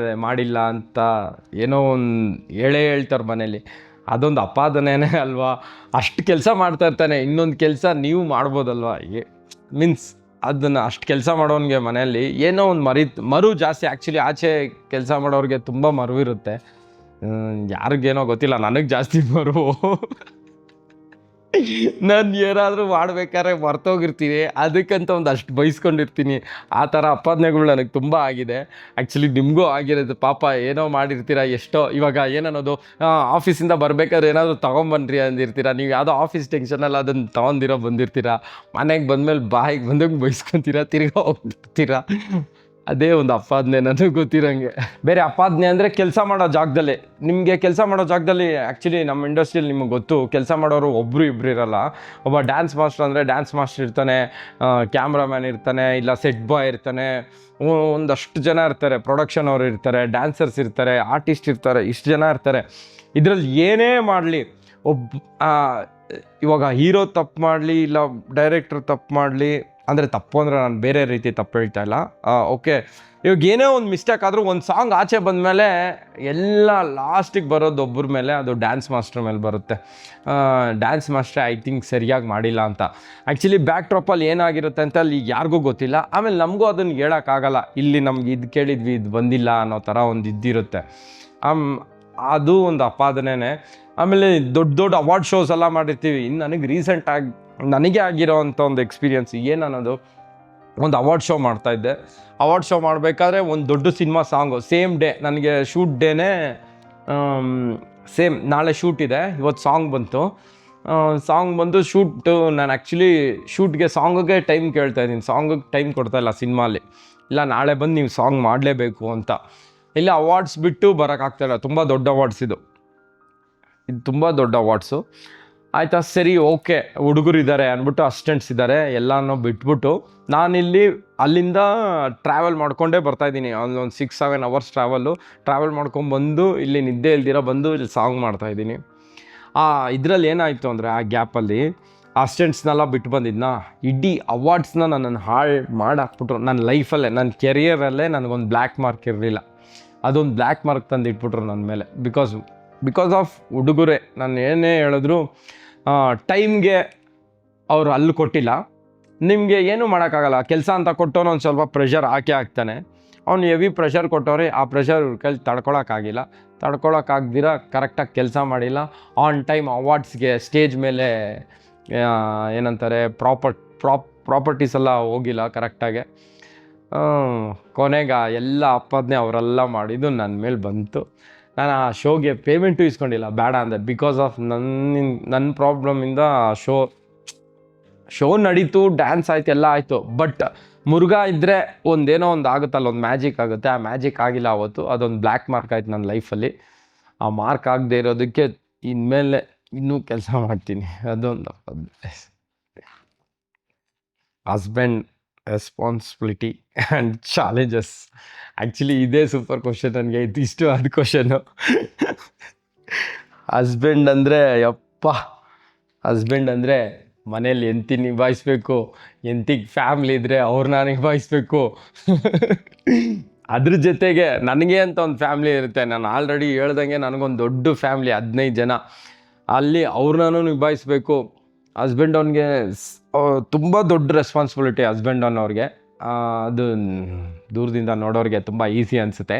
ಮಾಡಿಲ್ಲ ಅಂತ ಏನೋ ಒಂದು ಹೇಳ್ತಾರೆ ಮನೇಲಿ. ಅದೊಂದು ಅಪಾದನೆನೇ ಅಲ್ವಾ. ಅಷ್ಟು ಕೆಲಸ ಮಾಡ್ತಾ ಇರ್ತಾನೆ, ಇನ್ನೊಂದು ಕೆಲಸ ನೀವು ಮಾಡ್ಬೋದಲ್ವ. ಮೀನ್ಸ್ ಅದನ್ನು ಅಷ್ಟು ಕೆಲಸ ಮಾಡೋನಿಗೆ ಮನೆಯಲ್ಲಿ ಏನೋ ಒಂದು ಮರು ಜಾಸ್ತಿ. ಆ್ಯಕ್ಚುಲಿ ಆಚೆ ಕೆಲಸ ಮಾಡೋರಿಗೆ ತುಂಬ ಮರು ಇರುತ್ತೆ, ಯಾರಿಗೇನೋ ಗೊತ್ತಿಲ್ಲ, ನನಗೆ ಜಾಸ್ತಿ ಮರು. ನಾನು ಏನಾದರೂ ಮಾಡ್ಬೇಕಾದ್ರೆ ಮರ್ತೋಗಿರ್ತೀನಿ, ಅದಕ್ಕಂತ ಒಂದಷ್ಟು ಬೈಸ್ಕೊಂಡಿರ್ತೀನಿ. ಆ ಥರ ಅಪಾದನೆಗಳು ನನಗೆ ತುಂಬ ಆಗಿದೆ. ಆ್ಯಕ್ಚುಲಿ ನಿಮಗೂ ಆಗಿರೋದು ಪಾಪ. ಏನೋ ಮಾಡಿರ್ತೀರ, ಎಷ್ಟೋ ಇವಾಗ ಏನನ್ನೋದು ಆಫೀಸಿಂದ ಬರಬೇಕಾದ್ರೆ ಏನಾದರೂ ತೊಗೊಂಬನ್ರಿ ಅಂದಿರ್ತೀರ, ನೀವು ಯಾವುದೋ ಆಫೀಸ್ ಟೆನ್ಷನಲ್ಲಿ ಅದನ್ನು ಬಂದಿರ್ತೀರ. ಮನೆಗೆ ಬಂದಮೇಲೆ ಬಾಯಿಗೆ ಬಂದಂಗೆ ಬೈಸ್ಕೊತೀರ, ತಿರ್ಗಾ ಹೋಗ್ತೀರಾ. ಅದೇ ಒಂದು ಅಪಾದನೆ ನನಗೆ ಗೊತ್ತಿರೋಂಗೆ. ಬೇರೆ ಅಪಾದನೆ ಅಂದರೆ ಕೆಲಸ ಮಾಡೋ ಜಾಗದಲ್ಲಿ, ನಿಮಗೆ ಕೆಲಸ ಮಾಡೋ ಜಾಗದಲ್ಲಿ ಆ್ಯಕ್ಚುಲಿ ನಮ್ಮ ಇಂಡಸ್ಟ್ರಿಯಲ್ಲಿ ನಿಮಗೆ ಗೊತ್ತು, ಕೆಲಸ ಮಾಡೋರು ಒಬ್ಬರು ಇಬ್ಬರು ಇರೋಲ್ಲ. ಒಬ್ಬ ಡ್ಯಾನ್ಸ್ ಮಾಸ್ಟರ್ ಅಂದರೆ ಡ್ಯಾನ್ಸ್ ಮಾಸ್ಟರ್ ಇರ್ತಾನೆ, ಕ್ಯಾಮ್ರಾಮ್ಯಾನ್ ಇರ್ತಾನೆ, ಇಲ್ಲ ಸೆಟ್ ಬಾಯ್ ಇರ್ತಾನೆ, ಒಂದಷ್ಟು ಜನ ಇರ್ತಾರೆ, ಪ್ರೊಡಕ್ಷನ್ ಅವರು ಇರ್ತಾರೆ, ಡ್ಯಾನ್ಸರ್ಸ್ ಇರ್ತಾರೆ, ಆರ್ಟಿಸ್ಟ್ ಇರ್ತಾರೆ, ಇಷ್ಟು ಜನ ಇರ್ತಾರೆ. ಇದರಲ್ಲಿ ಏನೇ ಮಾಡಲಿ, ಇವಾಗ ಹೀರೋ ತಪ್ಪು ಮಾಡಲಿ, ಇಲ್ಲ ಡೈರೆಕ್ಟ್ರ್ ತಪ್ಪು ಮಾಡಲಿ, ಅಂದರೆ ತಪ್ಪು ಅಂದರೆ ನಾನು ಬೇರೆ ರೀತಿ ತಪ್ಪು ಹೇಳ್ತಾ ಇಲ್ಲ, ಓಕೆ. ಇವಾಗ ಏನೇ ಒಂದು ಮಿಸ್ಟೇಕ್ ಆದರೂ ಒಂದು ಸಾಂಗ್ ಆಚೆ ಬಂದಮೇಲೆ ಎಲ್ಲ ಲಾಸ್ಟಿಗೆ ಬರೋದು ಒಬ್ಬರ ಮೇಲೆ, ಅದು ಡ್ಯಾನ್ಸ್ ಮಾಸ್ಟರ್ ಮೇಲೆ ಬರುತ್ತೆ. ಡ್ಯಾನ್ಸ್ ಮಾಸ್ಟ್ರೇ ಐ ಥಿಂಕ್ ಸರಿಯಾಗಿ ಮಾಡಿಲ್ಲ ಅಂತ. ಆ್ಯಕ್ಚುಲಿ ಬ್ಯಾಕ್ ಡ್ರಾಪಲ್ಲಿ ಏನಾಗಿರುತ್ತೆ ಅಂತ ಅಲ್ಲಿ ಯಾರಿಗೂ ಗೊತ್ತಿಲ್ಲ. ಆಮೇಲೆ ನಮಗೂ ಅದನ್ನು ಹೇಳೋಕ್ಕಾಗಲ್ಲ, ಇಲ್ಲಿ ನಮ್ಗೆ ಇದು ಕೇಳಿದ್ವಿ, ಇದು ಬಂದಿಲ್ಲ ಅನ್ನೋ ಥರ ಒಂದು ಇದ್ದಿರುತ್ತೆ. ಅದು ಒಂದು ಅಪಾದನೆನೇ. ಆಮೇಲೆ ದೊಡ್ಡ ಅವಾರ್ಡ್ ಶೋಸ್ ಎಲ್ಲ ಮಾಡಿರ್ತೀವಿ. ಇನ್ನು ನನಗೆ ಆಗಿರೋ ಅಂಥ ಒಂದು ಎಕ್ಸ್ಪೀರಿಯನ್ಸ್ ಏನನ್ನೋದು, ಒಂದು ಅವಾರ್ಡ್ ಶೋ ಮಾಡ್ತಾಯಿದ್ದೆ. ಅವಾರ್ಡ್ ಶೋ ಮಾಡಬೇಕಾದ್ರೆ ಒಂದು ದೊಡ್ಡ ಸಿನಿಮಾ ಸಾಂಗು ಸೇಮ್ ಡೇ, ನನಗೆ ಶೂಟ್ ಡೇನೇ ಸೇಮ್. ನಾಳೆ ಶೂಟ್ ಇದೆ, ಇವತ್ತು ಸಾಂಗ್ ಬಂತು ಶೂಟು. ನಾನು ಆ್ಯಕ್ಚುಲಿ ಶೂಟ್ಗೆ ಸಾಂಗಿಗೆ ಟೈಮ್ ಕೇಳ್ತಾಯಿದ್ದೀನಿ, ಸಾಂಗಿಗೆ ಟೈಮ್ ಕೊಡ್ತಾಯಿಲ್ಲ ಸಿನಿಮಾಲಿ. ಇಲ್ಲ ನಾಳೆ ಬಂದು ನೀವು ಸಾಂಗ್ ಮಾಡಲೇಬೇಕು ಅಂತ. ಇಲ್ಲ ಅವಾರ್ಡ್ಸ್ ಬಿಟ್ಟು ಬರೋಕ್ಕಾಗ್ತಾಯಿಲ್ಲ, ತುಂಬ ದೊಡ್ಡ ಅವಾರ್ಡ್ಸ್ ಇದು ತುಂಬ ದೊಡ್ಡ ಅವಾರ್ಡ್ಸು. ಆಯಿತಾ, ಸರಿ ಓಕೆ, ಹುಡುಗರು ಇದ್ದಾರೆ ಅಂದ್ಬಿಟ್ಟು, ಅಸಿಸ್ಟೆಂಟ್ಸ್ ಇದ್ದಾರೆ, ಎಲ್ಲನೂ ಬಿಟ್ಬಿಟ್ಟು ನಾನಿಲ್ಲಿ ಅಲ್ಲಿಂದ ಟ್ರಾವೆಲ್ ಮಾಡ್ಕೊಂಡೇ ಬರ್ತಾಯಿದ್ದೀನಿ. ಒಂದು 6-7 ಅವರ್ಸ್ ಟ್ರಾವೆಲ್ ಮಾಡ್ಕೊಂಬಂದು ಇಲ್ಲಿ ನಿದ್ದೆ ಇಲ್ದಿರೋ ಬಂದು ಇಲ್ಲಿ ಸಾಂಗ್ ಮಾಡ್ತಾಯಿದ್ದೀನಿ. ಇದರಲ್ಲಿ ಏನಾಯಿತು ಅಂದರೆ, ಆ ಗ್ಯಾಪಲ್ಲಿ ಅಸಿಸ್ಟೆಂಟ್ಸ್ನೆಲ್ಲ ಬಿಟ್ಟು ಬಂದಿದ್ನಾ, ಇಡೀ ಅವಾರ್ಡ್ಸ್ನ ನನ್ನನ್ನು ಹಾಳು ಮಾಡಾಕ್ಬಿಟ್ರು. ನನ್ನ ಲೈಫಲ್ಲೇ, ನನ್ನ ಕೆರಿಯರಲ್ಲೇ ನನಗೊಂದು ಬ್ಲ್ಯಾಕ್ ಮಾರ್ಕ್ ಇರಲಿಲ್ಲ, ಅದೊಂದು ಬ್ಲ್ಯಾಕ್ ಮಾರ್ಕ್ ತಂದು ಇಟ್ಬಿಟ್ರು ನನ್ನ ಮೇಲೆ. ಬಿಕಾಸ್ ಆಫ್ ಹುಡುಗರೇ. ನಾನು ಏನೇ ಹೇಳಿದ್ರು ಟೈಮ್ಗೆ ಅವರು ಅಲ್ಲಿ ಕೊಟ್ಟಿಲ್ಲ. ನಿಮಗೆ ಏನೂ ಮಾಡೋಕ್ಕಾಗಲ್ಲ, ಕೆಲಸ ಅಂತ ಕೊಟ್ಟವನು ಒಂದು ಸ್ವಲ್ಪ ಪ್ರೆಷರ್ ಹಾಕ್ತಾನೆ. ಅವ್ನು ಹೆವಿ ಪ್ರೆಷರ್ ಕೊಟ್ಟವ್ರೆ, ಆ ಪ್ರೆಷರ್ ಇವ್ರ ಕೈಲಿ ತಡ್ಕೊಳಕ್ಕಾಗ್ದಿರ ಕರೆಕ್ಟಾಗಿ ಕೆಲಸ ಮಾಡಿಲ್ಲ. ಆನ್ ಟೈಮ್ ಅವಾರ್ಡ್ಸ್ಗೆ ಸ್ಟೇಜ್ ಮೇಲೆ ಏನಂತಾರೆ ಪ್ರಾಪರ್ಟೀಸ್ ಎಲ್ಲ ಹೋಗಿಲ್ಲ ಕರೆಕ್ಟಾಗೆ. ಕೊನೆಗೆ ಎಲ್ಲ ಅಪಾದನೆ ಅವರೆಲ್ಲ ಮಾಡಿದ್ದು ನನ್ನ ಮೇಲೆ ಬಂತು. ನಾನು ಆ ಶೋಗೆ ಪೇಮೆಂಟು ಇಸ್ಕೊಂಡಿಲ್ಲ, ಬೇಡ ಅಂದೆ. ಬಿಕಾಸ್ ಆಫ್ ನನ್ನ ಪ್ರಾಬ್ಲಮಿಂದ ಶೋ ನಡೀತು, ಡ್ಯಾನ್ಸ್ ಆಯ್ತು, ಎಲ್ಲ ಆಯಿತು. ಬಟ್ ಮುರುಘಾ ಇದ್ದರೆ ಒಂದೇನೋ ಒಂದು ಆಗುತ್ತಲ್ಲ, ಒಂದು ಮ್ಯಾಜಿಕ್ ಆಗುತ್ತೆ. ಆ ಮ್ಯಾಜಿಕ್ ಆಗಿಲ್ಲ ಅವತ್ತು. ಅದೊಂದು ಬ್ಲ್ಯಾಕ್ ಮಾರ್ಕ್ ಆಯ್ತು ನನ್ನ ಲೈಫಲ್ಲಿ. ಆ ಮಾರ್ಕ್ ಆಗದೆ ಇರೋದಕ್ಕೆ ಇನ್ಮೇಲೆ ಇನ್ನೂ ಕೆಲಸ ಮಾಡ್ತೀನಿ. ಅದೊಂದು husband responsibility and challenges. Actually ಇದೇ ಸೂಪರ್ ಕ್ವಶನ್ ನನಗೆ. ಇದಿಷ್ಟು ಅದು ಕ್ವಶನು. ಹಸ್ಬೆಂಡ್ ಅಂದರೆ ಹಸ್ಬೆಂಡ್ ಅಂದರೆ ಮನೇಲಿ ಹೆಂಡ್ತಿ ನಿಭಾಯಿಸ್ಬೇಕು, ಹೆಂಡ್ತಿಗೆ ಫ್ಯಾಮ್ಲಿ ಇದ್ದರೆ ಅವ್ರನ್ನ ನಿಭಾಯಿಸ್ಬೇಕು. ಅದ್ರ ಜೊತೆಗೆ ನನಗೆ ಅಂತ ಒಂದು ಫ್ಯಾಮ್ಲಿ ಇರುತ್ತೆ. ನಾನು ಆಲ್ರೆಡಿ ಹೇಳ್ದಂಗೆ ನನಗೊಂದು ದೊಡ್ಡ ಫ್ಯಾಮ್ಲಿ, 15 ಜನ. ಅಲ್ಲಿ ಅವ್ರನ್ನೂ ನಿಭಾಯಿಸ್ಬೇಕು. ಹಸ್ಬೆಂಡ್ ಅವ್ನಿಗೆ ತುಂಬ ದೊಡ್ಡ ರೆಸ್ಪಾನ್ಸಿಬಿಲಿಟಿ ಹಸ್ಬೆಂಡ್ ಅನ್ನೋರಿಗೆ. ಅದು ದೂರದಿಂದ ನೋಡೋರಿಗೆ ತುಂಬ ಈಸಿ ಅನಿಸುತ್ತೆ.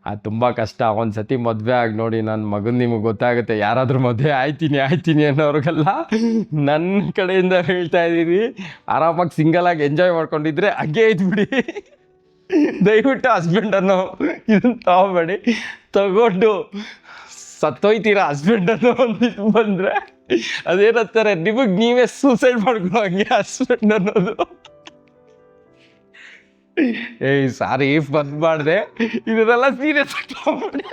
ಅದು ತುಂಬ ಕಷ್ಟ. ಒಂದು ಸತಿ ಮದುವೆ ಆಗಿ ನೋಡಿ, ನನ್ನ ಮಗನ ನಿಮಗೆ ಗೊತ್ತಾಗುತ್ತೆ. ಯಾರಾದರೂ ಮದುವೆ ಆಯ್ತೀನಿ ಅನ್ನೋರಿಗೆಲ್ಲ ನನ್ನ ಕಡೆಯಿಂದ ಹೇಳ್ತಾ ಇದ್ದೀನಿ, ಆರಾಮಾಗಿ ಸಿಂಗಲಾಗಿ ಎಂಜಾಯ್ ಮಾಡ್ಕೊಂಡಿದ್ರೆ ಹಂಗೆ ಇದ್ಬಿಡಿ. ದಯವಿಟ್ಟು ಹಸ್ಬೆಂಡ್ ಅನ್ನೋ ಇದನ್ನು ತಗೋಬೇಡಿ. ತಗೊಂಡು ಸತ್ತೋಯ್ತೀರ ಹಸ್ಬೆಂಡ್ ಅನ್ನೋ ಒಂದು ಇದು ಬಂದರೆ ಅದೇನಂತಾರೆ, ನಿಮಗೆ ನೀವೇ ಸೂಸೈಡ್ ಮಾಡ್ಕೊಳ್ಳೋ ಹಂಗೆ ಹಸ್ಬೆಂಡ್ ಅನ್ನೋದು. ಸಾರಿ ಬಂದ್ ಮಾಡಿದೆ, ಇದನ್ನೆಲ್ಲ ಸೀರಿಯಸ್ ಆಗಿ.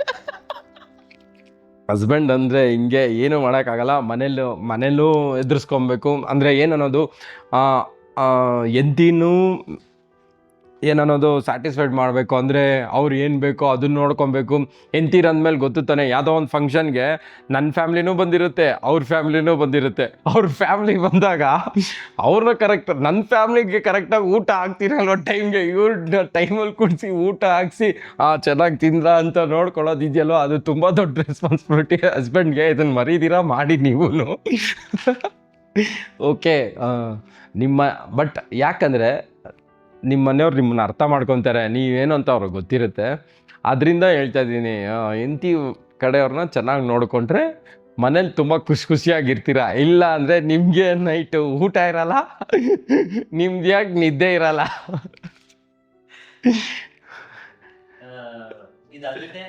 ಹಸ್ಬೆಂಡ್ ಅಂದರೆ ಹಿಂಗೆ ಏನು ಮಾಡೋಕ್ಕಾಗಲ್ಲ. ಮನೇಲೂ ಎದುರಿಸ್ಕೊಬೇಕು. ಅಂದರೆ ಏನನ್ನೋದು ಎಂತಿನೂ ಏನನ್ನೋದು ಸ್ಯಾಟಿಸ್ಫೈಡ್ ಮಾಡಬೇಕು. ಅಂದರೆ ಅವ್ರು ಏನು ಬೇಕೋ ಅದನ್ನ ನೋಡ್ಕೊಬೇಕು. ಅಂದಮೇಲೆ ಗೊತ್ತು ತಾನೆ, ಯಾವುದೋ ಒಂದು ಫಂಕ್ಷನ್ಗೆ ನನ್ನ ಫ್ಯಾಮ್ಲಿನೂ ಬಂದಿರುತ್ತೆ, ಅವ್ರ ಫ್ಯಾಮ್ಲಿನೂ ಬಂದಿರುತ್ತೆ. ಅವ್ರ ಫ್ಯಾಮ್ಲಿಗೆ ಬಂದಾಗ ಅವ್ರನ್ನ ನನ್ನ ಫ್ಯಾಮ್ಲಿಗೆ ಕರೆಕ್ಟಾಗಿ ಊಟ ಹಾಕ್ತೀರಲ್ವ ಟೈಮ್ಗೆ, ಇವ್ರನ್ನ ಟೈಮಲ್ಲಿ ಕುಡಿಸಿ ಊಟ ಹಾಕ್ಸಿ ಚೆನ್ನಾಗಿ ತಿಂದ ಅಂತ ನೋಡ್ಕೊಳ್ಳೋದು ಇದೆಯಲ್ಲೋ, ಅದು ತುಂಬ ದೊಡ್ಡ ರೆಸ್ಪಾನ್ಸಿಬಿಲಿಟಿ ಹಸ್ಬೆಂಡ್ಗೆ. ಇದನ್ನು ಮರೀದಿರ ಮಾಡಿ ನೀವು. ಓಕೆ, ಬಟ್ ಯಾಕಂದರೆ ನಿಮ್ಮ ಮನೆಯವ್ರು ನಿಮ್ಮನ್ನ ಅರ್ಥ ಮಾಡ್ಕೊತಾರೆ, ನೀವೇನು ಅಂತ ಅವ್ರಿಗೆ ಗೊತ್ತಿರುತ್ತೆ. ಅದರಿಂದ ಹೇಳ್ತಾ ಇದ್ದೀನಿ, ಹೆಂಡತಿ ಕಡೆಯವ್ರನ್ನ ಚೆನ್ನಾಗಿ ನೋಡಿಕೊಂಡ್ರೆ ಮನೇಲಿ ತುಂಬ ಖುಷಿಯಾಗಿರ್ತೀರ. ಇಲ್ಲ ಅಂದರೆ ನಿಮಗೆ ನೈಟು ಊಟ ಇರಲ್ಲ, ನಿಮ್ದು ಯಾಕೆ ನಿದ್ದೆ ಇರಲ್ಲ. ಇದಲ್ಲದೆ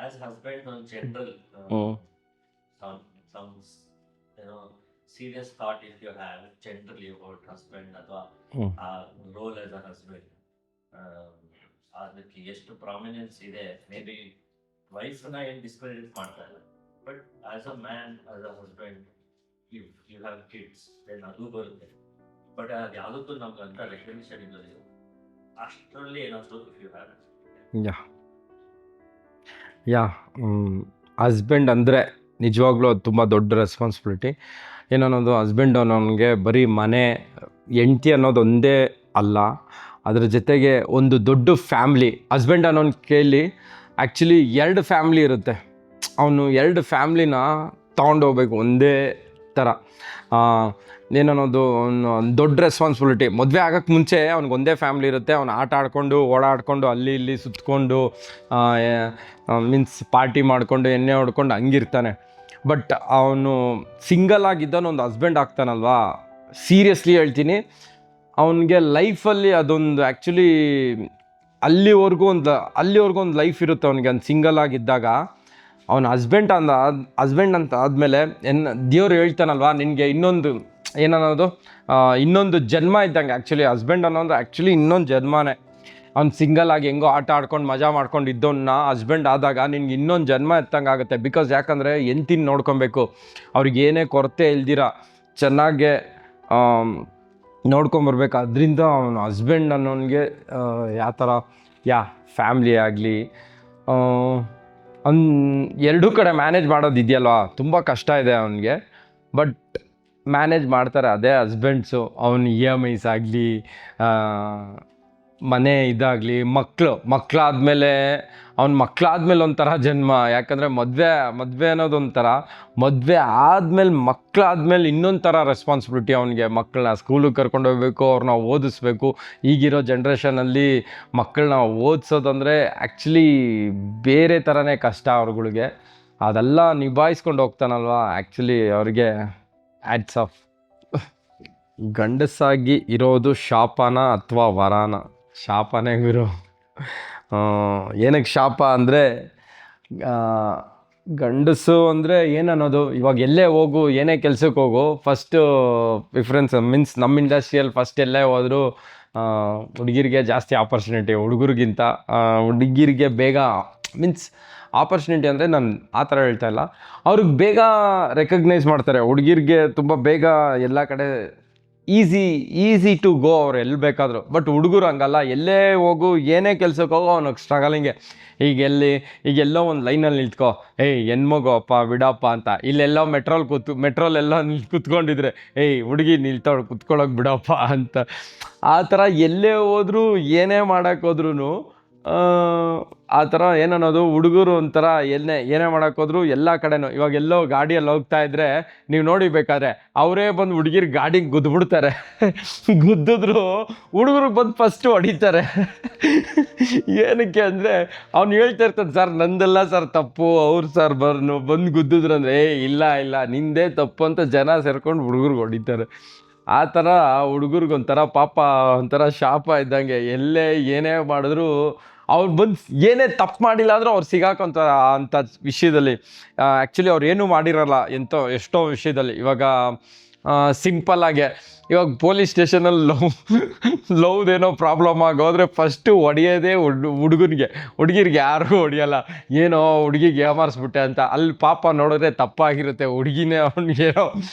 as husband on general some serious thought if you have generally about husband ಅಥವಾ ರೋಲ್ as a husband, ಅದಕ್ಕೆ ಎಷ್ಟು ಪ್ರಾಮಿನೆನ್ಸ್ ಇದೆ. ಮೇ ಬಿ ವೈಫ್ನ ಏನು ಡಿಸ್ಕ್ರೆಡಿಟ್ ಮಾಡ್ತಾ ಇಲ್ಲ, but as a man, as a husband, if you have kids then ಅದು ಬರುತ್ತೆ. But ಅದು ಯಾವುದಕ್ಕೂ ನಮ್ಗೆ ಅಂತ ರೆಕಗ್ನಿಷನ್ ಇಲ್ಲದೆ ಅಷ್ಟರಲ್ಲಿ ಏನಾದ್ರು ಇಫ್ ಯು ಹ್ಯಾವ್ ಹಸ್ಬೆಂಡ್ ಅಂದರೆ ನಿಜವಾಗ್ಲೂ ಅದು ತುಂಬ ದೊಡ್ಡ ರೆಸ್ಪಾನ್ಸಿಬಿಲಿಟಿ. ಏನನ್ನೋದು ಹಸ್ಬೆಂಡ್ ಅನ್ನೋನಿಗೆ ಬರೀ ಮನೆ, ಹೆಂಡ್ತಿ ಅನ್ನೋದು ಒಂದೇ ಅಲ್ಲ, ಅದ್ರ ಜೊತೆಗೆ ಒಂದು ದೊಡ್ಡ ಫ್ಯಾಮ್ಲಿ. ಹಸ್ಬೆಂಡ್ ಅನ್ನೋನ ಕೈಲಿ ಆ್ಯಕ್ಚುಲಿ 2 ಫ್ಯಾಮ್ಲಿ ಇರುತ್ತೆ. ಅವನು 2 ಫ್ಯಾಮ್ಲಿನ ತೊಗೊಂಡೋಗ್ಬೇಕು ಒಂದೇ ಥರ. ಏನನ್ನೋದು ದೊಡ್ಡ ರೆಸ್ಪಾನ್ಸಿಬಿಲಿಟಿ. ಮದುವೆ ಆಗೋಕ್ಕೆ ಮುಂಚೆ ಅವ್ನಿಗೆ ಒಂದೇ ಫ್ಯಾಮ್ಲಿ ಇರುತ್ತೆ. ಅವ್ನು ಆಟ ಆಡಿಕೊಂಡು ಓಡಾಡಿಕೊಂಡು ಅಲ್ಲಿ ಇಲ್ಲಿ ಸುತ್ತಕೊಂಡು ಮೀನ್ಸ್ ಪಾರ್ಟಿ ಮಾಡಿಕೊಂಡು ಎಣ್ಣೆ ಹೊಡ್ಕೊಂಡು ಹಂಗಿರ್ತಾನೆ. ಬಟ್ ಅವನು ಸಿಂಗಲ್ ಆಗಿದ್ದಾನೆ, ಒಂದು ಹಸ್ಬೆಂಡ್ ಆಗ್ತಾನಲ್ವಾ, ಸೀರಿಯಸ್ಲಿ ಹೇಳ್ತೀನಿ, ಅವನಿಗೆ ಲೈಫಲ್ಲಿ ಅದೊಂದು ಆ್ಯಕ್ಚುಲಿ ಅಲ್ಲಿವರೆಗೂ ಒಂದು ಲೈಫ್ ಇರುತ್ತೆ ಅವನಿಗೆ. ಅವ್ನು ಸಿಂಗಲ್ ಆಗಿದ್ದಾಗ ಅವನ ಹಸ್ಬೆಂಡ್ ಅಂತ ಆದಮೇಲೆ ದೇವ್ರು ಹೇಳ್ತಾನಲ್ವಾ, ನಿನಗೆ ಇನ್ನೊಂದು ಜನ್ಮ ಇದ್ದಂಗೆ. ಆ್ಯಕ್ಚುಲಿ ಹಸ್ಬೆಂಡ್ ಅನ್ನೋದು ಆ್ಯಕ್ಚುಲಿ ಇನ್ನೊಂದು ಜನ್ಮನೇ. ಅವ್ನು ಸಿಂಗಲ್ ಆಗಿ ಹೆಂಗೋ ಆಟ ಆಡ್ಕೊಂಡು ಮಜಾ ಮಾಡ್ಕೊಂಡು ಇದ್ದವನ್ನ ಹಸ್ಬೆಂಡ್ ಆದಾಗ ನಿನ್ಗೆ ಇನ್ನೊಂದು ಜನ್ಮ ಎತ್ತಂಗೆ ಆಗುತ್ತೆ. ಬಿಕಾಸ್ ಯಾಕಂದರೆ ಹೆಂಡ್ತಿನ ನೋಡ್ಕೊಬೇಕು, ಅವ್ರಿಗೆ ಏನೇ ಕೊರತೆ ಇಲ್ದಿರ ಚೆನ್ನಾಗೆ ನೋಡ್ಕೊಂಬರ್ಬೇಕು. ಅದರಿಂದ ಅವನು ಹಸ್ಬೆಂಡ್ ಅನ್ನೋನಿಗೆ ಯಾವ ಥರ ಫ್ಯಾಮ್ಲಿ ಆಗಲಿ ಎರಡೂ ಕಡೆ ಮ್ಯಾನೇಜ್ ಮಾಡೋದು ಇದೆಯಲ್ವ, ತುಂಬ ಕಷ್ಟ ಇದೆ ಅವನಿಗೆ. ಬಟ್ ಮ್ಯಾನೇಜ್ ಮಾಡ್ತಾರೆ ಅದೇ ಹಸ್ಬೆಂಡ್ಸು. ಅವನು EMIs ಆಗಲಿ, ಮನೆ ಇದಾಗಲಿ, ಮಕ್ಕಳಾದ್ಮೇಲೆ ಒಂಥರ ಜನ್ಮ. ಯಾಕಂದರೆ ಮದುವೆ ಅನ್ನೋದು ಒಂಥರ, ಮದುವೆ ಆದಮೇಲೆ ಮಕ್ಕಳಾದ್ಮೇಲೆ ಇನ್ನೊಂದು ಥರ ರೆಸ್ಪಾನ್ಸಿಬಿಲಿಟಿ ಅವನಿಗೆ. ಮಕ್ಕಳನ್ನ ಸ್ಕೂಲಿಗೆ ಕರ್ಕೊಂಡು ಹೋಗ್ಬೇಕು, ಅವ್ರನ್ನ ಓದಿಸ್ಬೇಕು. ಈಗಿರೋ ಜನ್ರೇಷನಲ್ಲಿ ಮಕ್ಕಳನ್ನ ಓದಿಸೋದಂದರೆ ಆ್ಯಕ್ಚುಲಿ ಬೇರೆ ಥರನೇ ಕಷ್ಟ ಅವ್ರುಗಳಿಗೆ. ಅದೆಲ್ಲ ನಿಭಾಯಿಸ್ಕೊಂಡು ಹೋಗ್ತಾನಲ್ವ, ಆ್ಯಕ್ಚುಲಿ ಅವ್ರಿಗೆ ಹ್ಯಾಟ್ಸ್ ಆಫ್. ಗಂಡಸಾಗಿ ಇರೋದು ಶಾಪನ ಅಥವಾ ವರಾನ? ಶಾಪನೇ ಗುರು. ಏನಕ್ಕೆ ಶಾಪ ಅಂದರೆ, ಗಂಡಸು ಅಂದರೆ ಏನನ್ನೋದು, ಇವಾಗ ಎಲ್ಲೇ ಹೋಗು, ಏನೇ ಕೆಲ್ಸಕ್ಕೆ ಹೋಗು, ಫಸ್ಟು ಪ್ರಿಫರೆನ್ಸ್ ಮೀನ್ಸ್ ನಮ್ಮ ಇಂಡಸ್ಟ್ರಿಯಲ್ಲಿ ಫಸ್ಟ್ ಎಲ್ಲೇ ಹೋದರೂ ಹುಡುಗಿರಿಗೆ ಜಾಸ್ತಿ ಆಪರ್ಚುನಿಟಿ ಹುಡುಗರಿಗಿಂತ. ಹುಡುಗಿರಿಗೆ ಬೇಗ ಮೀನ್ಸ್ ಆಪರ್ಚುನಿಟಿ ಅಂದರೆ ನಾನು ಆ ಥರ ಹೇಳ್ತಾ ಇಲ್ಲ, ಅವ್ರಿಗೆ ಬೇಗ ರೆಕಗ್ನೈಸ್ ಮಾಡ್ತಾರೆ. ಹುಡುಗಿರಿಗೆ ತುಂಬ ಬೇಗ ಎಲ್ಲ ಕಡೆ ಈಸಿ ಟು ಗೋ, ಅವ್ರು ಎಲ್ಲಿ ಬೇಕಾದರೂ. ಬಟ್ ಹುಡುಗರು ಹಂಗಲ್ಲ, ಎಲ್ಲೇ ಹೋಗು, ಏನೇ ಕೆಲ್ಸಕ್ಕೆ ಹೋಗೋ ಅವ್ನಿಗೆ ಸ್ಟ್ರಗಲಿಂಗೆ. ಈಗೆಲ್ಲೋ ಒಂದು ಲೈನಲ್ಲಿ ನಿಂತ್ಕೋ, ಹೆಣ್ಮಗು ಅಪ್ಪ ಬಿಡಪ್ಪ ಅಂತ. ಇಲ್ಲೆಲ್ಲೋ ಮೆಟ್ರೋಲೆಲ್ಲ ಕುತ್ಕೊಂಡಿದ್ರೆ, ಹುಡುಗಿ ನಿಲ್ತಾಳು ಕುತ್ಕೊಳ್ಳೋಕೆ ಬಿಡಪ್ಪ ಅಂತ. ಆ ಥರ ಎಲ್ಲೇ ಹೋದ್ರೂ ಏನೇ ಮಾಡೋಕ್ಕೆ ಹೋದ್ರೂ ಆ ಥರ ಏನನ್ನೋದು, ಹುಡುಗರು ಒಂಥರ ಏನೇ ಮಾಡೋಕ್ಕೋದ್ರು ಎಲ್ಲ ಕಡೆನೂ. ಇವಾಗ ಎಲ್ಲೋ ಗಾಡಿಯಲ್ಲಿ ಹೋಗ್ತಾ ಇದ್ರೆ ನೀವು ನೋಡಿ ಬೇಕಾದ್ರೆ ಅವರೇ ಬಂದು ಹುಡುಗಿರ್ ಗಾಡಿಗೆ ಗುದ್ಬಿಡ್ತಾರೆ. ಗುದ್ದಿದ್ರು ಹುಡುಗರಿಗೆ ಬಂದು ಫಸ್ಟು ಹೊಡಿತಾರೆ. ಏನಕ್ಕೆ ಅಂದರೆ ಅವ್ನು ಹೇಳ್ತಾ ಇರ್ತಾನೆ, ಸರ್ ನಂದೆಲ್ಲ ಸರ್ ತಪ್ಪು, ಅವ್ರು ಸರ್ ಬಂದು ಗುದ್ದಿದ್ರು ಅಂದರೆ ಇಲ್ಲ ನಿಂದೇ ತಪ್ಪು ಅಂತ ಜನ ಸೇರ್ಕೊಂಡು ಹುಡುಗರಿಗೆ ಹೊಡಿತಾರೆ. ಆ ಥರ ಹುಡುಗರಿಗೊಂಥರ ಪಾಪ ಒಂಥರ ಶಾಪ ಇದ್ದಂಗೆ. ಎಲ್ಲೇ ಏನೇ ಮಾಡಿದ್ರು ಅವ್ರು ಬಂದು ಏನೇ ತಪ್ಪು ಮಾಡಿಲ್ಲ ಅಂದರೂ ಅವ್ರು ಸಿಗಾಕೊಂತ ಅಂಥ ವಿಷಯದಲ್ಲಿ. ಆ್ಯಕ್ಚುಲಿ ಅವ್ರು ಏನೂ ಮಾಡಿರಲ್ಲ ಎಷ್ಟೋ ವಿಷಯದಲ್ಲಿ. ಇವಾಗ ಸಿಂಪಲ್ಲಾಗೆ ಇವಾಗ ಪೊಲೀಸ್ ಸ್ಟೇಷನಲ್ಲಿ ಲವ್ದೇನೋ ಪ್ರಾಬ್ಲಮ್ ಆಗೋದ್ರೆ ಫಸ್ಟು ಹೊಡೆಯೋದೇ ಹುಡುಗಿರಿಗೆ ಯಾರಿಗೂ ಹೊಡೆಯಲ್ಲ. ಏನೋ ಹುಡುಗಿಗೆ ಏಮಾರಿಸ್ಬಿಟ್ಟೆ ಅಂತ. ಅಲ್ಲಿ ಪಾಪ ನೋಡಿದ್ರೆ ತಪ್ಪಾಗಿರುತ್ತೆ, ಹುಡುಗಿನೇ ಅವ್ನಿಗೇನೋ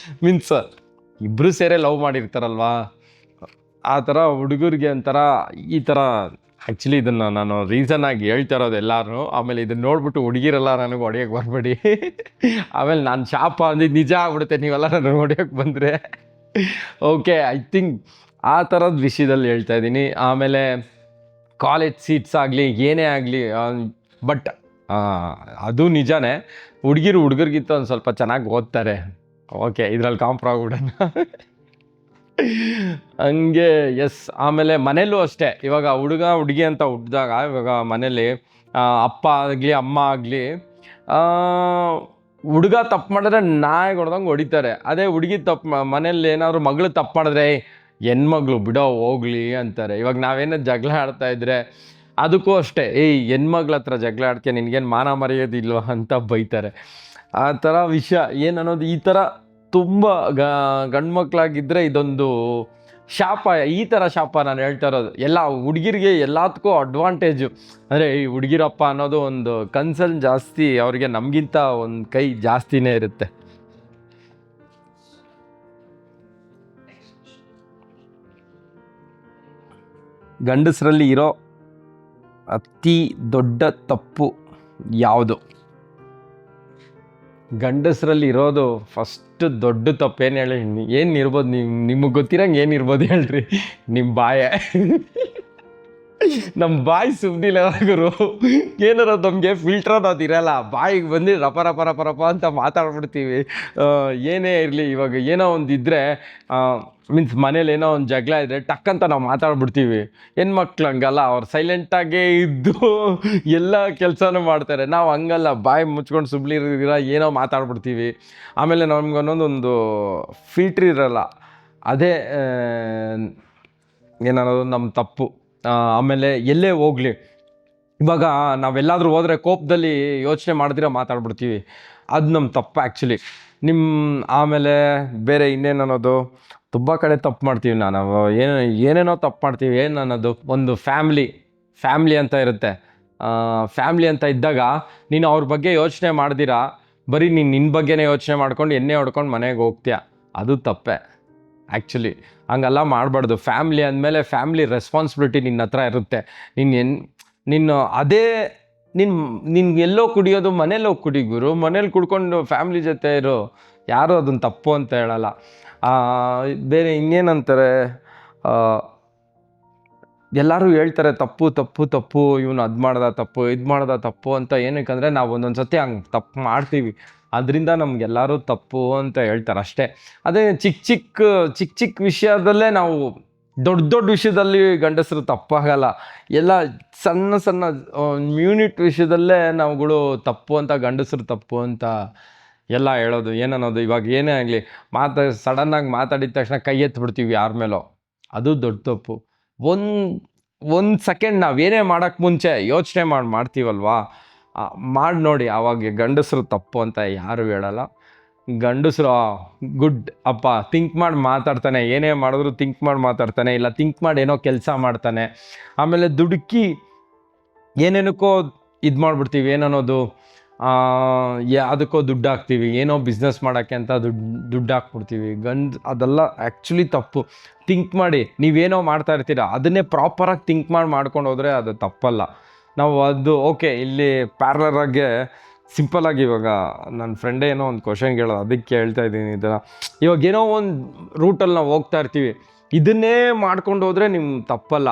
ಮೀನ್ಸ್ ಇಬ್ಬರು ಸೇರೇ ಲವ್ ಮಾಡಿರ್ತಾರಲ್ವಾ, ಆ ಥರ ಹುಡುಗರಿಗೆ ಒಂಥರ ಈ ಥರ. ಆ್ಯಕ್ಚುಲಿ ಇದನ್ನು ನಾನು ರೀಸನ್ನಾಗಿ ಹೇಳ್ತಾ ಇರೋದು ಎಲ್ಲರೂ. ಆಮೇಲೆ ಇದನ್ನು ನೋಡ್ಬಿಟ್ಟು ಹುಡುಗಿರೆಲ್ಲ ನನಗೆ ಹೊಡೆಯೋಕ್ಕೆ ಬರಬೇಡಿ. ಆಮೇಲೆ ನಾನು ಶಾಪ ಅಂದಿದ್ದು ನಿಜ ಆಗ್ಬಿಡುತ್ತೆ ನೀವೆಲ್ಲ ನನಗೆ ಹೊಡೆಯೋಕ್ಕೆ ಬಂದರೆ. ಓಕೆ, ಐ ಥಿಂಕ್ ಆ ಥರದ ವಿಷಯದಲ್ಲಿ ಹೇಳ್ತಾ ಇದ್ದೀನಿ. ಆಮೇಲೆ ಕಾಲೇಜ್ ಸೀಟ್ಸ್ ಆಗಲಿ ಏನೇ ಆಗಲಿ, ಬಟ್ ಅದು ನಿಜಾನೇ, ಹುಡುಗರಿಗಿಂತ ಒಂದು ಸ್ವಲ್ಪ ಚೆನ್ನಾಗಿ ಓದ್ತಾರೆ. ಓಕೆ, ಇದರಲ್ಲಿ ಕಾಂಪ್ರಾಗ್ಬಿಡೋಣ. ಹಂಗೆ ಎಸ್. ಆಮೇಲೆ ಮನೇಲೂ ಅಷ್ಟೇ, ಇವಾಗ ಹುಡುಗಿ ಅಂತ ಹುಟ್ಟಿದಾಗ ಇವಾಗ ಮನೇಲಿ ಅಪ್ಪ ಆಗಲಿ ಅಮ್ಮ ಆಗಲಿ ಹುಡುಗ ತಪ್ಪು ಮಾಡಿದ್ರೆ ನಾಯಿಗೆ ಹೊಡೆದಂಗೆ ಹೊಡಿತಾರೆ. ಅದೇ ಹುಡುಗಿ ಮನೇಲಿ ಏನಾದರೂ ಮಗಳು ತಪ್ಪು ಮಾಡಿದ್ರೆ ಹೆಣ್ಮಗಳು ಬಿಡೋ ಹೋಗ್ಲಿ ಅಂತಾರೆ. ಇವಾಗ ನಾವೇನೋ ಜಗಳ ಆಡ್ತಾ ಇದ್ರೆ ಅದಕ್ಕೂ ಅಷ್ಟೇ, ಹೆಣ್ಮಗ್ಳ ಹತ್ರ ಜಗಳ ಆಡ್ತೀಯ, ನಿನಗೇನು ಮಾನ ಮರೆಯೋದಿಲ್ವ ಅಂತ ಬೈತಾರೆ. ಆ ಥರ ವಿಷಯ ಏನನ್ನೋದು, ಈ ಥರ ತುಂಬ ಗಂಡು ಮಕ್ಕಳಾಗಿದ್ದರೆ ಇದೊಂದು ಶಾಪ. ಈ ಥರ ಶಾಪ ನಾನು ಹೇಳ್ತಾ ಇರೋದು. ಎಲ್ಲ ಹುಡುಗಿರಿಗೆ ಎಲ್ಲದಕ್ಕೂ ಅಡ್ವಾಂಟೇಜು. ಅಂದರೆ ಈ ಹುಡುಗಿರಪ್ಪ ಅನ್ನೋದು ಒಂದು ಕನ್ಸರ್ನ್ ಜಾಸ್ತಿ, ಅವ್ರಿಗೆ ನಮಗಿಂತ ಒಂದು ಕೈ ಜಾಸ್ತಿನೇ ಇರುತ್ತೆ. ಗಂಡಸರಲ್ಲಿ ಇರೋ ಅತಿ ದೊಡ್ಡ ತಪ್ಪು ಯಾವುದು? ಗಂಡಸರಲ್ಲಿ ಇರೋದು ಫಸ್ಟ್ ದೊಡ್ಡ ತಪ್ಪು ಏನು ಹೇಳಿ, ಏನಿರ್ಬೋದು? ನಿಮಗೆ ಗೊತ್ತಿರಂಗೆ ಏನಿರ್ಬೋದು ಹೇಳ್ರಿ? ನಿಮ್ಮ ಬಾಯೇ. ನಮ್ಮ ಬಾಯಿ ಸುಮ್ಮನಿಲ್ಲ ಗುರು. ಏನಾರ ನಮಗೆ ಫಿಲ್ಟರ್ ಅನ್ನೋದು ಇರಲ್ಲ. ಬಾಯಿಗೆ ಬಂದು ರಪ ಅಂತ ಮಾತಾಡ್ಬಿಡ್ತೀವಿ. ಏನೇ ಇರಲಿ, ಇವಾಗ ಏನೋ ಒಂದು ಇದ್ದರೆ ಮೀನ್ಸ್ ಮನೇಲಿ ಏನೋ ಒಂದು ಜಗಳ ಇದ್ದರೆ ಟಕ್ಕಂತ ನಾವು ಮಾತಾಡ್ಬಿಡ್ತೀವಿ. ಹೆಣ್ಮಕ್ಳು ಹಂಗಲ್ಲ, ಅವ್ರು ಸೈಲೆಂಟಾಗೇ ಇದ್ದು ಎಲ್ಲ ಕೆಲಸನೂ ಮಾಡ್ತಾರೆ. ನಾವು ಹಂಗಲ್ಲ, ಬಾಯಿ ಮುಚ್ಕೊಂಡು ಸುಮ್ಮನಿರ ಏನೋ ಮಾತಾಡ್ಬಿಡ್ತೀವಿ. ಆಮೇಲೆ ನಮ್ಗನ್ನೊಂದೊಂದು ಫಿಲ್ಟ್ರ್ ಇರಲ್ಲ. ಅದೇ ಏನನ್ನೋದು ನಮ್ಮ ತಪ್ಪು. ಆಮೇಲೆ ಎಲ್ಲೇ ಹೋಗಲಿ, ಇವಾಗ ನಾವೆಲ್ಲಾದರೂ ಹೋದರೆ ಕೋಪದಲ್ಲಿ ಯೋಚನೆ ಮಾಡ್ದಿರ ಮಾತಾಡ್ಬಿಡ್ತೀವಿ. ಅದು ನಮ್ಮ ತಪ್ಪು ಆ್ಯಕ್ಚುಲಿ. ಆಮೇಲೆ ಬೇರೆ ಇನ್ನೇನನ್ನೋದು, ತುಂಬ ಕಡೆ ತಪ್ಪು ಮಾಡ್ತೀವಿ. ನಾವು ಏನೇನೋ ತಪ್ಪು ಮಾಡ್ತೀವಿ. ಏನನ್ನೋದು, ಒಂದು ಫ್ಯಾಮ್ಲಿ ಅಂತ ಇರುತ್ತೆ. ಫ್ಯಾಮ್ಲಿ ಅಂತ ಇದ್ದಾಗ ನೀನು ಅವ್ರ ಬಗ್ಗೆ ಯೋಚನೆ ಮಾಡ್ದಿರಾ ಬರೀ ನಿನ್ನ ಬಗ್ಗೆನೇ ಯೋಚನೆ ಮಾಡ್ಕೊಂಡು ಎಣ್ಣೆ ಹೊಡ್ಕೊಂಡು ಮನೆಗೆ ಹೋಗ್ತೀಯ. ಅದು ತಪ್ಪೆ ಆ್ಯಕ್ಚುಲಿ. ಹಂಗೆಲ್ಲ ಮಾಡಬಾರ್ದು. ಫ್ಯಾಮ್ಲಿ ಅಂದಮೇಲೆ ಫ್ಯಾಮ್ಲಿ ರೆಸ್ಪಾನ್ಸಿಬಿಲಿಟಿ ನಿನ್ನ ಹತ್ರ ಇರುತ್ತೆ. ನಿನ್ನ ಎಲ್ಲೋ ಕುಡಿಯೋದು ಮನೇಲಿ ಹೋಗಿ ಕುಡಿ ಗುರು. ಮನೇಲಿ ಕುಡ್ಕೊಂಡು ಫ್ಯಾಮ್ಲಿ ಜೊತೆ ಇರು. ಯಾರೂ ಅದನ್ನು ತಪ್ಪು ಅಂತ ಹೇಳಲ್ಲ. ಬೇರೆ ಇನ್ನೇನಂತಾರೆ, ಎಲ್ಲರೂ ಹೇಳ್ತಾರೆ ತಪ್ಪು, ಇವನು ಅದು ಮಾಡ್ದ ತಪ್ಪು, ಇದು ಮಾಡ್ದ ತಪ್ಪು ಅಂತ. ಏನಕ್ಕಂದರೆ ನಾವು ಒಂದೊಂದು ಸತಿ ಹಂಗೆ ತಪ್ಪು ಮಾಡ್ತೀವಿ. ಅದರಿಂದ ನಮಗೆಲ್ಲರೂ ತಪ್ಪು ಅಂತ ಹೇಳ್ತಾರೆ ಅಷ್ಟೇ. ಅದೇ ಚಿಕ್ಕ ವಿಷಯದಲ್ಲೇ ನಾವು ದೊಡ್ಡ ವಿಷಯದಲ್ಲಿ ಗಂಡಸರು ತಪ್ಪಾಗಲ್ಲ. ಎಲ್ಲ ಸಣ್ಣ ಯೂನಿಟ್ ವಿಷಯದಲ್ಲೇ ನಾವುಗಳು ತಪ್ಪು ಅಂತ, ಗಂಡಸರು ತಪ್ಪು ಅಂತ ಎಲ್ಲ ಹೇಳೋದು. ಏನನ್ನೋದು, ಇವಾಗ ಏನೇ ಆಗಲಿ ಸಡನ್ನಾಗಿ ಮಾತಾಡಿದ ತಕ್ಷಣ ಕೈ ಎತ್ತಿಬಿಡ್ತೀವಿ ಯಾರ ಮೇಲೋ. ಅದು ದೊಡ್ಡ ತಪ್ಪು. ಒಂದು ಸೆಕೆಂಡ್ ನಾವೇನೇ ಮಾಡೋಕ್ಕೆ ಮುಂಚೆ ಯೋಚನೆ ಮಾಡ್ತೀವಲ್ವಾ, ಮಾಡಿ ನೋಡಿ. ಆವಾಗ ಗಂಡಸರು ತಪ್ಪು ಅಂತ ಯಾರು ಹೇಳಲ್ಲ. ಗಂಡಸರು ಗುಡ್ ಅಪ್ಪ, ಥಿಂಕ್ ಮಾಡಿ ಮಾತಾಡ್ತಾನೆ, ಏನೇ ಮಾಡಿದ್ರು ಥಿಂಕ್ ಮಾಡಿ ಮಾತಾಡ್ತಾನೆ, ಇಲ್ಲ ಥಿಂಕ್ ಮಾಡಿ ಏನೋ ಕೆಲಸ ಮಾಡ್ತಾನೆ. ಆಮೇಲೆ ದುಡುಕಿ ಏನೇನಕ್ಕೋ ಇದು ಮಾಡಿಬಿಡ್ತೀವಿ, ಏನನ್ನೋದು ಯಾವುದಕ್ಕೋ ದುಡ್ಡು ಹಾಕ್ತೀವಿ, ಏನೋ ಬಿಸ್ನೆಸ್ ಮಾಡೋಕ್ಕೆ ಅಂತ ದುಡ್ಡು ಹಾಕ್ಬಿಡ್ತೀವಿ. ಅದೆಲ್ಲ ಆ್ಯಕ್ಚುಲಿ ತಪ್ಪು. ಥಿಂಕ್ ಮಾಡಿ ನೀವೇನೋ ಮಾಡ್ತಾ ಇರ್ತೀರ, ಅದನ್ನೇ ಪ್ರಾಪರಾಗಿ ಥಿಂಕ್ ಮಾಡ್ಕೊಂಡು ಹೋದರೆ ಅದು ತಪ್ಪಲ್ಲ. ನಾವು ಅದು ಓಕೆ, ಇಲ್ಲಿ ಪ್ಯಾರಲರಾಗಿ ಸಿಂಪಲಾಗಿ ಇವಾಗ ನನ್ನ ಫ್ರೆಂಡೇ ಏನೋ ಒಂದು ಕ್ವಶನ್ ಕೇಳೋದು, ಅದಕ್ಕೆ ಹೇಳ್ತಾ ಇದ್ದೀನಿ ಇದನ್ನು. ಇವಾಗ ಏನೋ ಒಂದು ರೂಟಲ್ಲಿ ನಾವು ಹೋಗ್ತಾ ಇರ್ತೀವಿ, ಇದನ್ನೇ ಮಾಡ್ಕೊಂಡು ಹೋದರೆ ನಿಮ್ಮ ತಪ್ಪಲ್ಲ.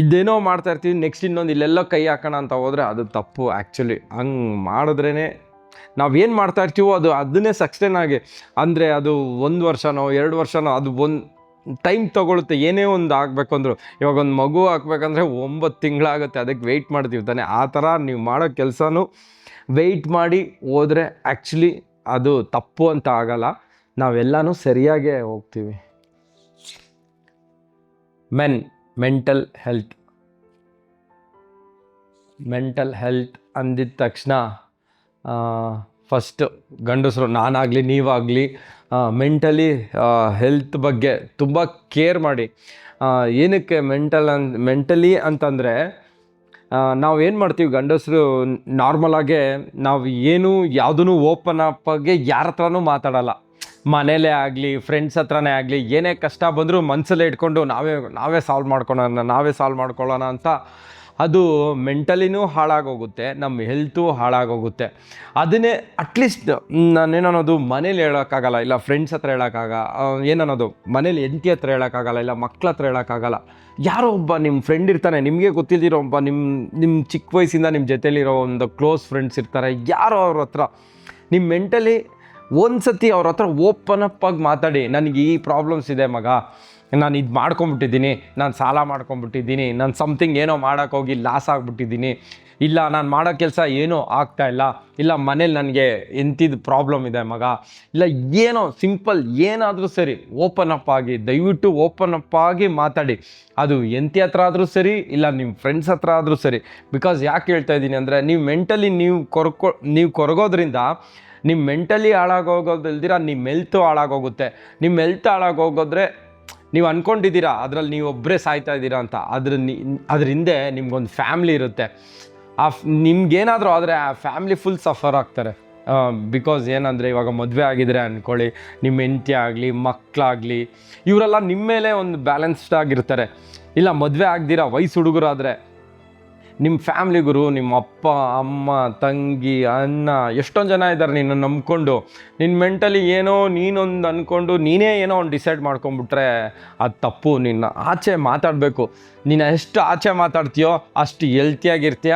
ಇದೇನೋ ಮಾಡ್ತಾ ಇರ್ತೀವಿ, ನೆಕ್ಸ್ಟ್ ಇನ್ನೊಂದು ಇಲ್ಲೆಲ್ಲ ಕೈ ಹಾಕೋಣ ಅಂತ ಹೋದರೆ ಅದು ತಪ್ಪು. ಆ್ಯಕ್ಚುಲಿ ಹಂಗೆ ಮಾಡಿದ್ರೇ ನಾವೇನು ಮಾಡ್ತಾ ಇರ್ತೀವೋ ಅದನ್ನೇ ಸಕ್ಸೇನ್ ಆಗಿ, ಅಂದರೆ ಅದು 1 ವರ್ಷನೋ 2 ವರ್ಷನೋ ಅದು ಒಂದು ಟೈಮ್ ತೊಗೊಳುತ್ತೆ. ಏನೇ ಒಂದು ಆಗಬೇಕು ಅಂದರು, ಇವಾಗ ಒಂದು ಮಗು ಹಾಕ್ಬೇಕಂದ್ರೆ 9 ತಿಂಗಳಾಗುತ್ತೆ, ಅದಕ್ಕೆ ವೆಯ್ಟ್ ಮಾಡ್ತೀವಿ ತಾನೆ. ಆ ಥರ ನೀವು ಮಾಡೋ ಕೆಲಸನೂ ವೆಯ್ಟ್ ಮಾಡಿ ಹೋದರೆ ಆ್ಯಕ್ಚುಲಿ ಅದು ತಪ್ಪು ಅಂತ ಆಗಲ್ಲ, ನಾವೆಲ್ಲನೂ ಸರಿಯಾಗೇ ಹೋಗ್ತೀವಿ. ಮೆಂಟಲ್ ಹೆಲ್ತ್ ಅಂದಿದ ತಕ್ಷಣ ಫಸ್ಟು ಗಂಡಸರು, ನಾನಾಗಲಿ ನೀವಾಗಲಿ ಮೆಂಟಲಿ ಹೆಲ್ತ್ ಬಗ್ಗೆ ತುಂಬ ಕೇರ್ ಮಾಡಿ. ಏನಕ್ಕೆ ಮೆಂಟಲಿ ಅಂತಂದರೆ, ನಾವೇನು ಮಾಡ್ತೀವಿ ಗಂಡಸರು ನಾರ್ಮಲಾಗೆ ನಾವು ಯಾವುದೂ ಓಪನ್ ಅಪ್ಪಾಗೆ ಯಾರ ಹತ್ರನೂ ಮಾತಾಡಲ್ಲ. ಮನೇಲೇ ಆಗಲಿ ಫ್ರೆಂಡ್ಸ್ ಹತ್ರನೇ ಆಗಲಿ, ಏನೇ ಕಷ್ಟ ಬಂದರೂ ಮನಸ್ಸಲ್ಲೇ ಇಟ್ಕೊಂಡು ನಾವೇ ಸಾಲ್ವ್ ಮಾಡ್ಕೊಳ್ಳೋಣ ಅಂತ ಅದು ಮೆಂಟಲಿನೂ ಹಾಳಾಗೋಗುತ್ತೆ, ನಮ್ಮ ಹೆಲ್ತು ಹಾಳಾಗೋಗುತ್ತೆ. ಅದನ್ನೇ ಅಟ್ಲೀಸ್ಟ್ ನಾನೇನನ್ನೋದು ಮನೇಲಿ ಹೇಳೋಕ್ಕಾಗಲ್ಲ, ಇಲ್ಲ ಫ್ರೆಂಡ್ಸ್ ಹತ್ರ ಏನನ್ನೋದು ಮನೇಲಿ ಹೆಂಡತಿ ಹತ್ರ ಹೇಳೋಕ್ಕಾಗಲ್ಲ, ಇಲ್ಲ ಮಕ್ಳ ಹತ್ರ ಹೇಳೋಕ್ಕಾಗಲ್ಲ. ಯಾರೋ ಒಬ್ಬ ನಿಮ್ಮ ಫ್ರೆಂಡ್ ಇರ್ತಾನೆ, ನಿಮಗೆ ಗೊತ್ತಿಲ್ದಿರೋ ಒಬ್ಬ ನಿಮ್ಮ ಚಿಕ್ಕ ವಯಸ್ಸಿಂದ ನಿಮ್ಮ ಜೊತೆಲಿರೋ ಒಂದು ಕ್ಲೋಸ್ ಫ್ರೆಂಡ್ಸ್ ಇರ್ತಾರೆ, ಯಾರೋ ಅವ್ರ ಹತ್ರ ನಿಮ್ಮ ಮೆಂಟಲಿ ಒಂದು ಸತಿ ಅವ್ರ ಹತ್ರ ಓಪನ್ ಅಪ್ ಆಗಿ ಮಾತಾಡಿ. ನನಗೆ ಈ ಪ್ರಾಬ್ಲಮ್ಸ್ ಇದೆ ಮಗ, ನಾನು ಇದು ಮಾಡ್ಕೊಂಬಿಟ್ಟಿದ್ದೀನಿ, ನಾನು ಸಾಲ ಮಾಡ್ಕೊಂಬಿಟ್ಟಿದ್ದೀನಿ, ನಾನು ಸಮಥಿಂಗ್ ಏನೋ ಮಾಡೋಕ್ಕೋಗಿ ಲಾಸ್ ಆಗಿಬಿಟ್ಟಿದ್ದೀನಿ, ಇಲ್ಲ ನಾನು ಮಾಡೋ ಕೆಲಸ ಏನೋ ಆಗ್ತಾಯಿಲ್ಲ, ಇಲ್ಲ ಮನೇಲಿ ನನಗೆ ಎಂಥದ್ದು ಪ್ರಾಬ್ಲಮ್ ಇದೆ ಮಗ, ಇಲ್ಲ ಏನೋ ಸಿಂಪಲ್ ಏನಾದರೂ ಸರಿ ದಯವಿಟ್ಟು ಓಪನ್ ಅಪ್ ಆಗಿ ಮಾತಾಡಿ. ಅದು ಎಂತಿ ಹತ್ರ ಆದರೂ ಸರಿ, ಇಲ್ಲ ನಿಮ್ಮ ಫ್ರೆಂಡ್ಸ್ ಹತ್ರ ಆದರೂ ಸರಿ. ಬಿಕಾಸ್ ಯಾಕೆ ಹೇಳ್ತಾ ಇದ್ದೀನಿ ಅಂದರೆ, ನೀವು ಮೆಂಟಲಿ ನೀವು ಕೊರಗೋದ್ರಿಂದ ನಿಮ್ಮ ಮೆಂಟಲಿ ಹಾಳಾಗೋಗೋದಿಲ್ದಿರ ನಿಮ್ಮ ಹೆಲ್ತು ಹಾಳಾಗೋಗುತ್ತೆ. ನಿಮ್ಮ ಹೆಲ್ತ್ ಹಾಳಾಗೋಗೋದ್ರೆ ನೀವು ಅಂದ್ಕೊಂಡಿದ್ದೀರಾ ಅದರಲ್ಲಿ ನೀವು ಒಬ್ಬರೇ ಸಾಯ್ತಾ ಇದ್ದೀರಾ ಅಂತ, ಅದ್ರ ಹಿಂದೆ ನಿಮ್ಗೊಂದು ಫ್ಯಾಮ್ಲಿ ಇರುತ್ತೆ. ನಿಮ್ಗೇನಾದರೂ ಆದರೆ ಆ ಫ್ಯಾಮ್ಲಿ ಫುಲ್ ಸಫರ್ ಆಗ್ತಾರೆ. ಬಿಕಾಸ್ ಏನಂದರೆ, ಇವಾಗ ಮದುವೆ ಆಗಿದ್ರೆ ಅಂದ್ಕೊಳ್ಳಿ, ನಿಮ್ಮ ಹೆಂಡತಿ ಆಗಲಿ ಮಕ್ಕಳಾಗಲಿ ಇವರೆಲ್ಲ ನಿಮ್ಮ ಮೇಲೆ ಒಂದು ಬ್ಯಾಲೆನ್ಸ್ಡ್ ಆಗಿರ್ತಾರೆ. ಇಲ್ಲ ಮದುವೆ ಆಗದಿರ ವಯಸ್ಸು ಹುಡುಗರಾದರೆ ನಿಮ್ಮ ಫ್ಯಾಮ್ಲಿಗರು, ನಿಮ್ಮ ಅಪ್ಪ ಅಮ್ಮ ತಂಗಿ ಅಣ್ಣ ಎಷ್ಟೊಂದು ಜನ ಇದ್ದಾರೆ ನಿನ್ನ ನಂಬ್ಕೊಂಡು. ನಿನ್ನ ಮೆಂಟಲಿ ಏನೋ ನೀನೊಂದು ಅಂದ್ಕೊಂಡು ನೀನೇ ಏನೋ ಒಂದು ಡಿಸೈಡ್ ಮಾಡ್ಕೊಂಬಿಟ್ರೆ ಅದು ತಪ್ಪು. ನಿನ್ನ ಆಚೆ ಮಾತಾಡಬೇಕು. ನೀನು ಎಷ್ಟು ಆಚೆ ಮಾತಾಡ್ತೀಯೋ ಅಷ್ಟು ಹೆಲ್ತಿಯಾಗಿರ್ತೀಯ,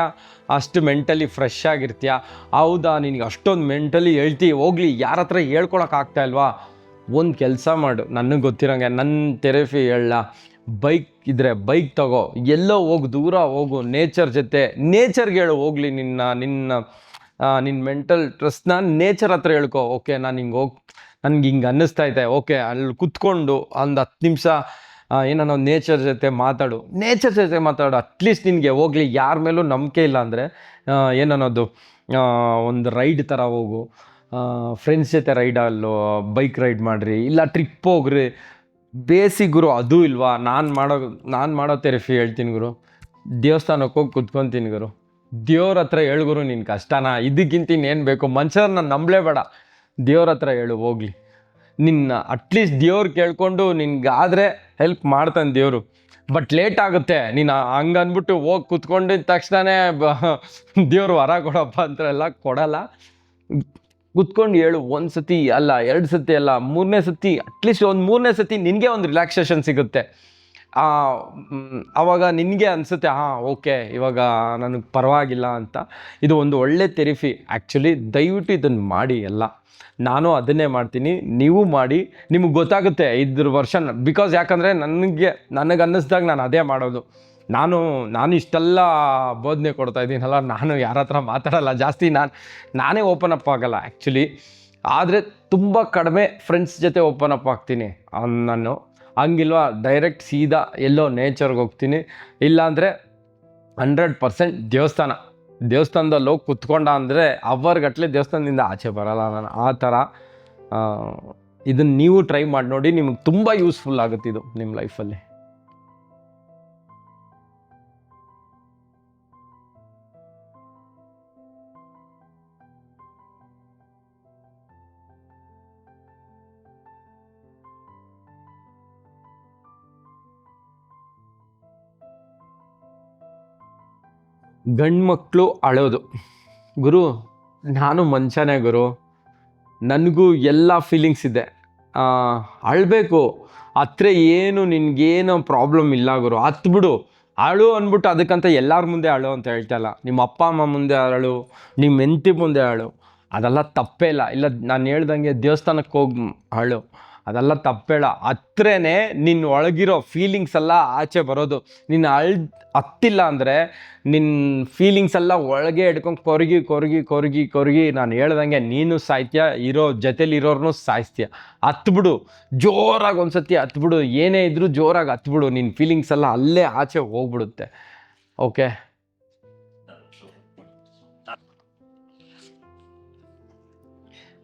ಅಷ್ಟು ಮೆಂಟಲಿ ಫ್ರೆಶ್ ಆಗಿರ್ತೀಯ. ಹೌದಾ, ನಿನಗೆ ಅಷ್ಟೊಂದು ಮೆಂಟಲಿ ಹೋಗಲಿ ಯಾರ ಹತ್ರ ಹೇಳ್ಕೊಳಕ್ಕಾಗ್ತಾ ಇಲ್ವಾ, ಒಂದು ಕೆಲಸ ಮಾಡು. ನನಗೆ ಗೊತ್ತಿರೋಂಗೆ ನನ್ನ ಥೆರಪಿ ಹೇಳ, ಬೈಕ್ ಇದ್ದರೆ ಬೈಕ್ ತಗೋ, ಎಲ್ಲೋ ಹೋಗು, ದೂರ ಹೋಗು, ನೇಚರ್ಗೆ ಹೇಳು. ಹೋಗಲಿ ನಿನ್ನ ಮೆಂಟಲ್ ಸ್ಟ್ರೆಸ್ನ ನೇಚರ್ ಹತ್ರ ಹೇಳ್ಕೊ. ಓಕೆ, ನನಗೆ ಹಿಂಗೆ ಅನ್ನಿಸ್ತೈತೆ, ಓಕೆ ಅಲ್ಲಿ ಕುತ್ಕೊಂಡು ಒಂದು 10 ನಿಮಿಷ ಏನೋ ನೇಚರ್ ಜೊತೆ ಮಾತಾಡು. ಅಟ್ಲೀಸ್ಟ್ ನಿನಗೆ ಹೋಗಲಿ ಯಾರ ಮೇಲೂ ನಂಬಿಕೆ ಇಲ್ಲ ಅಂದರೆ ಏನನ್ನೋದು ಒಂದು ರೈಡ್ ಥರ ಹೋಗು, ಫ್ರೆಂಡ್ಸ್ ಜೊತೆ ಬೈಕ್ ರೈಡ್ ಮಾಡಿರಿ, ಇಲ್ಲ ಟ್ರಿಪ್ ಹೋಗ್ರಿ. ಬೇಸಿಕ್ ಗುರು ಅದು ಇಲ್ವಾ, ನಾನು ಮಾಡೋ ಥೆರಪಿ ಹೇಳ್ತೀನಿ ಗುರು. ದೇವಸ್ಥಾನಕ್ಕೆ ಹೋಗಿ ಕುತ್ಕೊತೀನಿ ಗುರು, ದೇವ್ರ ಹತ್ರ ಹೇಳ್ಗುರು ನಿನ್ನ ಕಷ್ಟನ, ಇದಕ್ಕಿಂತ ಇನ್ನೇನು ಬೇಕು. ಮನುಷ್ಯರನ್ನ ನಂಬಲೇಬೇಡ, ದೇವ್ರ ಹತ್ರ ಹೇಳು ಹೋಗ್ಲಿ. ಅಟ್ಲೀಸ್ಟ್ ದೇವ್ರು ಕೇಳ್ಕೊಂಡು ನಿನ್ಗಾದರೆ ಹೆಲ್ಪ್ ಮಾಡ್ತಾನೆ ದೇವರು. ಬಟ್ ಲೇಟ್ ಆಗುತ್ತೆ. ನೀನು ಹಂಗೆ ಅಂದ್ಬಿಟ್ಟು ಹೋಗಿ ಕುತ್ಕೊಂಡಿದ್ದ ತಕ್ಷಣವೇ ದೇವ್ರು ವರ ಕೊಡಪ್ಪ ಅಂತೆಲ್ಲ ಕೊಡಲ್ಲ. ಕುತ್ಕೊಂಡು ಹೇಳು, 1 ಸತಿ ಅಲ್ಲ 2 ಸತಿ ಅಲ್ಲ 3ನೇ ಸತಿ, ಅಟ್ಲೀಸ್ಟ್ ಒಂದು 3ನೇ ಸತಿ ನಿನಗೆ ಒಂದು ರಿಲ್ಯಾಕ್ಸೇಷನ್ ಸಿಗುತ್ತೆ. ಆವಾಗ ನಿನಗೆ ಅನಿಸುತ್ತೆ, ಓಕೆ ಇವಾಗ ನನಗೆ ಪರವಾಗಿಲ್ಲ ಅಂತ. ಇದು ಒಂದು ಒಳ್ಳೆ ಥೆರಪಿ ಆ್ಯಕ್ಚುಲಿ. ದಯವಿಟ್ಟು ಇದನ್ನು ಮಾಡಿ ಎಲ್ಲ. ನಾನು ಅದನ್ನೇ ಮಾಡ್ತೀನಿ, ನೀವು ಮಾಡಿ, ನಿಮಗೆ ಗೊತ್ತಾಗುತ್ತೆ ಇದ್ರ ವರ್ಷನ್. ಬಿಕಾಸ್ ಯಾಕಂದರೆ ನನಗೆ ಅನ್ನಿಸ್ದಾಗ ನಾನು ಅದೇ ಮಾಡೋದು. ನಾನು ಇಷ್ಟೆಲ್ಲ ಬೋಧನೆ ಕೊಡ್ತಾಯಿದ್ದೀನಲ್ಲ, ನಾನು ಯಾರ ಹತ್ರ ಮಾತಾಡಲ್ಲ ಜಾಸ್ತಿ, ನಾನೇ ಓಪನ್ ಅಪ್ ಆಗಲ್ಲ ಆ್ಯಕ್ಚುಲಿ. ಆದರೆ ತುಂಬ ಕಡಿಮೆ ಫ್ರೆಂಡ್ಸ್ ಜೊತೆ ಓಪನ್ ಅಪ್ ಆಗ್ತೀನಿ ನಾನು. ಹಂಗಿಲ್ವಾ, ಡೈರೆಕ್ಟ್ ಸೀದಾ ಎಲ್ಲೋ ನೇಚರ್ಗೆ ಹೋಗ್ತೀನಿ, ಇಲ್ಲಾಂದರೆ 100% ದೇವಸ್ಥಾನ. ದೇವಸ್ಥಾನದಲ್ಲಿ ಹೋಗಿ ಕುತ್ಕೊಂಡ ಅಂದರೆ ಅವರ್ಗಟ್ಲೆ ದೇವಸ್ಥಾನದಿಂದ ಆಚೆ ಬರಲ್ಲ ನಾನು ಆ ಥರ. ಇದನ್ನು ನೀವು ಟ್ರೈ ಮಾಡಿ ನೋಡಿ, ನಿಮಗೆ ತುಂಬ ಯೂಸ್ಫುಲ್ ಆಗುತ್ತೆ ಇದು ನಿಮ್ಮ ಲೈಫಲ್ಲಿ. ಗಂಡು ಮಕ್ಕಳು ಅಳೋದು. ಗುರು, ನಾನು ಮನುಷ್ಯನೇ ಗುರು, ನನಗೂ ಎಲ್ಲ ಫೀಲಿಂಗ್ಸ್ ಇದೆ, ಅಳಬೇಕು, ಹತ್ರ ಏನು ನಿನಗೇನು ಪ್ರಾಬ್ಲಮ್ ಇಲ್ಲ ಗುರು, ಹತ್ಬಿಡು ಅಳು ಅಂದ್ಬಿಟ್ಟು ಅದಕ್ಕಂತ ಎಲ್ಲರ ಮುಂದೆ ಅಳು ಅಂತ ಹೇಳ್ತಾಯಿಲ್ಲ. ನಿಮ್ಮ ಅಪ್ಪ ಅಮ್ಮ ಮುಂದೆ ಅಳು, ನಿಮ್ಮ ಹೆಂಡತಿ ಮುಂದೆ ಅಳು, ಅದೆಲ್ಲ ತಪ್ಪೇ ಇಲ್ಲ. ಇಲ್ಲ ನಾನು ಹೇಳ್ದಂಗೆ ದೇವಸ್ಥಾನಕ್ಕೆ ಹೋಗಿ ಅಳು, ಅದೆಲ್ಲ ತಪ್ಪೇಳ. ಹತ್ರನೇ ನಿನ್ನ ಒಳಗಿರೋ ಫೀಲಿಂಗ್ಸ್ ಎಲ್ಲ ಆಚೆ ಬರೋದು. ನೀನು ಹತ್ತಿಲ್ಲ ಅಂದರೆ ನಿನ್ನ ಫೀಲಿಂಗ್ಸ್ ಎಲ್ಲ ಒಳಗೆ ಹಿಡ್ಕೊಂಡು ಕೊರಗಿ ಕೊರಗಿ ಕೊರಗಿ ಕೊರಗಿ ನಾನು ಹೇಳ್ದಂಗೆ ನೀನು ಸಾಯ್ತೀಯ, ಜೊತೇಲಿ ಇರೋರ್ನೂ ಸಾಯಿಸ್ತೀಯ. ಹತ್ಬಿಡು, ಜೋರಾಗಿ ಒಂದ್ಸತಿ ಹತ್ಬಿಡು, ಏನೇ ಇದ್ರೂ ಜೋರಾಗಿ ಹತ್ಬಿಡು, ನಿನ್ನ ಫೀಲಿಂಗ್ಸ್ ಎಲ್ಲ ಅಲ್ಲೇ ಆಚೆ ಹೋಗ್ಬಿಡುತ್ತೆ. Okay,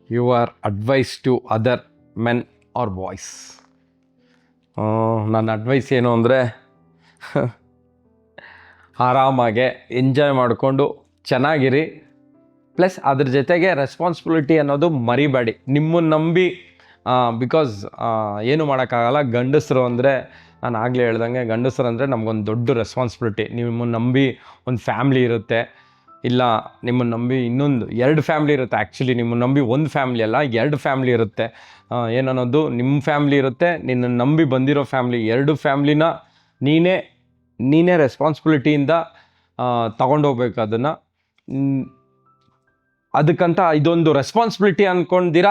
your advice to other men or boys. ನನ್ನ ಅಡ್ವೈಸ್ ಏನು ಅಂದರೆ, ಆರಾಮಾಗೆ ಎಂಜಾಯ್ ಮಾಡಿಕೊಂಡು ಚೆನ್ನಾಗಿರಿ. ಪ್ಲಸ್ ಅದ್ರ ಜೊತೆಗೆ ರೆಸ್ಪಾನ್ಸಿಬಿಲಿಟಿ ಅನ್ನೋದು ಮರಿಬೇಡಿ. ನಿಮ್ಮನ್ನು ನಂಬಿ, ಬಿಕಾಸ್ ಏನು ಮಾಡೋಕ್ಕಾಗಲ್ಲ. ಗಂಡಸರು ಅಂದರೆ, ನಾನು ಆಗಲೇ ಹೇಳ್ದಂಗೆ, ಗಂಡಸರು ಅಂದರೆ ನಮಗೊಂದು ದೊಡ್ಡ ರೆಸ್ಪಾನ್ಸಿಬಿಲಿಟಿ. ನಿಮ್ಮನ್ನು ನಂಬಿ ಒಂದು ಫ್ಯಾಮ್ಲಿ ಇರುತ್ತೆ, ಇಲ್ಲ ನಿಮ್ಮನ್ನು ನಂಬಿ ಇನ್ನೊಂದು 2 ಫ್ಯಾಮ್ಲಿ ಇರುತ್ತೆ. ಆ್ಯಕ್ಚುಲಿ ನಿಮ್ಮನ್ನು ನಂಬಿ ಒಂದು ಫ್ಯಾಮ್ಲಿ ಅಲ್ಲ, 2 ಫ್ಯಾಮ್ಲಿ ಇರುತ್ತೆ. ಏನನ್ನೋದು, ನಿಮ್ಮ ಫ್ಯಾಮ್ಲಿ ಇರುತ್ತೆ, ನಿನ್ನನ್ನು ನಂಬಿ ಬಂದಿರೋ ಫ್ಯಾಮ್ಲಿ, 2 ಫ್ಯಾಮ್ಲಿನ ನೀನೇ ರೆಸ್ಪಾನ್ಸಿಬಿಲಿಟಿಯಿಂದ ತಗೊಂಡೋಗ್ಬೇಕು ಅದನ್ನು. ಅದಕ್ಕಂತ ಇದೊಂದು ರೆಸ್ಪಾನ್ಸಿಬಿಲಿಟಿ ಅಂದ್ಕೊಂಡಿರ,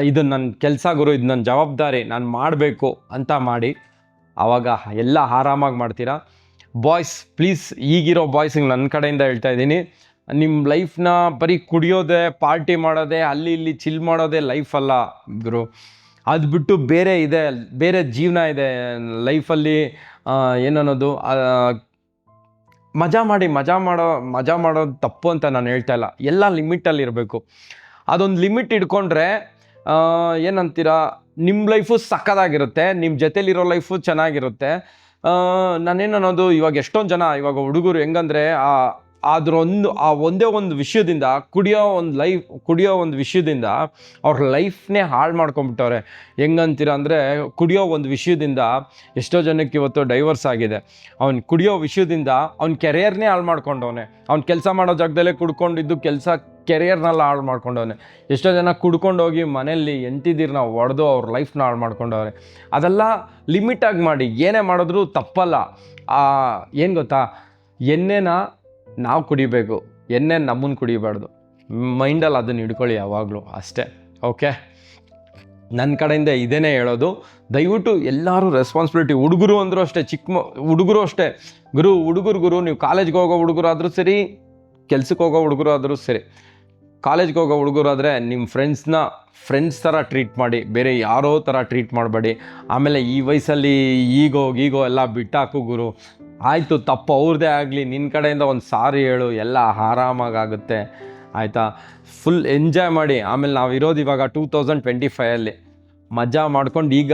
ಇದು ನನ್ನ ಕೆಲಸ ಗುರು, ಇದು ನನ್ನ ಜವಾಬ್ದಾರಿ, ನಾನು ಮಾಡಬೇಕು ಅಂತ ಮಾಡಿ, ಆವಾಗ ಎಲ್ಲ ಆರಾಮಾಗಿ ಮಾಡ್ತೀರಾ. ಬಾಯ್ಸ್ ಪ್ಲೀಸ್, ಈಗಿರೋ ಬಾಯ್ಸಿಗೆ ನನ್ನ ಕಡೆಯಿಂದ ಹೇಳ್ತಾ ಇದ್ದೀನಿ, ನಿಮ್ಮ ಲೈಫ್ನ ಬರೀ ಕುಡಿಯೋದೇ, ಪಾರ್ಟಿ ಮಾಡೋದೇ, ಅಲ್ಲಿ ಇಲ್ಲಿ ಚಿಲ್ ಮಾಡೋದೇ ಲೈಫ್ ಅಲ್ಲ ಗುರು. ಅದು ಬಿಟ್ಟು ಬೇರೆ ಜೀವನ ಇದೆ ಲೈಫಲ್ಲಿ. ಏನನ್ನೋದು, ಮಜಾ ಮಾಡೋದು ತಪ್ಪು ಅಂತ ನಾನು ಹೇಳ್ತಾ ಇಲ್ಲ. ಎಲ್ಲ ಲಿಮಿಟಲ್ಲಿ ಇರಬೇಕು. ಅದೊಂದು ಲಿಮಿಟ್ ಇಟ್ಕೊಂಡ್ರೆ ಏನಂತೀರ, ನಿಮ್ಮ ಲೈಫು ಸಕ್ಕದಾಗಿರುತ್ತೆ, ನಿಮ್ಮ ಜೊತೆಲಿರೋ ಲೈಫು ಚೆನ್ನಾಗಿರುತ್ತೆ. ನಾನೇನನ್ನೋದು, ಇವಾಗ ಎಷ್ಟೊಂದು ಜನ ಇವಾಗ ಹುಡುಗರು ಹೆಂಗಂದರೆ, ಒಂದೇ ಒಂದು ವಿಷಯದಿಂದ, ಕುಡಿಯೋ ಒಂದು ವಿಷಯದಿಂದ ಅವ್ರ ಲೈಫ್ನೇ ಹಾಳು ಮಾಡ್ಕೊಂಬಿಟ್ಟವ್ರೆ. ಹೆಂಗಂತೀರ ಅಂದರೆ, ಕುಡಿಯೋ ಒಂದು ವಿಷಯದಿಂದ ಎಷ್ಟೋ ಜನಕ್ಕೆ ಇವತ್ತು ಡೈವರ್ಸ್ ಆಗಿದೆ. ಅವ್ನು ಕುಡಿಯೋ ವಿಷಯದಿಂದ ಅವ್ನ ಕೆರಿಯರ್ನೇ ಹಾಳು ಮಾಡ್ಕೊಂಡವನೆ. ಅವ್ನು ಕೆಲಸ ಮಾಡೋ ಜಾಗದಲ್ಲೇ ಕುಡ್ಕೊಂಡಿದ್ದು ಕೆರಿಯರ್ನೆಲ್ಲ ಹಾಳು ಮಾಡ್ಕೊಂಡವನೆ. ಎಷ್ಟೋ ಜನ ಕುಡ್ಕೊಂಡೋಗಿ ಮನೆಯಲ್ಲಿ ಎಂತಿದ್ದೀರನ್ನ ಹೊಡೆದು ಅವ್ರ ಲೈಫ್ನ ಹಾಳು ಮಾಡ್ಕೊಂಡವ್ರೆ. ಅದೆಲ್ಲ ಲಿಮಿಟಾಗಿ ಮಾಡಿ, ಏನೇ ಮಾಡಿದ್ರೂ ತಪ್ಪಲ್ಲ. ಏನು ಗೊತ್ತಾ, ಎಣ್ಣೆನ ನಾವು ಕುಡಿಬೇಕು, ಎಣ್ಣೆ ನಮ್ಮನ್ನು ಕುಡಿಬಾರ್ದು. ಮೈಂಡಲ್ಲಿ ಅದನ್ನು ಹಿಡ್ಕೊಳ್ಳಿ ಯಾವಾಗಲೂ, ಅಷ್ಟೇ. ಓಕೆ, ನನ್ನ ಕಡೆಯಿಂದ ಇದೇನೇ ಹೇಳೋದು. ದಯವಿಟ್ಟು ಎಲ್ಲರೂ ರೆಸ್ಪಾನ್ಸಿಬಿಲಿಟಿ, ಹುಡುಗರು ಅಂದರೂ ಅಷ್ಟೇ, ಹುಡುಗರು ಅಷ್ಟೇ ಗುರು. ನೀವು ಕಾಲೇಜ್ಗೆ ಹೋಗೋ ಹುಡುಗರಾದರೂ ಸರಿ, ಕೆಲ್ಸಕ್ಕೆ ಹೋಗೋ ಹುಡುಗರು ಆದರೂ ಸರಿ, ಕಾಲೇಜ್ಗೆ ಹೋಗೋ ಹುಡುಗರಾದರೆ ನಿಮ್ಮ ಫ್ರೆಂಡ್ಸ್ ಥರ ಟ್ರೀಟ್ ಮಾಡಿ, ಬೇರೆ ಯಾರೋ ಥರ ಟ್ರೀಟ್ ಮಾಡಬೇಡಿ. ಆಮೇಲೆ ಈ ವಯಸ್ಸಲ್ಲಿ ಈಗೋ ಎಲ್ಲ ಬಿಟ್ಟಾಕು ಗುರು. ಆಯಿತು, ತಪ್ಪು ಅವ್ರದ್ದೇ ಆಗಲಿ, ನಿನ್ನ ಕಡೆಯಿಂದ ಒಂದು ಸಾರಿ ಹೇಳು, ಎಲ್ಲ ಆರಾಮಾಗುತ್ತೆ. ಆಯಿತಾ, ಫುಲ್ ಎಂಜಾಯ್ ಮಾಡಿ. ಆಮೇಲೆ ನಾವು ಇರೋದು ಇವಾಗ 2025 ಮಜಾ ಮಾಡ್ಕೊಂಡು, ಈಗ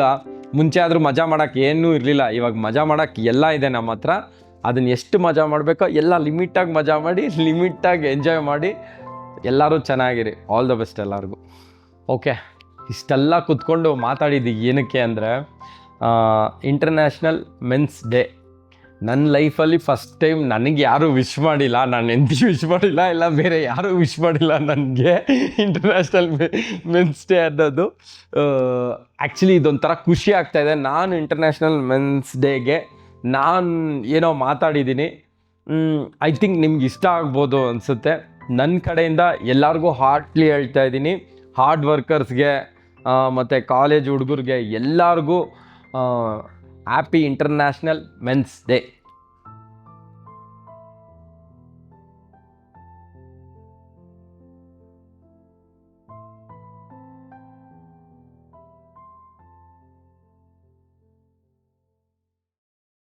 ಮುಂಚೆ ಆದರೂ ಮಜಾ ಮಾಡೋಕ್ಕೆ ಏನೂ ಇರಲಿಲ್ಲ, ಇವಾಗ ಮಜಾ ಮಾಡೋಕ್ಕೆ ಎಲ್ಲ ಇದೆ ನಮ್ಮ ಹತ್ರ. ಅದನ್ನು ಎಷ್ಟು ಮಜಾ ಮಾಡಬೇಕೋ ಎಲ್ಲ ಲಿಮಿಟಾಗಿ ಮಜಾ ಮಾಡಿ, ಲಿಮಿಟಾಗಿ ಎಂಜಾಯ್ ಮಾಡಿ. ಎಲ್ಲರೂ ಚೆನ್ನಾಗಿರಿ. ಆಲ್ ದ ಬೆಸ್ಟ್ ಎಲ್ಲರಿಗೂ. ಓಕೆ, ಇಷ್ಟೆಲ್ಲ ಕೂತ್ಕೊಂಡು ಮಾತಾಡಿದ್ದು ಏನಕ್ಕೆ ಅಂದರೆ, ಇಂಟರ್ನ್ಯಾಷನಲ್ ಮೆನ್ಸ್ ಡೇ ನನ್ನ ಲೈಫಲ್ಲಿ ಫಸ್ಟ್ ಟೈಮ್. ನನಗೆ ಯಾರೂ ವಿಶ್ ಮಾಡಿಲ್ಲ, ನಾನು ಎಂದೂ ವಿಶ್ ಮಾಡಿಲ್ಲ, ಇಲ್ಲ ಬೇರೆ ಯಾರೂ ವಿಶ್ ಮಾಡಿಲ್ಲ ನನಗೆ ಇಂಟರ್ನ್ಯಾಷನಲ್ ಮೆನ್ಸ್ ಡೇ ಅನ್ನೋದು. ಆ್ಯಕ್ಚುಲಿ ಇದೊಂಥರ ಖುಷಿ ಆಗ್ತಾಯಿದೆ. ನಾನು ಇಂಟರ್ನ್ಯಾಷನಲ್ ಮೆನ್ಸ್ ಡೇಗೆ ನಾನು ಏನೋ ಮಾತಾಡಿದ್ದೀನಿ. ಐ ಥಿಂಕ್ ನಿಮ್ಗೆ ಇಷ್ಟ ಆಗ್ಬೋದು ಅನಿಸುತ್ತೆ. ನನ್ನ ಕಡೆಯಿಂದ ಎಲ್ಲರಿಗೂ ಹಾರ್ಟ್ಲಿ ಹೇಳ್ತಾ ಇದ್ದೀನಿ, ಹಾರ್ಡ್ ವರ್ಕರ್ಸ್ಗೆ ಮತ್ತು ಕಾಲೇಜ್ ಹುಡುಗರಿಗೆ ಎಲ್ಲರಿಗೂ ಹ್ಯಾಪಿ ಇಂಟರ್ನ್ಯಾಷನಲ್ ಮೆನ್ಸ್ ಡೇ.